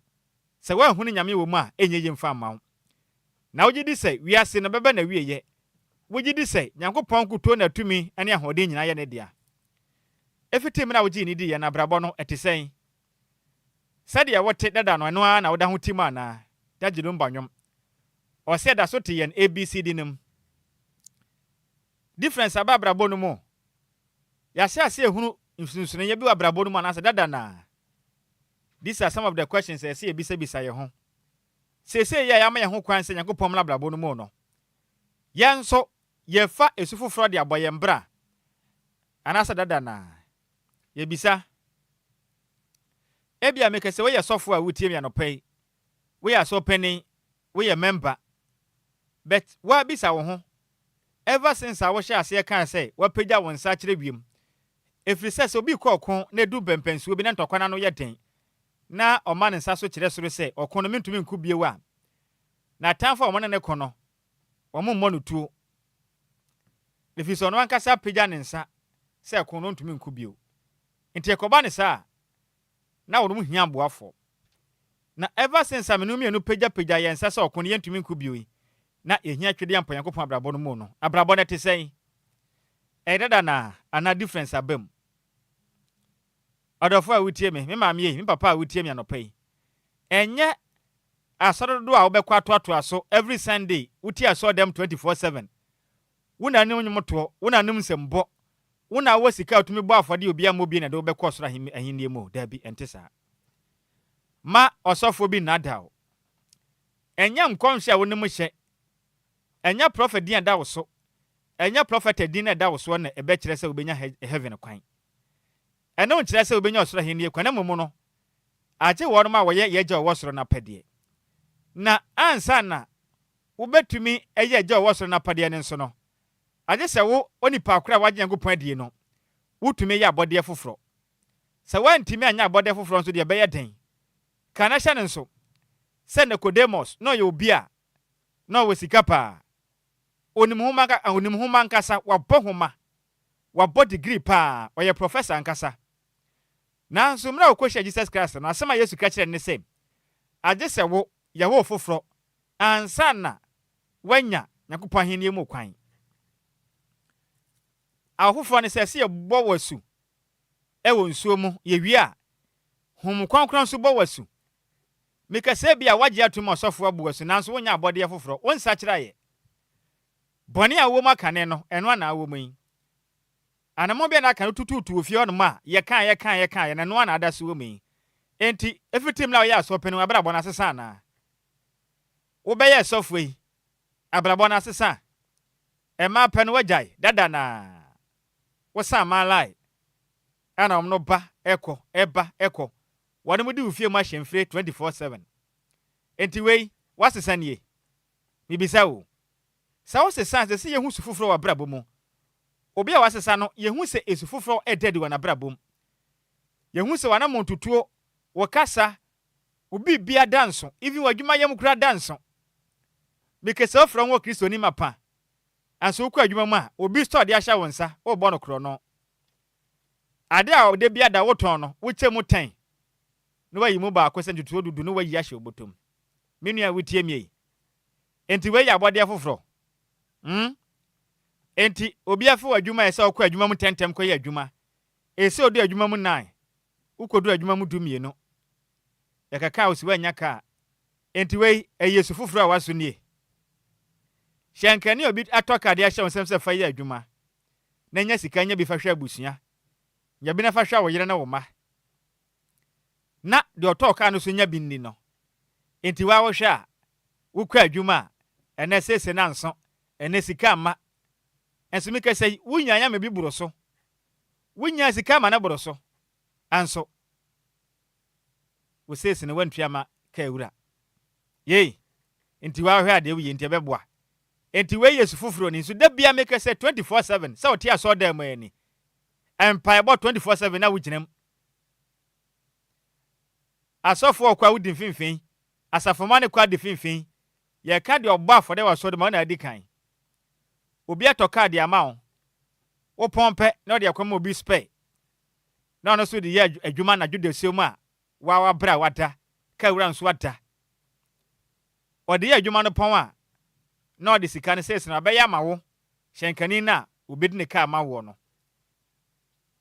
se wa hunu nyame wo mu a enye mfa ma wo na wagye di se wiase no bebe na wieye wagye di se Nyankopon kuto na tumi ane ahode nyina ye ne dia efitim na wagye ni di ye na brabo no etesen sade ya wote dada no eno na woda ho tima na dagye Lumba nwom o se da so te yen ABCD nim difference ababrabo no mo ya se ase ehunu nsunsun ye bi wabrabo no mo na se dada na these are some of the questions I see bisa ye ho se ya ma ye ho kwan se Nyankopon mla brabo no mo no ye nso ye fa esufufro de aboye mbra anasa dada na ye bisa ebia make se we ye sofo a wutie mi anopai we are so penny we are member but wa bisa wo ho ever since I was ase kan say wa pagya won sa kire biem efri se obi kokon na du bempensu obi na ntokwana no ye den na oma ne nsa so kire soro se okon no mentumi nku biewa na tanfa o mo ne kono o mo no tuo efri so no ankasa pagya ne nsa sɛ ko no ntumi nku bio nti ekoba ne saa na wo no hia boafo na ever since amenu mienu pagya yensa sɛ ɔko no yentumi nku bio yi na ehia twede ampa Yankopɔn abrabɔ no mu no abrabɔ no te sɛn ɛdada na ana difference abam adɔfo a wutie me maame yi me papa a wutie me anɔpai enye asɔre do a wobɛkɔ atoatoa so every Sunday wutie asɔ dem 24/7 wona ne onyomoto wona ne nsɛmbɔ wona wo sika otumi bɔ afɔde obi a mobi na de wobɛkɔ soro ahenni mu da bi ente saa ma ɔsɔfo bi nadaw enya nkɔmhye a wonim hyɛ enya prophet din da wo so enya prophet din da wo so na ɛbɛkyerɛ sɛ wobenya heaven kwan ɛno nkyerɛ sɛ wobenya ɔsoro ahenni kwan na mumu no agye wɔn ma wɔyɛ yɛgya wɔ soro na pɛdeɛ na ansa na wobɛtumi ɛyɛ agya wɔ soro na pɛdeɛ ne nso no agye sɛ wo onipa akora wagye Nyankopɔn adie no wotumi yɛ abɔdeɛ foforo sɛ wantimi anya abɔdeɛ foforo nso deɛ bɛyɛ den kana hyɛ ne nso sɛ Nicodemus no yɛ obi a no wɔ sika pa onim homa nkasa wabɔ homa wabɔ degree pa ɔyɛ professor nkasa nanso mra okɔhye Jesus Christ no asɛm a Yesu ka kyerɛ ne sɛ agye sɛ wo yɛ wo foforo ansa na wanya Nyankopɔn ahenni mu kwan ahofo ne sɛ se yɛbɔ wasu ɛwɔ nsuo mu yɛwie a hom kwankran so bɔ wasu meka sɛ bia wagye atom ɔsɔfo abu wasu nanso wonya abɔdeɛ foforo wonsa kyerɛ yɛ bɔne a wo makane no ɛno ana wo mu yi anamo bia na kan tututu ofie on ma yɛka na no ana ada so wo mu yi enti efitim na ɔyɛ asɔpɛ no abrabɔ na asesa na wo bɛyɛ sɔfo yi abrabɔ na asesa ɛma pɛ no wagyae dada na wosa ma lai ana omno ba eko wone mu di ufie mu ahemfre 24/7 enti wei wasesa nie bibisa wo sa wo sesa se ye hu sufufro wa brabo mu obi a wasesa no ye hu se esufufro ededi wa na brabo mu ye hu se wana montutuo wo kasa obi bia danso even wadwuma yam kura danso because ofro wo Kristo ni mapa anso ku adwuma mu a obi store de ahya wonsa wo bɔ no kro no ade a ode bia da woton no wo kyemu 10 no wayi mu ba akosa ntutuo dudu no wayi ahya obotom menu a wotie mi yi enti wayi abode afoforo enti obi afa adwuma esa okɔ adwuma mu tentem kɔ yɛ adwuma ese odi adwuma mu 9 ukodu adwuma mu 12 no yakaka osi wanya ka enti wayi eyesu foforo a waso nie Shankani obi atoka de ahye wonsem se fa ye adwuma na nya sika nya bi fa hwe abusua nya bi na fa hwe a wo yere na wo ma na de otoka no so nya bi nni no enti wa wo hwe a wo kwa adwuma ene sese na nso ene sika ma enso mi ka sei wunya nya me bi buro so wunya sika ma na buro so anso wo sese ne wantua ma ka ewura yei enti wa hwe ade wo ye enti beboa enti we Yesu fufuro ni so da bia make say 24/7 say oti aso da mu ani empire about 24/7 na wuginam asofo okwa wudi finfin asafoma ne kwa de finfin ye ka de obba afode wa so de ma na adi kan obi atoka de ama wo pompe na de akwa ma obi spare na no so de ye adwuma na dwode siemu a wa bra wada ka wura nso wada ode ye adwuma no pon a no de sika ne sese na bɛyɛ ma wo hyenkani na obedi ne ka ma wo no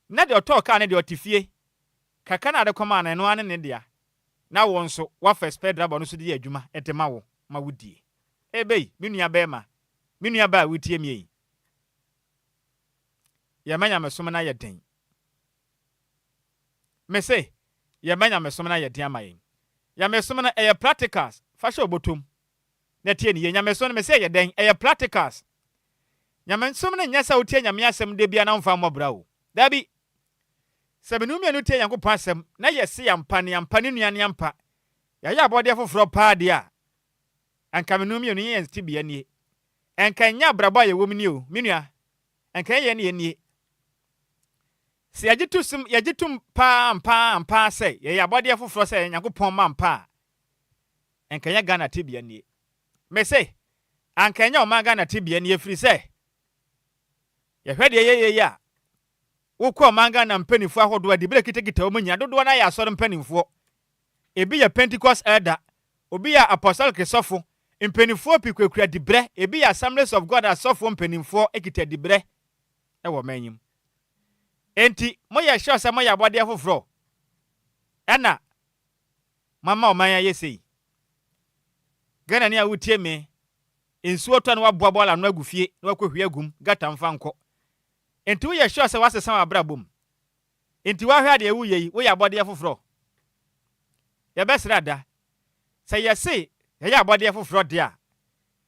na de ɔtɔ ka ne de ɔtifie kaka na de kɔma na no ane ne dia na wo nso wa first pay draba no so de yɛ adwuma ete ma wo ma wudie ebei minua bɛma minua ba wutie mi yi ya manya mesom na yɛ den me se ya manya mesom na yɛ den ama yi ya mesom na ɛyɛ practicals fa hye obotom na tie ni nyameso no me se ye den eye practicals nyameso no nya sa utie nyame asem de bia na mfa mmobra o dabi sebenu me no tie Yankopɔn asem na ye se yampa ne nua ne yampa ya ya abode foforo pa de a anka menu me no ye nti bia nie enka nya brabo ye wom ni o menua enka ye ne ye nie se yagitum pa se ye ya abode foforo se Yankopɔn ma mpa enka nya Ghana ti bia nie me say ankanya o maga na tibia ne afiri se ye hwede ye ya wokɔ manga na mpanimfoɔ ahodoɔ de bere kitakita wɔn nyina dodoɔ na yɛ asɔre mpanimfoɔ ebi yɛ Pentecost elder obi yɛ apostolic sɔfo mpanimfoɔ pikwekura dibrɛ ebi yɛ Assemblies of God asɔfo mpanimfoɔ ekita dibrɛ ɛwɔ manyim enti moyɛ hyɛ sɛ moyɛ abɔdeɛ foforɔ ɛna mama ɔman ayɛ sei Ghana ne a wotie me nsuo tɔ no waboaboa la no agu fie na wakɔhwie agum gata mfa nkɔ enti woyɛ hyɛ sɛ wasesa abrabom enti wahwɛ ade ewu yei woyɛ abɔdeɛ foforɔ yɛbɛsra da sɛ yɛse yɛyɛ abɔdeɛ foforɔ de a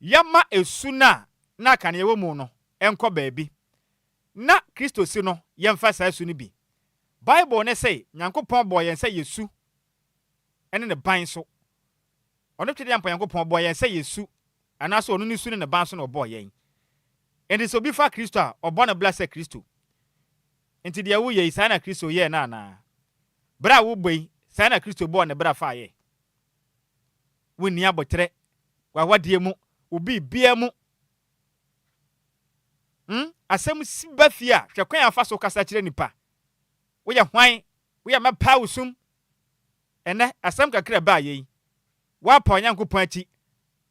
yɛma esu na aka ne yɛwɔ mu no ɛnkɔ baabi na Kristo si no yɛmfa saa esu no bi Bible ne sɛ Nyankopɔn bɔ yɛn sɛ Yesu ɛne ne ban so ɔno twede yɛmpa Nyankopɔn bɔ yɛn sɛ Yesu anaso ɔno ne su ne ne ban so na ɔbɔ yɛn enti sɛ obi fa Kristo a ɔbɔ ne bla sɛ Kristo enti deɛ woyɛ saa na Kristo yɛ na ana bra wo bɔi saa na Kristo bɔ ne bra fa yɛ wonni abotre wawadie mu obi bia mu asɛm si ba fie a hwɛ kwan afa so kasa kyerɛ nipa woyɛ hwan woyɛ mapa usum ene asɛm kakra ba yɛ wapa Nyankopɔn akyi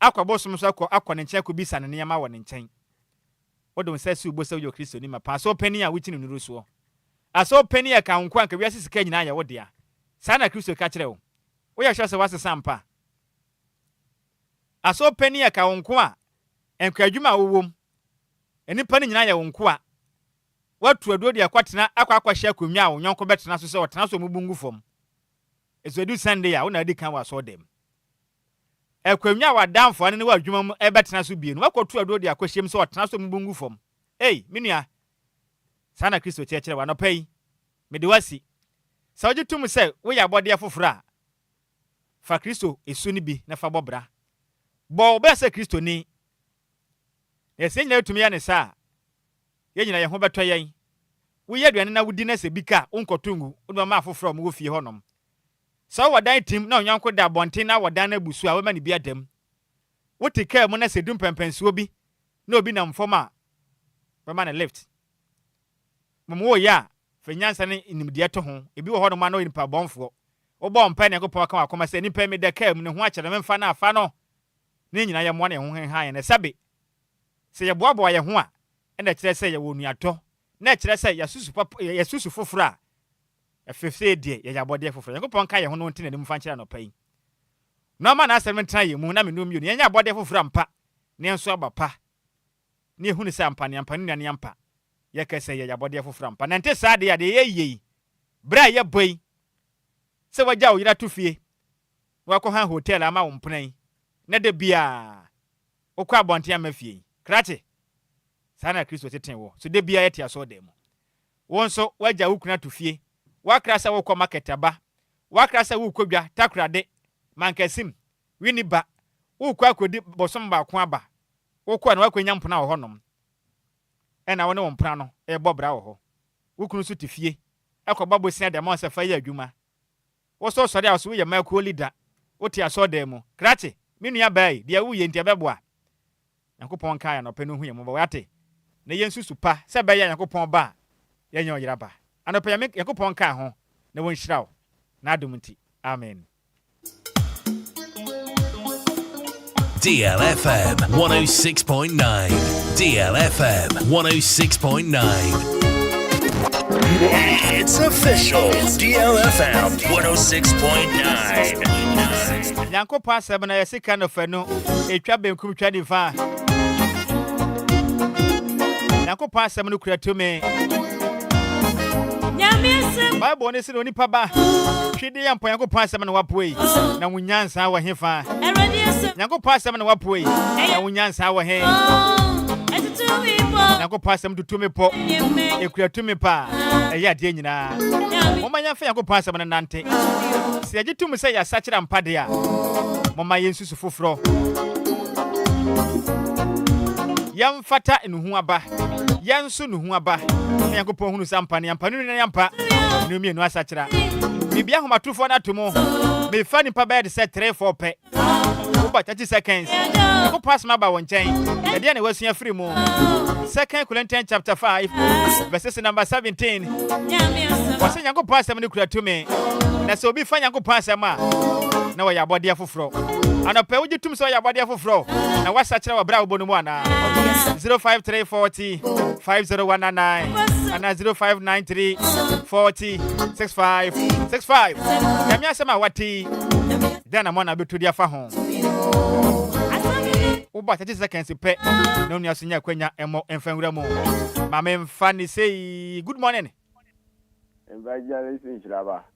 akwabɔ som so akɔ ne nkyɛn ko bisa ne nneɛma wɔ ne nkyɛn wodom sɛ si ubo sɛ woyɛ Kristo ni mapa so pani a wuti ne nuru so aso pani a ka honko anka wiase sika nyina yɛ wodea saa na Kristo ka kyerɛ wo woyɛ hwɛ sɛ wasesa mpa aso pani a ka honko a enkwadwuma wowom enipa ne nyina yɛ honko a watu aduo de akwatena akwahyɛ akonwa a wonyonko bɛtena so sɛ wɔtena so mubungu fam ezodu Sunday a wona adi kan wa so dem akonwa wa damfo ane ne wa adwuma mu ɛbɛtena so bie no wakotu aduo de akwahyɛm sɛ wɔtena so mubungu fam minua sana Kristo kyerɛkyerɛ wa no pɛi mede wasi sɛ wogye tum sɛ woyɛ abɔdeɛ foforɔ a fa Kristo esu ne bi na fa bɔbra bɔ obɛ sɛ Kristo ni yɛsɛ nyina tumi yɛ ne saa yɛnyina yɛ ho bɛtɔ yɛn woyɛ aduane na wodi na sɛ bi ka wonkɔtongu wode ma afoforɔ mo wɔ fie hɔnom sɛ wɔ dan tim na onyanko da abɔnten na wɔ dan na busu a wɔma ne bi adam wote kaa mu na sɛ dum pɛmpɛnsuo bi na obi nam fam a bɛma ne lift momo yɛ a fa nyansa ne nimdeɛ to ho ebi wɔ hɔnom a na nipa bɔnfoɔ wobɔ mpa ne Nyankopɔn ka wakoma sɛ nipa mi da kaa mu ne ho akyerɛ me mfa na afa no ne nyina yɛ mmoa ne ho henha yɛ ne sabe sɛ yɛboaboa yɛ ho a ɛna kyerɛ sɛ yɛwɔ nuatɔ na kyerɛ sɛ yɛsusu foforɔ a ɛfefɛ die yɛ abɔdeɛ foforɔ Nyankopɔn ka yɛ ho no nti na nim fa nkyerɛ no pɛi na ma na asɛm ntena yɛ mu na menum yɛ yɛnyɛ abɔdeɛ foforɔ ampa ne nso aba pa ne ehunu sɛ ampa ne ampa ne nuane ampa yɛka sɛ yɛ abɔdeɛ foforɔ ampa na nte saa de ya de yɛyɛ bra yɛ bɔi sɛ wagya wo yira to fie wakɔ ha hotel ama wo mpenan na de bia wokɔ abɔnten ama fie krate sana Kristo teten wo so de bia yɛte aso dem wo nso wagya wo kuna to fie wakra sɛ wokɔ market aba wakra sɛ wokɔ dwa takrade mankasim wini ba wokɔ akodi bosom ba ko aba wokɔ na wakɔnya mpona wɔ hɔnom ɛna wo ne wo mpona no ɛbɔ bra wɔ hɔ wokunu so te fie akɔba bosia de ma sɛ fa yɛ adwuma wo so sɔre a so yɛ makro leader wote aso dem krate minua bai de wo yɛ ntia bɛboa Nyankopɔn ka ya no pɛ no hu yɛ mo ba wate na yɛn susu pa sɛ bɛyɛ Nyankopɔn ba yɛnyɛ Nhyiraba anɔpɛ Nyankopɔn ka ho na wɔn hyira wo na adom nti amen. DLFM 106.9 DLFM 106.9 It's official. DLFM 106.9. Nyankopɔn asɛm na yɛsika no fɛ no etwa benkum twa difa Nyankopɔn asɛm no kura tumi Bible ne se no nipa ba hwede yɛ mpa Nyankopɔn asɛm no wapoe na wonyansa wɔ he fa Nyankopɔn asɛm no wapoe na wonyansa wɔ he Nyankopɔn asɛm tutumi pɔ ekura tumi pa ɛyɛ ade nyinaa moma yɛmfa Nyankopɔn asɛm no nante sɛ yɛgye tumi sɛ yɛasakyerɛ mpa de a moma yɛnsusu foforɔ yɛmfata nuhu aba yɛnso nuhu aba na Nyankopɔn hunu sampa ne ampa no ne ampa no mienu asakyerɛ bibia homatofo na to mo me fa nipa ba de sɛ 3-4 pɛ About 30 seconds. Go pass my one chain. And then it was here free more. 2 Corinthians chapter 5, verses number 17. Was saying go pass them to me. That's so be fine. Go pass them. Now your body for fro. And a pay you to so your body for fro. Now what's such a brow bonuana? 05340 50199 and 0593 40 65 65. Yamiasama wati. Then I'm on a bit to their home. About 30 seconds to pay. No, near Senior Quenya and more and Fangramo. My man Fanny say good morning.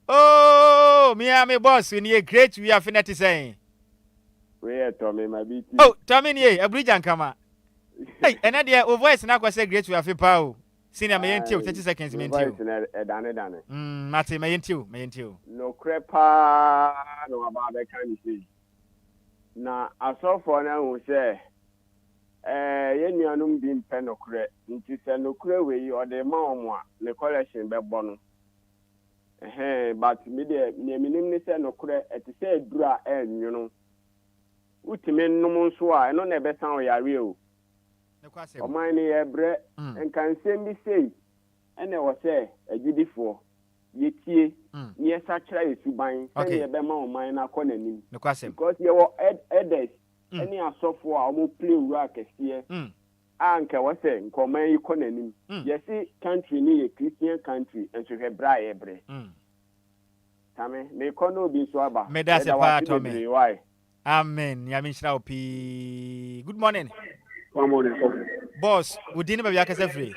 Oh, me and my boss, we need great. We are finna saying. Where Tommy, my BT. Oh, Tommy, a bridge and come out. Hey, and idea of voice now was say great. We have a power. Senior may until 30 seconds. Me until. Martin may until. No crepa, no about that kind of thing. Now, I saw for now who say, you are not being penocre. It is a no way or the mom, the collection by Bono. But me, the minimum no cre at the said bra and you know. Utimen no monswa, and no never sound ya real. O mine a bread and can send me say, and I was say, a beautiful. Ye near such a to bind, okay, a bema mine are conning. No question. Because you were edits, any are software, I will play rock as here. Anka was saying, command you conning. Yes, country near a Christian country, and to have bra every. Tammy, may conno be swabba. May that's a part of me. Why? Amen. Yamin P. Good morning. Good morning, boss. We didn't have Yakasa free.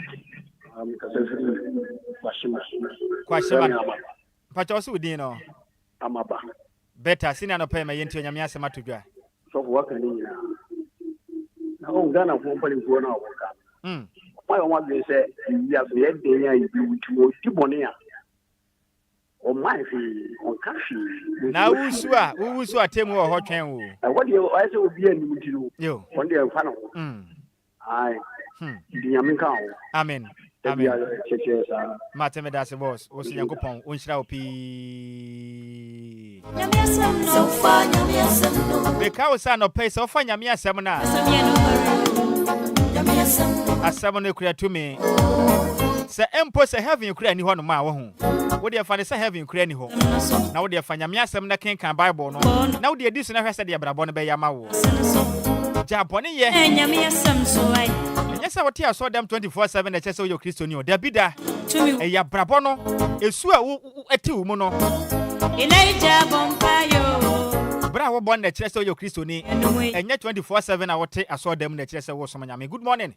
Question. But also, we didn't know. Better, seen an opera into Yamiasa Matuga. So, what can you now? Ghana company for now. Why want they say, yes, we had the Tibonia. Oh, my fee, on coffee. Now, who saw a team or hot train? What do you also be able to do? You, one day, I, the American. Amen. Martin Medasa boss, was young upon Unshra P. So far, the cow son of Pace of Fanyamia Samana. A salmon create to me. Sir Empos a having created one of my own. What do you find is a having created home? Now, dear Fanyamia Samana can't buy bon. Now, the addition of Hester Brabon by Yamao. Japoni, yeah. Yes, I saw them 24/7. I saw your Christian. There be that to me. A Brabono, a sua, a two mono. Elijah Bompayo. Bravo, born the chest of your Christian. And yet 24/7 I saw them in the chest of Somayami. Good morning.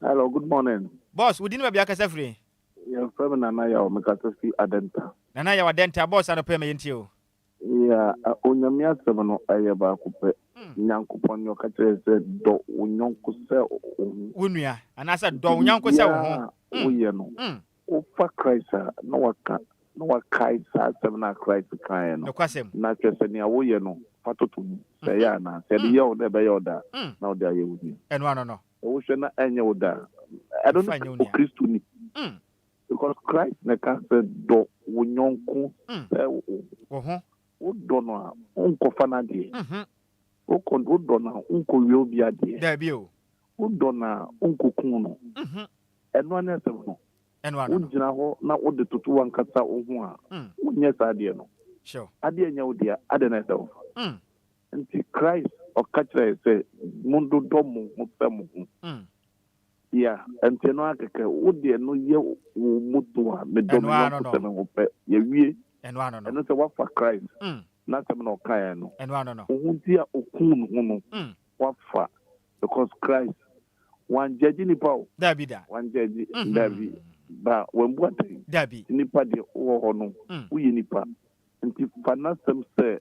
Hello, good morning. Boss, we didn't have a free. You're from Nanaya or Mekatosi Adenta. Nanaya Adenta, boss, and a payment you. Yeah, Unyamia 7 Ayaba Coupe. Nyankopon yo kache se do unyonko se unia and I said do unyonko se wo ye no o fa Christ no waka sa semna Christ kan no na twese ne wo ye no fatoto se ya na se de ye o de be ye oda na o de ye wudi eno no o hwe na enye oda I don't know Christ ni because Christ na ka se do unyonko se o do no onko fana de o dona unko yobi ade dabi o dona unko kuno eno na semno o gina ho na o de tutu wankata o ho a onye sa ade no sure ade nya o dia ade na se nti Christ o kachre se mundo domo mo pemo ya nti no akeke o de no ye o mutu a me do no se me ho pe ye wie eno se wa fa Christ na semno kan no no ohuntia okun no wafa because Christ one judge ni paul dabi da one judge dabi ba wembuate dabi nipa de wo ho no uyi nipa nti fanasem se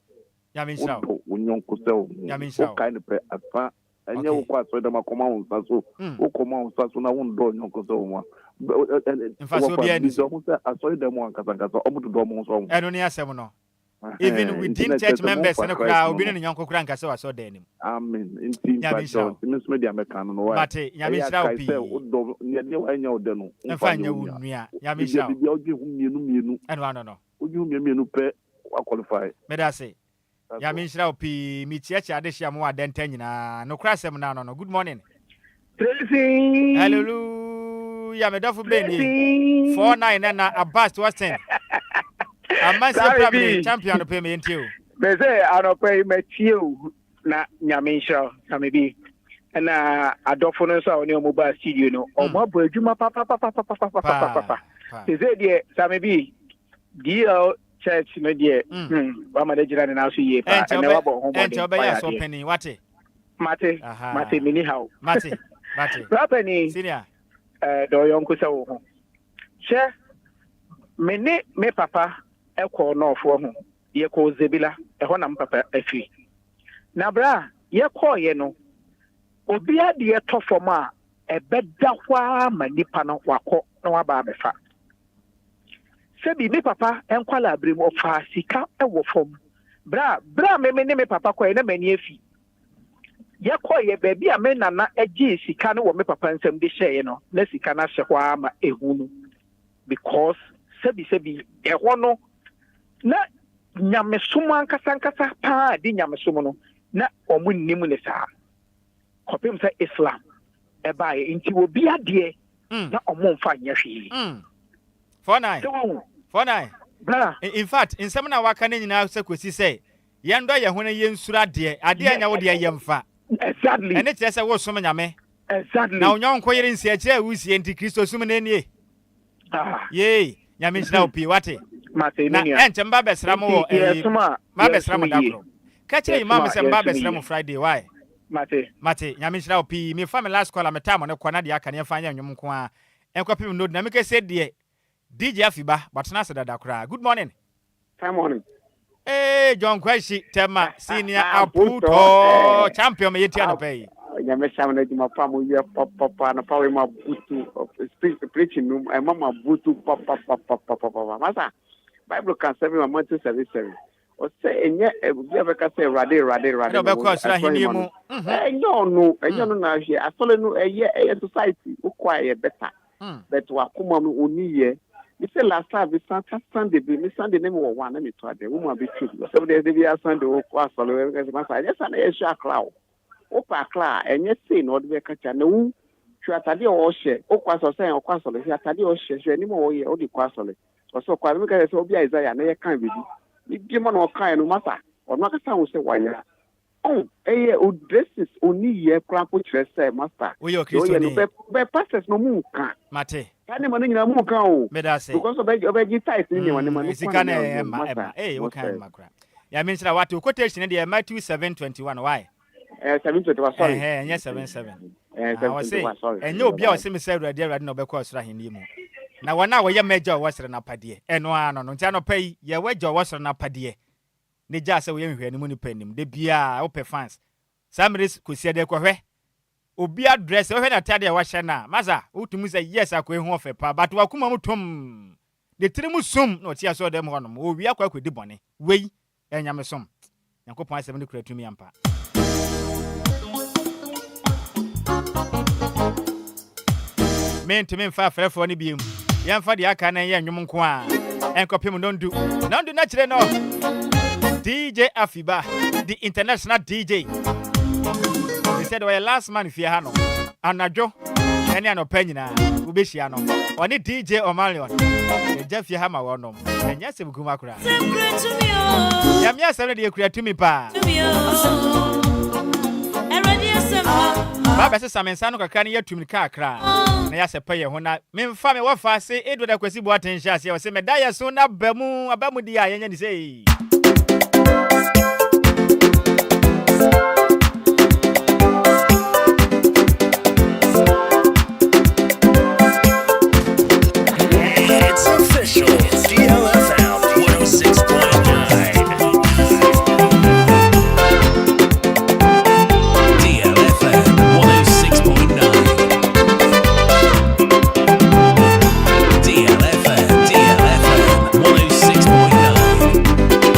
yamin shaw unyonko se yamin shaw o kind pe afa enye wo kwa so de makoma unsa so o koma unsa so na wo ndo unyonko se wo mfaso bia ni so se aso de mo ankasa omudo do mo so eno ni asem no even within church members and crowd obi ne nyanko kura nkase wa so de nim amen in pastor miss media meka no wa mate yamin shaw pi do ne wa nya ode no mfa nya wo nua yamin shaw bi ogi hu mienu eno no ogi hu mienu pe wa qualify me da say Ya minshira opi mi chiachi adehia mo adenta nyina. No krasem na no. Good morning. Tracy. Hallelujah. Me dofu beni. 49 na Abbas was 10. Amansi Premier champion no pay me ntio. Me say anope me tio na nyamenshira Sammy bi. Na adofo no so oni mobile studio no. Omo bo adwuma papa. Say dey Sammy bi. DL church no dey. Wa ma dey jira na so ye pa. Na wa bo ho bo. Enti obeya so penny wate. Mate mini how. Mate. Rapeni. Senior. Do yonko se wo ho. Che me papa e ko no fo ho. Ye ko zebila e ho na papa afi. Na bra ye ko ye no. Obi ade ye to fom a e beda kwa ma nipa no wakọ na wa ba befa. Sebi me papa enkwala abrim ofa sika e wo fom. Bra me ne papa ko ye na mani afi. Ye ko ye baby a me nana agi sika no wo me papa nsem de hye no na sika na hye kwa ma ehunu because sebi e ho no na nyamesom ankasa pa di nyamesom no na omunnim ne saa kopem sa Islam e ba ye nti obi ade na omomfa nyahwe 49 bra in fact in some na waka na nyina se kwesi se yendo ye ho na ye nsura ade anya wo de ye mfa. Exactly. And it's just a was some nyame. Exactly. Now yon koyere nsi ache wusi enti Kristo sum na nie. Yey, nyame nhyira opi wate. Mate na ente mba besra mo wo ma besra mo dakro. Ka kire imam se mba besra mo Friday why? Mate, nyame nhyira opi me family last call am time no kwana de aka ne fa anya nwom nko a. Enkopim no na me ke se de DJ Afiba but na se dada kra. Good morning. Good morning. Hey, John Kwashi Tema senior Aputo champion me yeti no pay. Nyamesha na dima pa mo ye papa na pa we ma butu of preaching no mama butu papa masa Bible can say me Matthew 7:7 o say enye e be ka say rade no be kwa sra hini mu enyo no na hwe asole no eye society o kwa ye better but wa kuma no oni ye. You say last time we Sunday name was one and to the woman be true. So there's the Sunday or solo yes and a shark cloud. Opa cloud and yes say no the catch no Tadi or share or quasol saying or quasol if you Tadi or share anymore or the quasol. Or so quite look at Isaiah and they can't be. You give on or kind no matter or not a sound say why. Oh, this is only ye crap which say master. We are Christian. But pastors no more Mate. Any money in a muka. Medase. Because of a type in anyone. Is hey, what kind of macra? Ya means that what to quotation in Matthew 7:21. Why? 7:21. Sorry. Yes, 7:7. I was saying, and you'll be our semi said, dear, no because Rahim. Now, 1 hour, your major was an apadie, and one on Tano pay, your wager was an apadie. They just say we ain't any money penny. They be open fans. Some risk could say they could. Obi address when I tell you what na maza utumu say yes akwe ho fepa but wakuma mutom de trimu sum no tia so dem honom owi akwa kwedi bone wei enyame som yakopon asem ne kura tumi ampa men fa frefo ne biem yemfa de aka na ye nwom nko a enkopem nondu na kire no DJ Afiba the international DJ. They said we last man if you hano anajo any ano penina ubeshia no oni DJ Omalion e Jeff ya hama wonom enya se buguma kura ya mia se de kura tumi pa baba se samensa no kakra ne yatumi kakra na ya se paye ho na memfa me wofa se edo da kwasi bo attention ase se me da ya so na abamu di a yenya ni sei It's official. DLFM 106.9. DLFM 106.9. DLFM 106.9.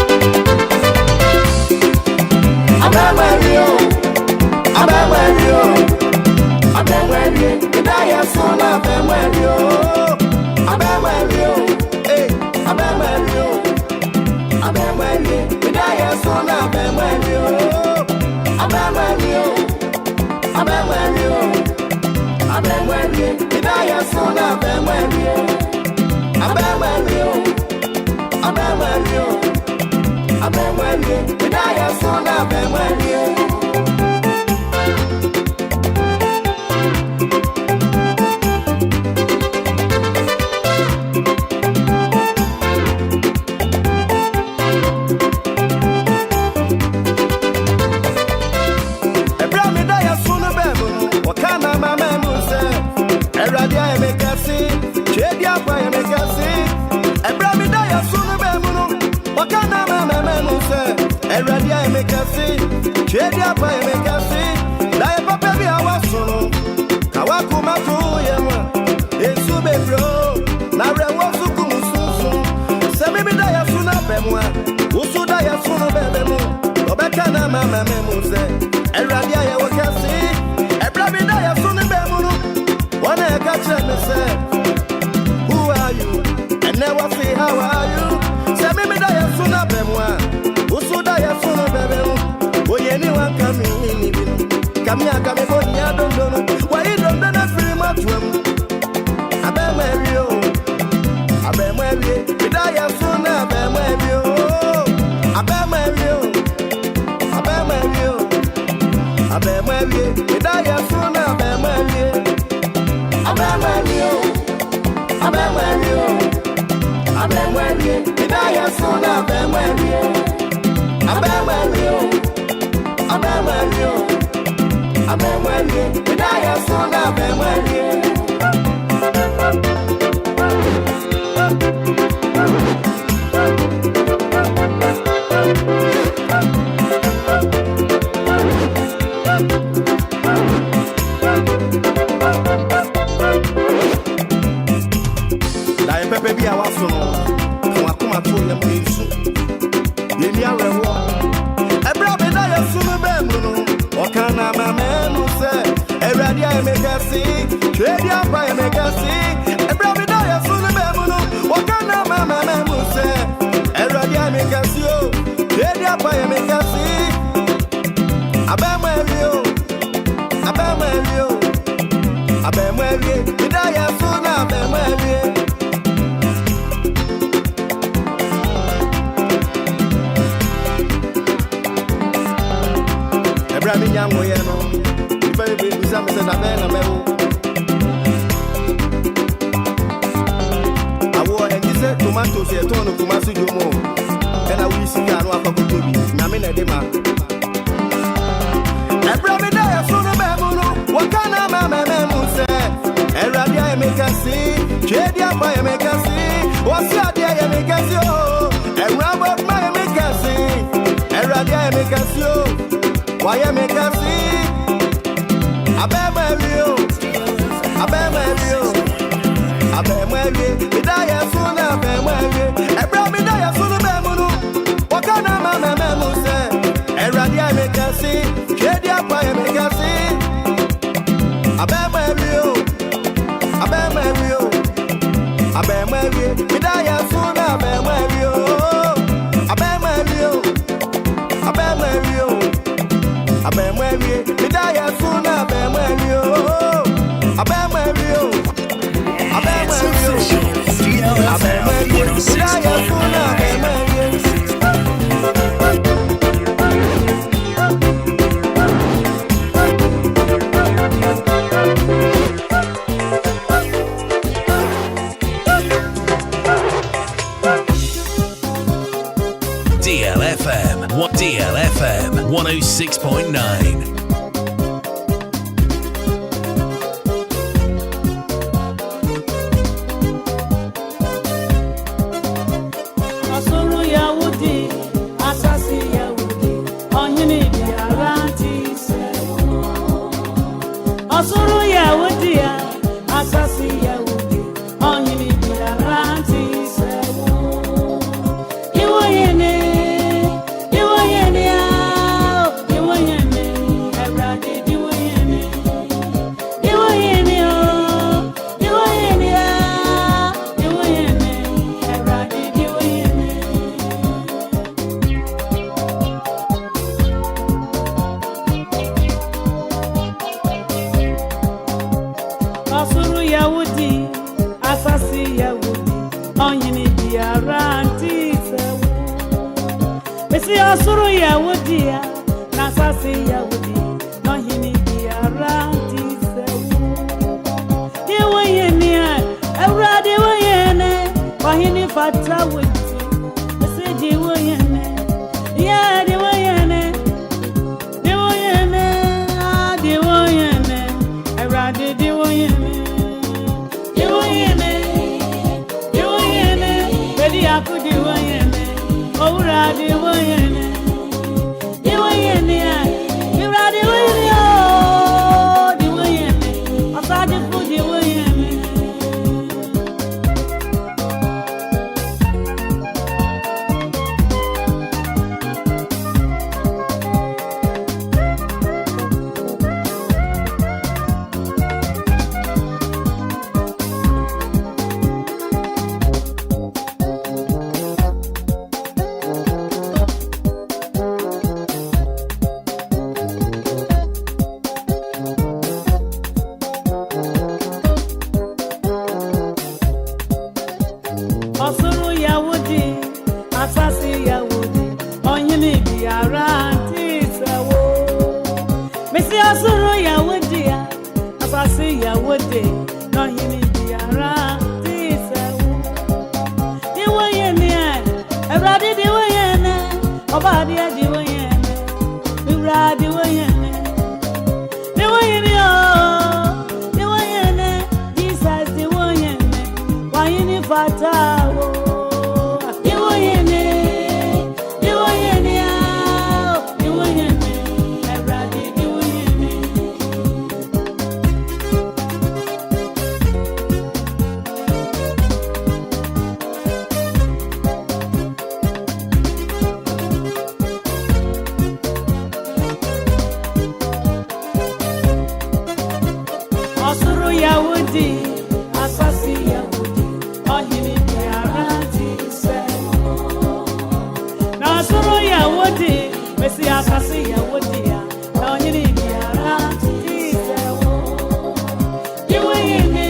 DLFM 106.9. Yahudi, Asasi Yahudi, Onyini Diaranti Sewu. Missy Asuru Yahudi, Nasasi Yahudi, Onyini Diaranti Sewu. Dewayene, Evrade Wayene, Wahini Fata Witi, Missy Dewayene, yeah, Dewayene, Dewayene, Dewayene, Evrade Dewayene. Akudi wayene, Ouradi wayene, Iwayene, Iradi wayene, oh, di wayene, Asadi fudi wayene. Osuru Yahudi, Asasi Yahudi, Onyini Diaranti Sewu. Missy Osuru Yahudi, Asasi Yahudi, Onyini Diaranti Sewu. Diwayene, Evradi Diwayene, Obadia Diwayene, Evradi Diwayene, Diwayene, oh, Diwayene, Jesus Diwayene, Wayini Fata. Osuru Yahudi, Asasi Yahudi, Onyini Diaranti Sewu. Osuru Yahudi, Messi Asasi Yahudi, Onyini Diaranti Sewu. Diwayene,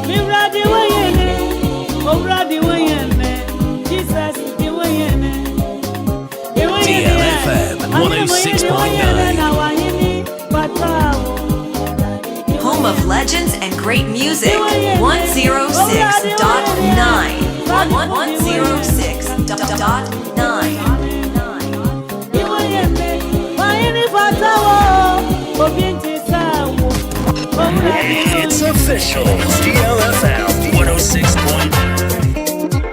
Mira Diwayene, Obra Diwayene, Jesus Diwayene. DLFM 106.9. Home of legends and great music. 106.9. 106.9. It's official. DLFM 106.9.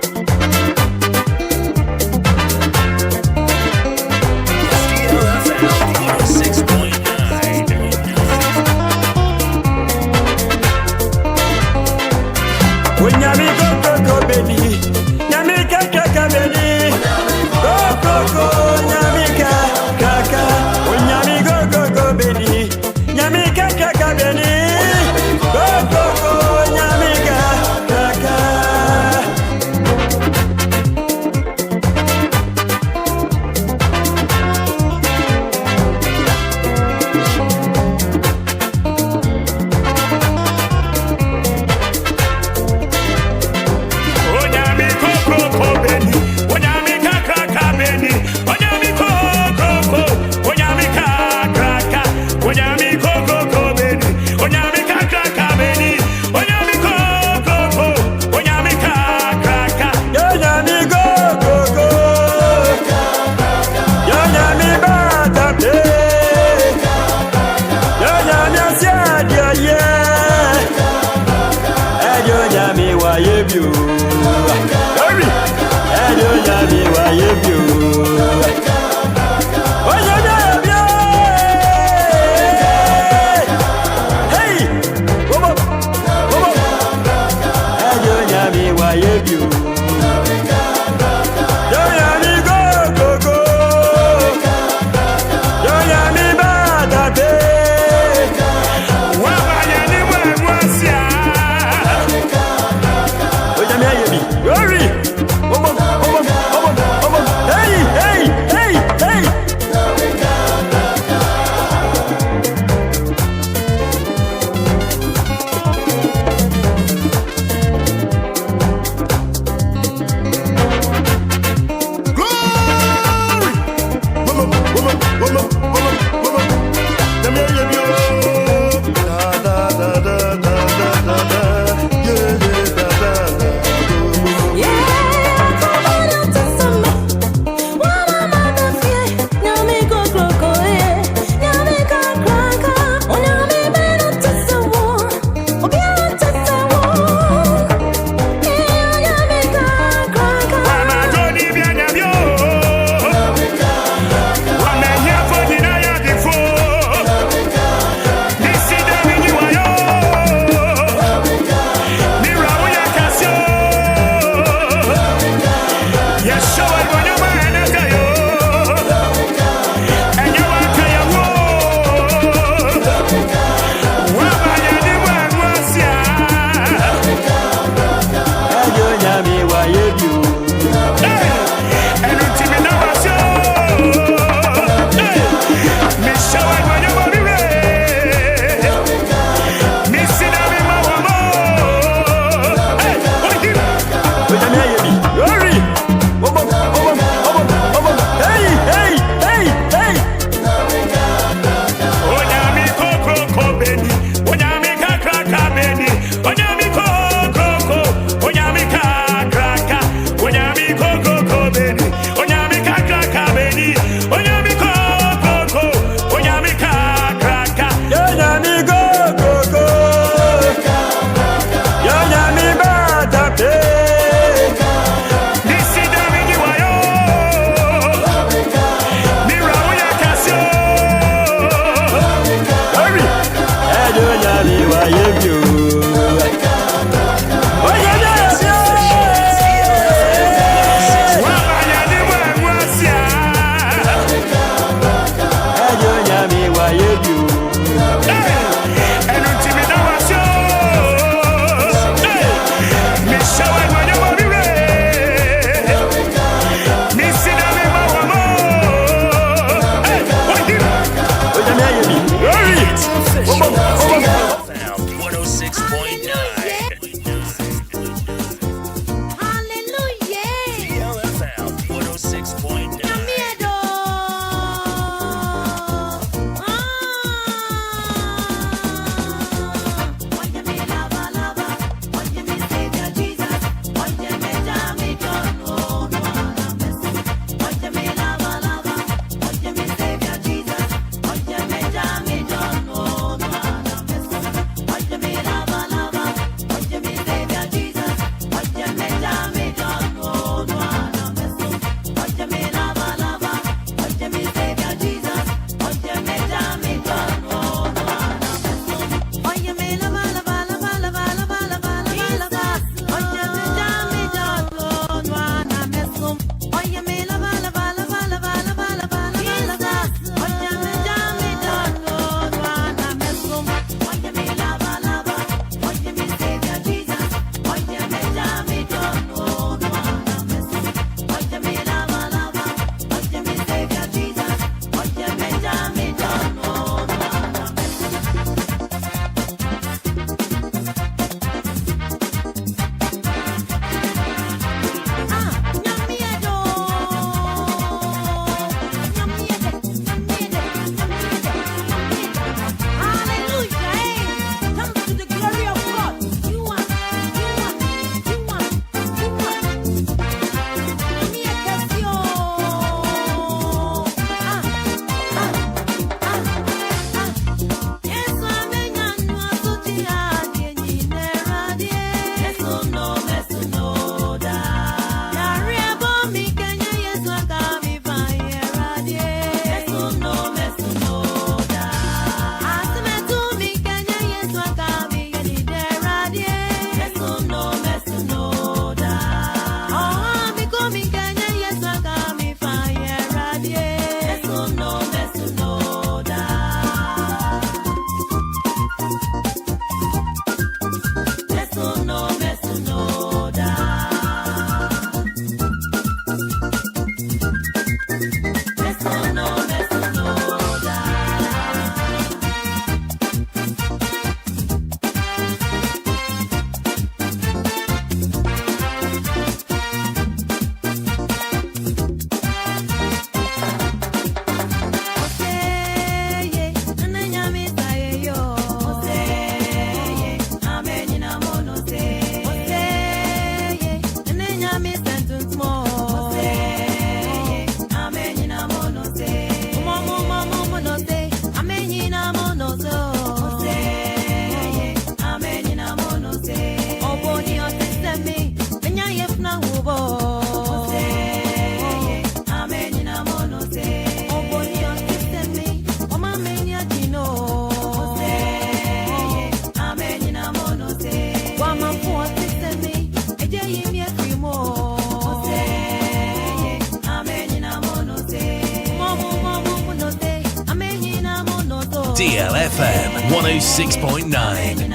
DLFM 106.9.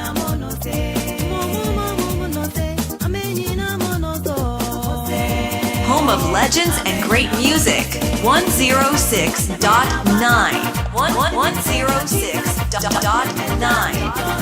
Home of legends and great music. 106.9. 106.9.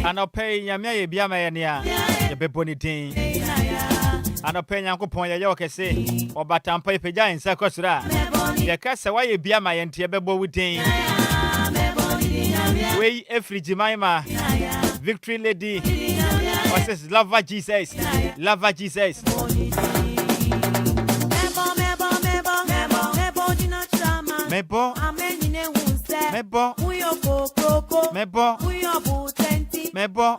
Anopay Yamia Biama Yania, the Bebonitin. Anopay Yankupon Yokese, or Batampa Peja in Sakosura. The Casa Why Biama and Tiabebo Witin. Way Efri Jemima, Victory Lady, or says Lava Jesus, Lava Jesus. Mebo, Mebo, Mebo, Mebo, Mebo,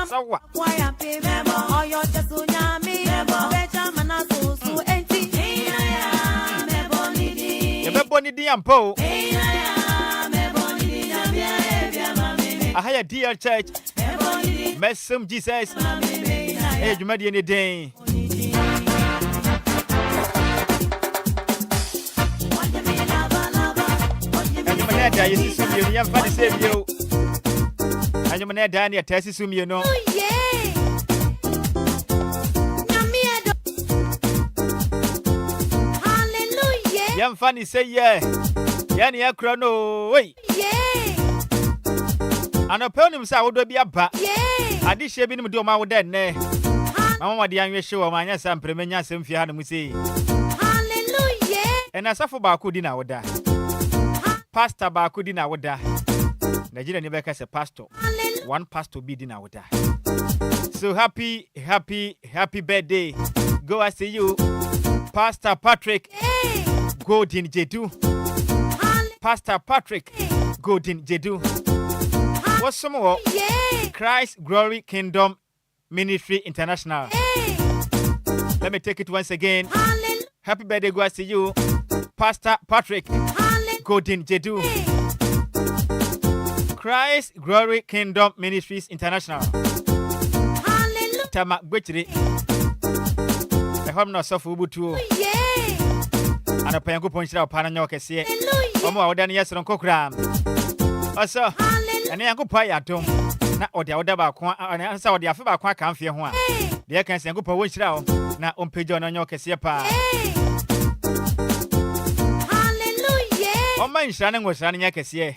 Sawa. Mebo ni diampo. I hire DL Church. Mesom Jeesus. Hey, you made any day. You see some you young funny save you. And you man Daniel test some you know. Hallelujah. Young funny say yeah. Yani akrono wait. And upon him say would be a ba. I did shape him do my dead ne. Mama the young show my some premium some fear him say. Hallelujah. And I suffer ba could dinner with that. Pastor Bakudi na wada. Nigeria never has a pastor. One pastor be dinner with that. So happy birthday. Go I see you. Pastor Patrick Godin Jedu. Pastor Patrick Godin Jedu. What's some more? Christ Glory Kingdom Ministry International. Let me take it once again. Happy birthday, go I see you. Pastor Patrick Godin Jedu. Christ Glory Kingdom Ministries International. Tama Gwechiri. The home no sofu butu. Ana payangu ponchira opana nyoke sie. Omo awodani yesron kokram. Also, ene yangu pa ya dom. Na odi awoda ba ko ana sa odi afa ba ko aka mfie ho a. De kan se yangu pa wonchira o na ompejo no nyoke sie pa. Oma inshane ngoshane nyakesiye.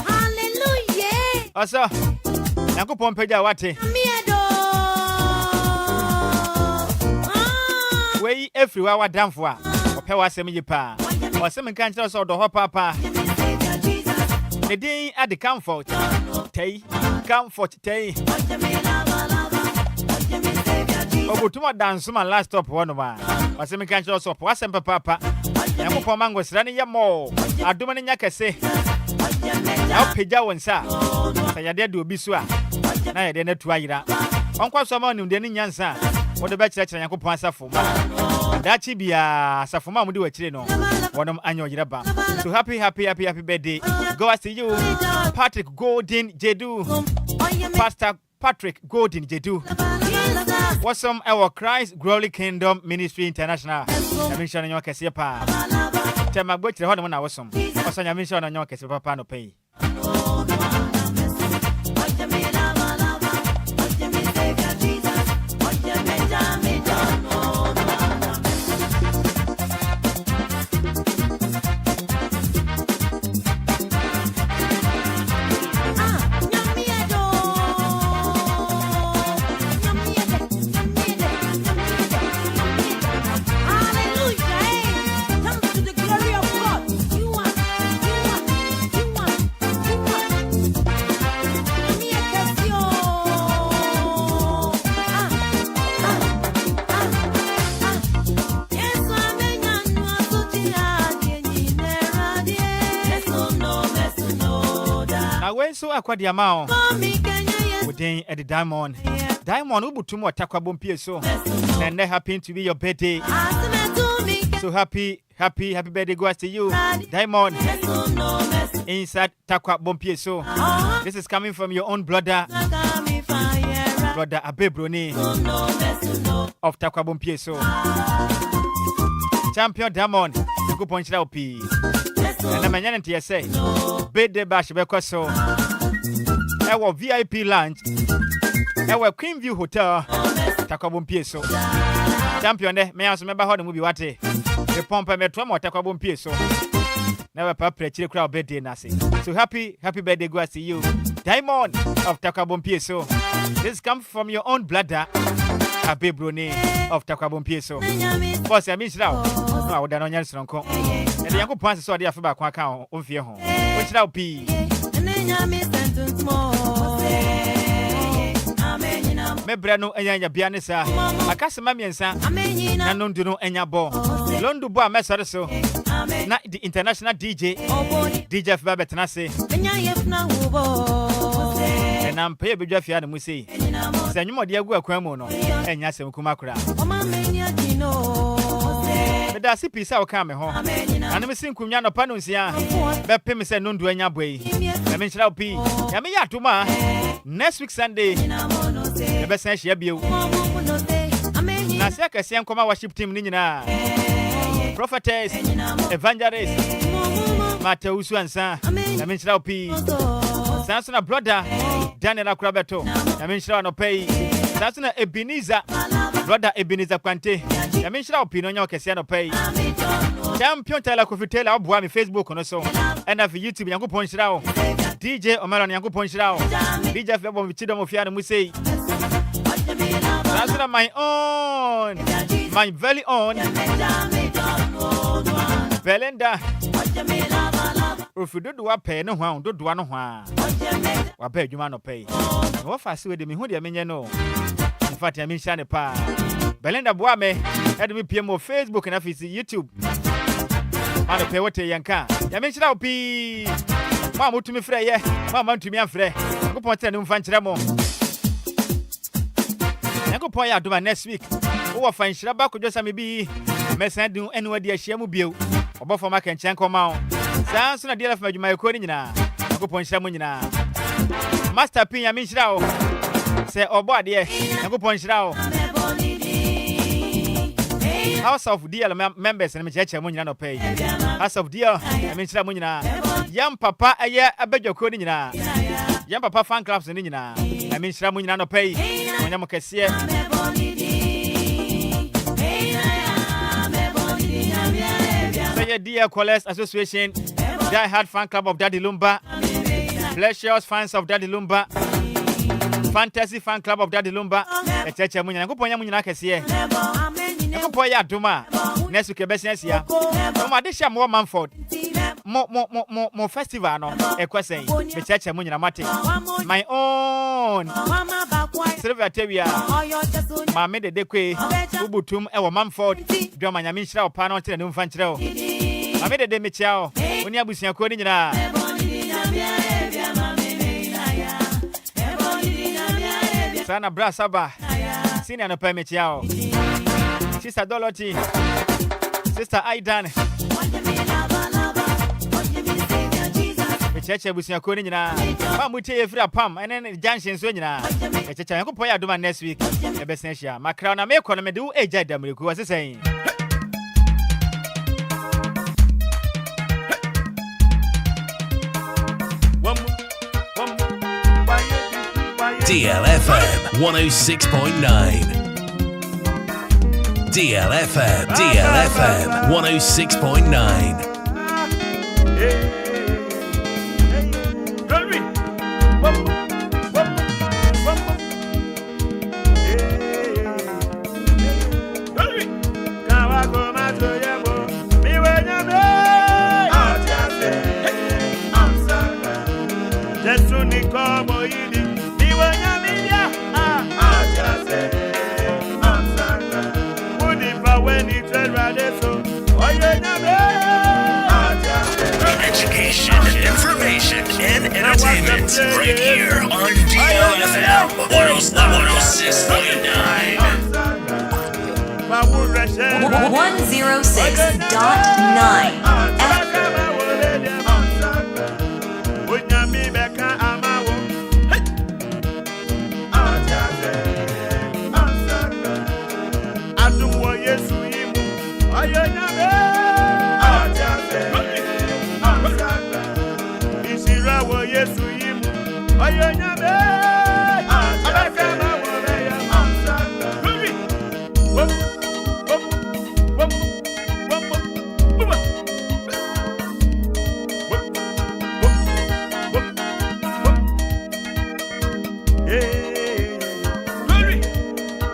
Hallelujah. Asa. Yakupon peja wate. Wey everywhere wa damfo a. Ope wa asem yipa. Osem kan kira so do ho papa. The day at the comfort. Tay. Comfort tay. Obutuma dance man last stop one ma. Osem kan kira so po asem papa. Yakupon mango srani ya mo. Aduma ni nyakese. Ya peja wonsa. Sayade de obi so a. Na yede na tuayira. Onkwa so ma nim de ni nyansa. Wo de be kire Yakupon asafo ma. Dachi bia asafo ma mu de wakire no. Wonom anyo yiraba. So happy birthday. Go I see you. Patrick Godin Jedu. Pastor Patrick Godin Jedu. Wassom our Christ Glory Kingdom Ministry International. Nyamisha nyo kese pa. Tema gbochire ho na wassom. Wassom nyamisha na nyo kese papa no pay. Yenso Akwadiamao. Within at the Diamond. Diamond Ubutumo Takwabumpie so. And that happened to be your birthday. So happy birthday goes to you, Diamond. Inside Takwabumpie so. This is coming from your own brother Abebroni of Takwabumpie so. Champion Diamond, the good point out P. And I'm an say, birthday bash Bekoso. Our VIP lounge. Our Queen View Hotel, Takwabumpie so. Champion, may I also remember how the movie what the pump and metro more Takwabumpie so. Never prepare to crowd birthday nasi. So happy birthday goes to you, Diamond of Takwabumpie so. This comes from your own brother, Abebroni of Takwabumpie so. Boss, I miss now. No, I would not know Sonko. And the young pants saw the affair back account on fear home. Which now be. Mebrano enya bianesa akase mamiensa na nondu no enya bo londu bo amesare so na the international DJ FB betnase na mpe bedwa fia na musi sanyumo de agu akwan mu no enya sem kuma kura beda si pisa o ka me ho aneme sin kunwa no pano nsia bepem se nondu enya boyi na me nchira opi ya me ya tuma next week Sunday the best sense ya biu na se akase nkoma worship team ni nyina prophetess evangelist Mateusu ansa na me nchira opi sansuna brother Daniel Akrabeto na me nchira no pay sansuna Ebenezer brother Ebenezer Kwante na me nchira opi no nya okese no pay champion tela kofitela obwa mi Facebook no so and for YouTube yankopon nchira o DJ Omaro yankopon nchira o DJ Febo Vichido Mofia no musei that's my own, my very own Belinda. If you do what pay no one, do one one. What pay you man no pay? What fast with me? Who do you mean? No, in fact, I mean, Shani Pa Belinda Boame had me PM of Facebook and office YouTube. I pay what a young car. I mentioned I'll be Mamma to me, Frey, Mamma to me, and Frey. Go point and find Remo. I go point out to my next week. Oh, I find Nhyiraba Kwadwo Sammy be Mesom do anywhere dear Shemu Bio. Or both for my can chank come out. Sounds on a DLFM, my recording now. I go point Shamunina. Master Pin, I mean, Shrow. Say, oh, boy, dear. I go point Shrow. House of DL members and Mr. Munina no pay. House of DL, I mean, Shamunina. Young Papa, a year, I beg your coding. Young Papa fan clubs in Nina. I mean, Shamunina no pay. When I'm a cashier. Dear Enquires Association, Die Hard Fan Club of Daddy Lumba, Pleasures Fans of Daddy Lumba, Fantasy Fan Club of Daddy Lumba, etc. Munya Kuponya Munya Cassia. Kupoya Duma, next week, Bessias here. Madisha more Manford, more festival, no, Equassay, etc. Munya Mati. My own Silver Terrier, Mamma de Deque, Ubutum, Ewa Manford, Drama Yamisha, Pano, and Infantro. I made a day, Michel, when you are coding. Sana Brasaba, Senior no permit yao. Sister Dorothy, Sister Aidan, the church was your coding. Pam will tell you free a pam and then the junction swingina. A church I could put out next week. The best nation. My crown, I make on me do a jet them, who was saying. DLFM 106.9. DLFM 106.9. Education, information, and entertainment. Entertainment, right here on DLFM 106.9. 106.9